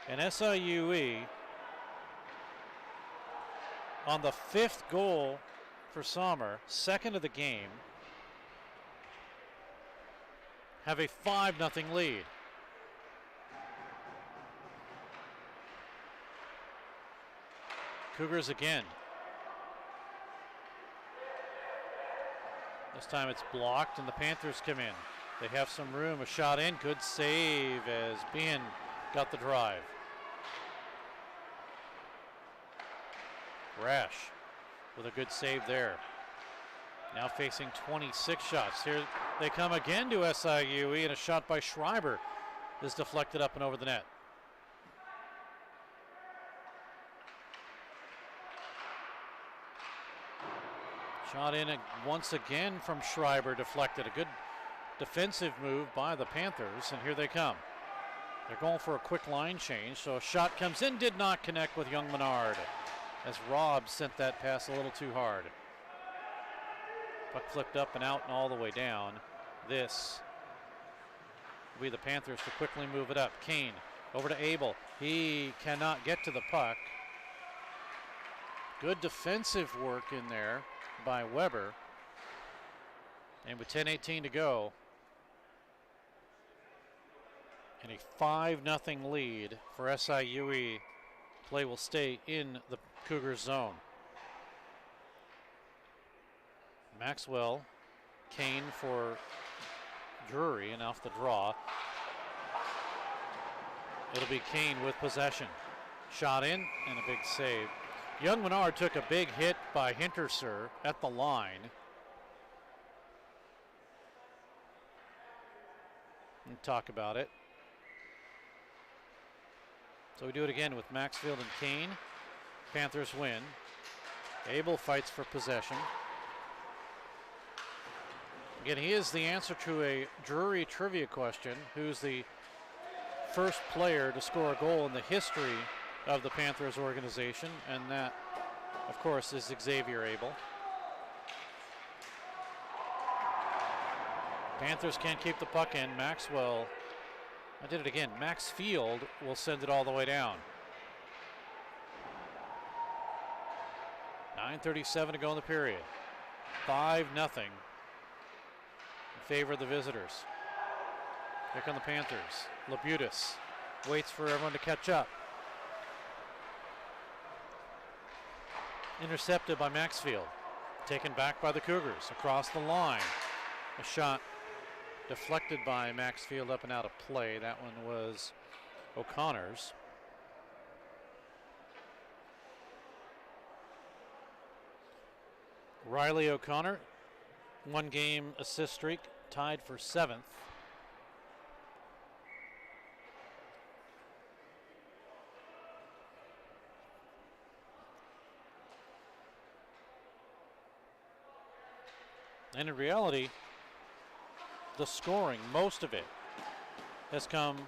and SIUE on the fifth goal for Sommer, second of the game, have a 5-0 lead. Cougars again. This time it's blocked and the Panthers come in. They have some room, a shot in, good save as Bean got the drive. Rash with a good save there. Now facing 26 shots. Here they come again to SIUE, and a shot by Schreiber is deflected up and over the net. Shot in once again from Schreiber, deflected. A good defensive move by the Panthers, and here they come. They're going for a quick line change, so a shot comes in, did not connect with Young Menard, as Robb sent that pass a little too hard. Puck flipped up and out and all the way down. This will be the Panthers to quickly move it up. Kane over to Abel. He cannot get to the puck. Good defensive work in there by Weber. And with 10:18 to go, and a 5-0 lead for SIUE, play will stay in the Cougars zone. Maxwell, Kane for Drury, and off the draw, it'll be Kane with possession. Shot in and a big save. Young Menard took a big hit by Hinterser at the line. And talk about it. So we do it again with Maxfield and Kane. Panthers win. Abel fights for possession. Again, he is the answer to a Drury trivia question. Who's the first player to score a goal in the history of the Panthers organization? And that, of course, is Xavier Abel. Panthers can't keep the puck in. Maxwell, I did it again. Maxfield will send it all the way down. 9:37 to go in the period. 5-0 in favor of the visitors. Here come the Panthers. Labutis waits for everyone to catch up. Intercepted by Maxfield. taken back by the Cougars across the line. A shot deflected by Maxfield up and out of play. That one was O'Connor's. Riley O'Connor, 1 game assist streak, tied for 7th. And in reality, the scoring, most of it, has come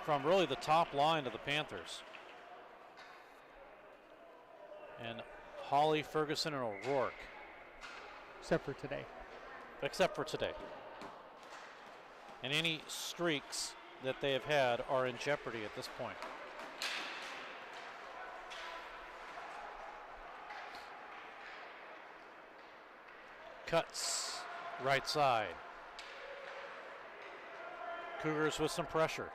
from really the top line of the Panthers. And Hawley, Ferguson, and O'Rourke.
Except for today.
Except for today. And any streaks that they have had are in jeopardy at this point. Cuts right side. Cougars with some pressure.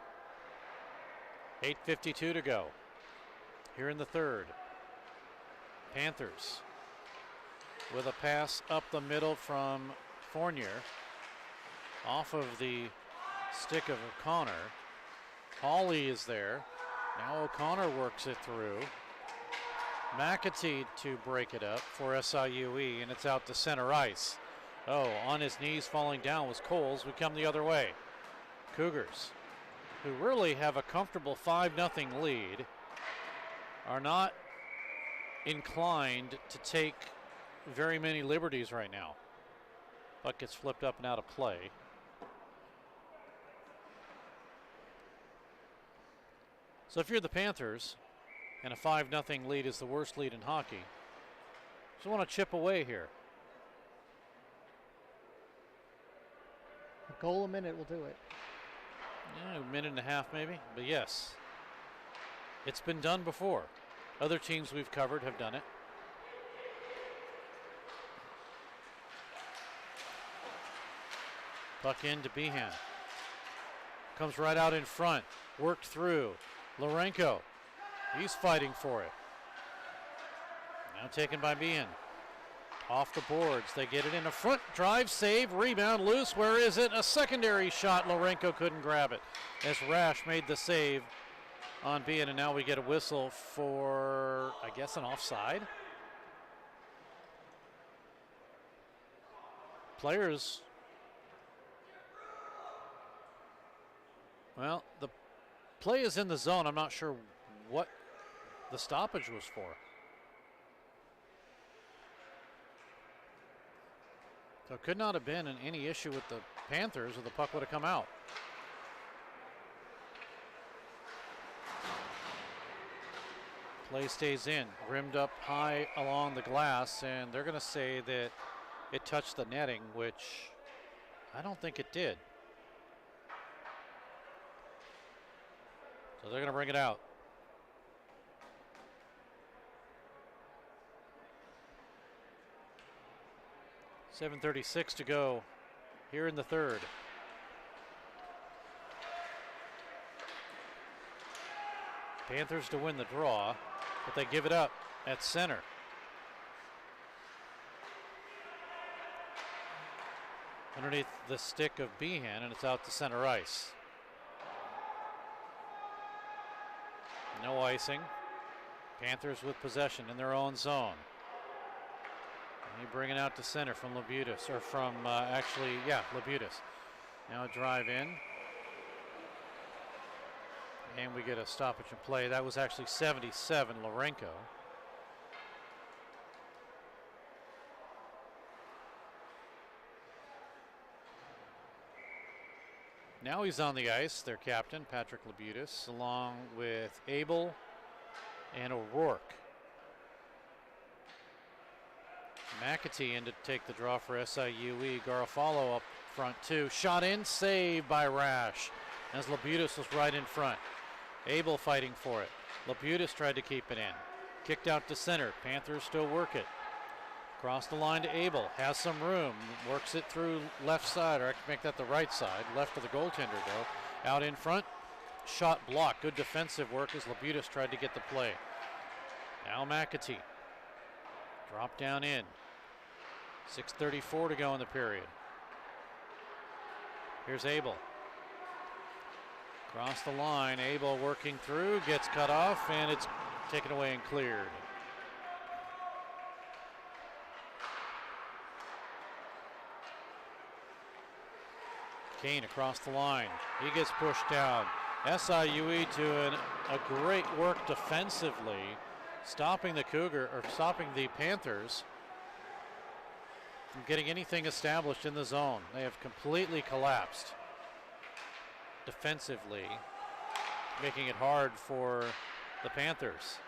8:52 to go here in the third. Panthers with a pass up the middle from Fournier off of the stick of O'Connor. Hawley is there. Now O'Connor works it through. McAtee to break it up for SIUE, and it's out to center ice. Oh, on his knees falling down was Coles. We come the other way. Cougars, who really have a comfortable 5-0 lead, are not inclined to take very many liberties right now. Puck gets flipped up and out of play. So if you're the Panthers, and a 5-0 lead is the worst lead in hockey, just want to chip away here.
A goal a minute will do it.
Yeah, a minute and a half maybe, but yes. It's been done before. Other teams we've covered have done it. Puck in to Behan. Comes right out in front. Worked through. Lourenco. He's fighting for it. Now taken by Behan. Off the boards. They get it in a front drive, save, rebound, loose. Where is it? A secondary shot. Lourenco couldn't grab it as Rash made the save on Behan, and now we get a whistle for, I guess, an offside. Players. Well, the play is in the zone. I'm not sure what the stoppage was for. So it could not have been any issue with the Panthers, or the puck would have come out. Play stays in, rimmed up high along the glass, and they're going to say that it touched the netting, which I don't think it did. So they're going to bring it out. .736 to go here in the third. Panthers to win the draw, but they give it up at center. Underneath the stick of Behan, and it's out to center ice. No icing. Panthers with possession in their own zone. And bring it out to center from Labutis, or from Labutis. Now drive in. And we get a stoppage in play. That was actually 77, Lourenco. Now he's on the ice, their captain, Patrick Labutis, along with Abel and O'Rourke. McAtee in to take the draw for SIUE. Garofalo up front too. Shot in, saved by Rash, as Labutis was right in front. Abel fighting for it. Labutis tried to keep it in. Kicked out to center. Panthers still work it. Across the line to Abel. Has some room. Works it through left side, or I can make that the right side. Left of the goaltender though. Out in front. Shot blocked. Good defensive work as Labutis tried to get the play. Now McAtee. Drop down in. 6:34 to go in the period. Here's Abel. Across the line, Abel working through, gets cut off, and it's taken away and cleared. Kane across the line. He gets pushed down. SIUE doing a great work defensively, stopping the Panthers from getting anything established in the zone. They have completely collapsed defensively, making it hard for the Panthers.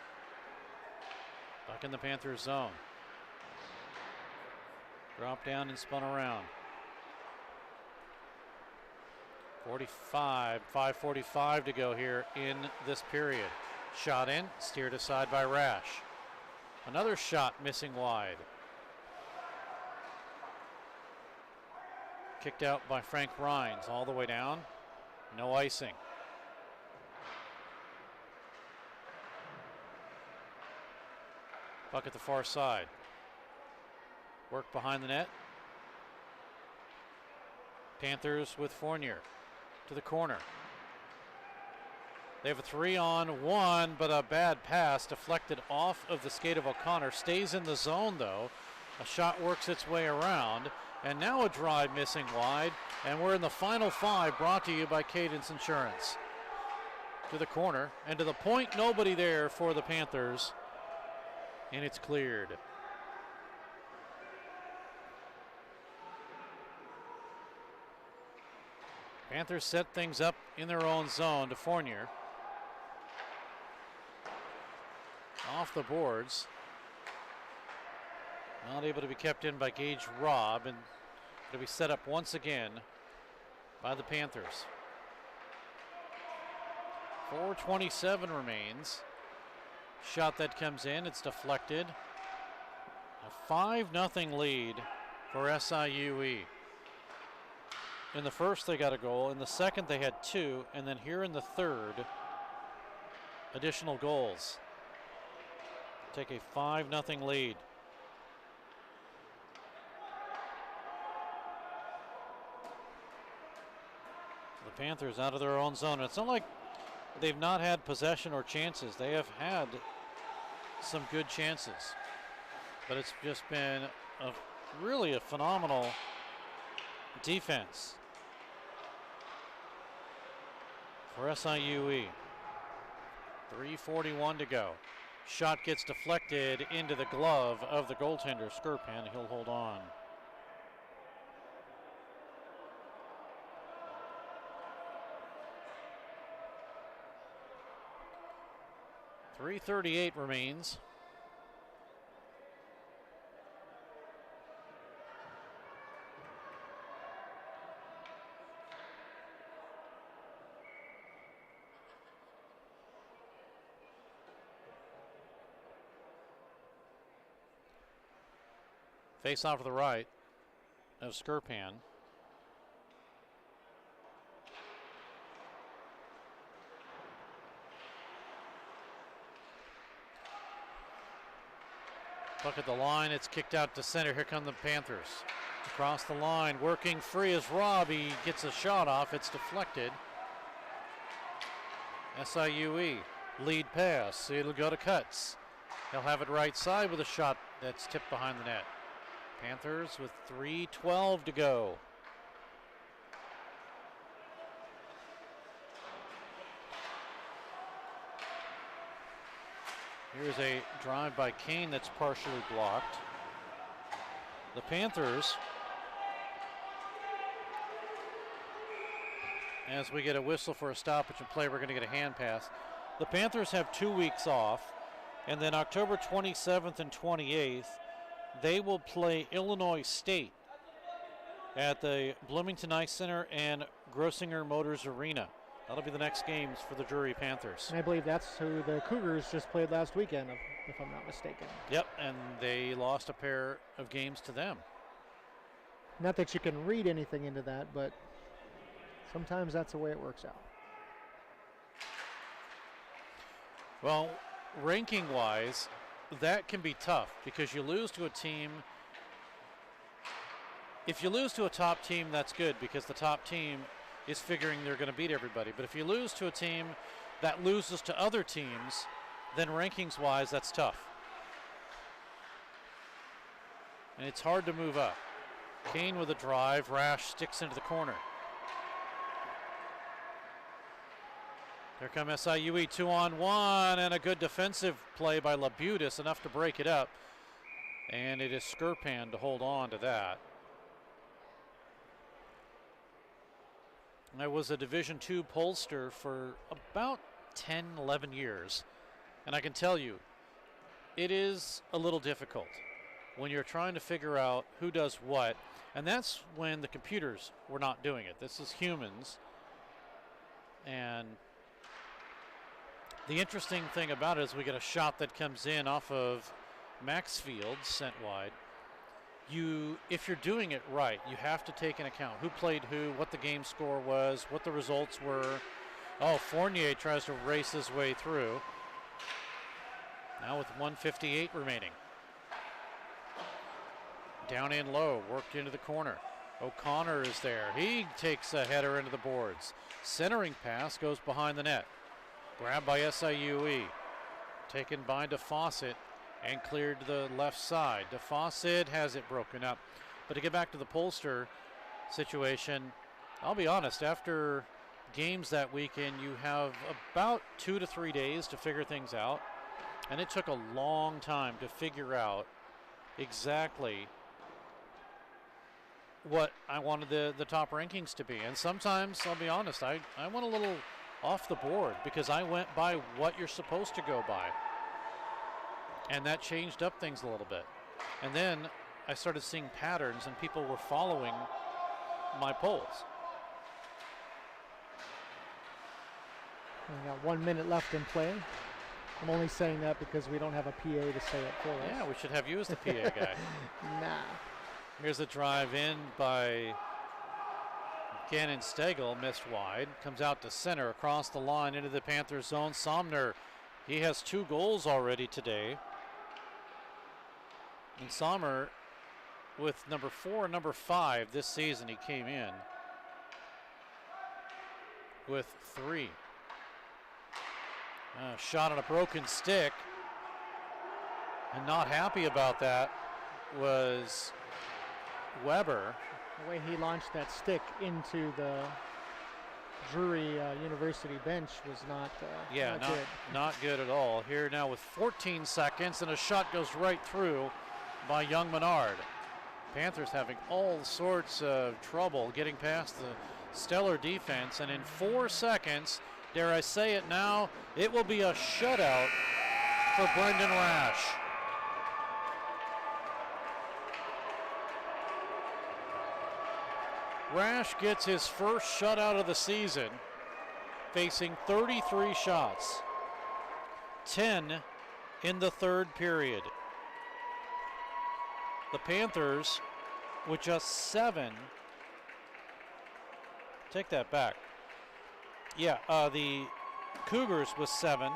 Back in the Panthers zone. Drop down and spun around. 5:45 to go here in this period. Shot in, steered aside by Rash. Another shot missing wide. Kicked out by Frank Rhines all the way down. No icing. Puck at the far side. Work behind the net. Panthers with Fournier to the corner. They have a 3-on-1, but a bad pass deflected off of the skate of O'Connor. Stays in the zone, though. A shot works its way around, and now a drive missing wide, and we're in the final 5, brought to you by Cadence Insurance. To the corner, and to the point, nobody there for the Panthers, and it's cleared. Panthers set things up in their own zone to Fournier. Off the boards. Not able to be kept in by Gage Robb, and it'll be set up once again by the Panthers. 4:27 remains. Shot that comes in, it's deflected. A 5-0 lead for SIUE. In the first, they got a goal. In the second, they had 2. And then here in the third, additional goals. Take a 5-0 lead. The Panthers out of their own zone. It's not like they've not had possession or chances. They have had some good chances. But it's just been really a phenomenal defense for SIUE. 3:41 to go. Shot gets deflected into the glove of the goaltender, Skirpan. He'll hold on. .338 remains. Face off to the right of Skirpan. Puck at the line, it's kicked out to center. Here come the Panthers. Across the line, working free is Robbie. Gets a shot off, it's deflected. SIUE, lead pass, it'll go to Cutts. He'll have it right side with a shot that's tipped behind the net. Panthers with 3:12 to go. Here's a drive by Kane that's partially blocked. The Panthers, as we get a whistle for a stoppage and play, we're going to get a hand pass. The Panthers have 2 weeks off, and then October 27th and 28th, they will play Illinois State at the Bloomington Ice Center and Grossinger Motors Arena. That'll be the next games for the Drury Panthers.
And I believe that's who the Cougars just played last weekend, if I'm not mistaken.
Yep, and they lost a pair of games to them.
Not that you can read anything into that, but sometimes that's the way it works out.
Well, ranking-wise, that can be tough because you lose to a team. If you lose to a top team, that's good because the top team is figuring they're going to beat everybody. But if you lose to a team that loses to other teams, then rankings-wise, that's tough. And it's hard to move up. Kane with a drive. Rash sticks into the corner. Here come SIUE, 2-on-1, and a good defensive play by Labutis, enough to break it up. And it is Skirpan to hold on to that. I was a Division II pollster for about 10, 11 years. And I can tell you, it is a little difficult when you're trying to figure out who does what. And that's when the computers were not doing it. This is humans. And the interesting thing about it is we get a shot that comes in off of Maxfield, sent wide. If you're doing it right, you have to take into account who played who, what the game score was, what the results were. Oh, Fournier tries to race his way through. Now with 1:58 remaining. Down in low, worked into the corner. O'Connor is there. He takes a header into the boards. Centering pass goes behind the net. Grabbed by SIUE. Taken by DeFawcett and cleared to the left side. DeFawcett has it broken up. But to get back to the pollster situation, I'll be honest, after games that weekend, you have about 2 to 3 days to figure things out. And it took a long time to figure out exactly what I wanted the top rankings to be. And sometimes, I'll be honest, I went a little off the board because I went by what you're supposed to go by. And that changed up things a little bit. And then I started seeing patterns and people were following my polls.
We got 1 minute left in play. I'm only saying that because we don't have a PA to say it for us.
Yeah, we should have you as the PA guy.
Nah.
Here's a drive in by Gannon Stegel, missed wide. Comes out to center, across the line into the Panthers zone. Somner, he has 2 goals already today. And Sommer with number 4 and number 5 this season, he came in with 3. Shot on a broken stick. And not happy about that was Weber.
The way he launched that stick into the Drury University bench was not good.
Not good at all. Here now with 14 seconds, and a shot goes right through by Young Menard. Panthers having all sorts of trouble getting past the stellar defense, and in 4 seconds, dare I say it now, it will be a shutout for Brendan Rash. Rash gets his first shutout of the season, facing 33 shots, 10 in the third period. The Panthers with just 7. Take that back. Yeah, the Cougars with 7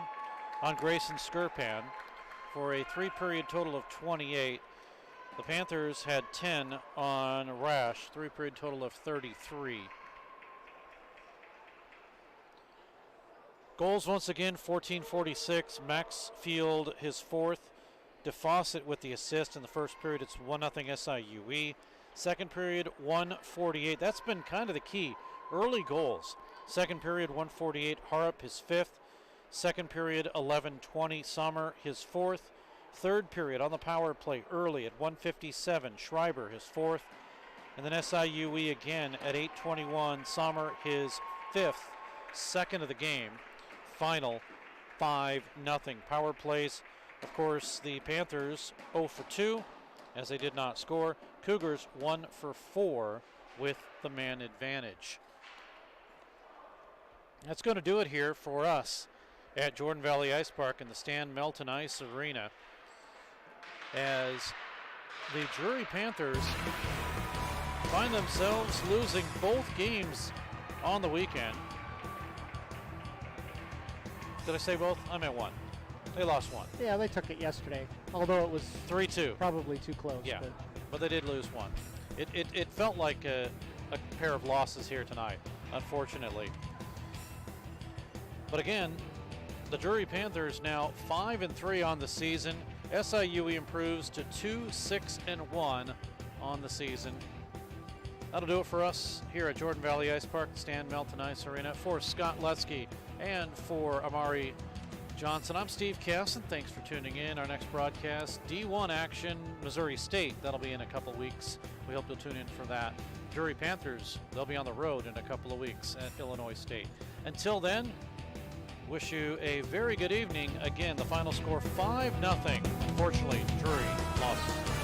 on Grayson Skirpan for a 3-period total of 28. The Panthers had 10 on Rash, 3-period total of 33. Goals once again, 1446. Maxfield his 4th. DeFawcett with the assist in the first period. It's 1-0 SIUE. Second period, 148. That's been kind of the key. Early goals. Second period, 148. Harrop his 5th. Second period, 11:20. Sommer his 4th. Third period on the power play early at 1:57. Schreiber his 4th. And then SIUE again at 8:21. Sommer his 5th. Second of the game. Final 5-0. Power plays. Of course, the Panthers 0 for 2 as they did not score. Cougars 1 for 4 with the man advantage. That's going to do it here for us at Jordan Valley Ice Park in the Stan Melton Ice Arena, as the Drury Panthers find themselves losing both games on the weekend. Did I say both? I meant one. They lost one.
Yeah, they took it yesterday, although it was
3-2.
Probably too close.
Yeah,
but
but they did lose one. It felt like a pair of losses here tonight, unfortunately. But again, the Drury Panthers now 5-3 on the season. SIUE improves to 2-6-1 on the season. That'll do it for us here at Jordan Valley Ice Park, Stan Melton Ice Arena. For Scott Lutsky and for Amari Johnson, I'm Steve Casson. Thanks for tuning in. Our next broadcast, D1 action, Missouri State. That'll be in a couple weeks. We hope you'll tune in for that. Drury Panthers, they'll be on the road in a couple of weeks at Illinois State. Until then, wish you a very good evening. Again, the final score 5-0. Unfortunately, Drury lost.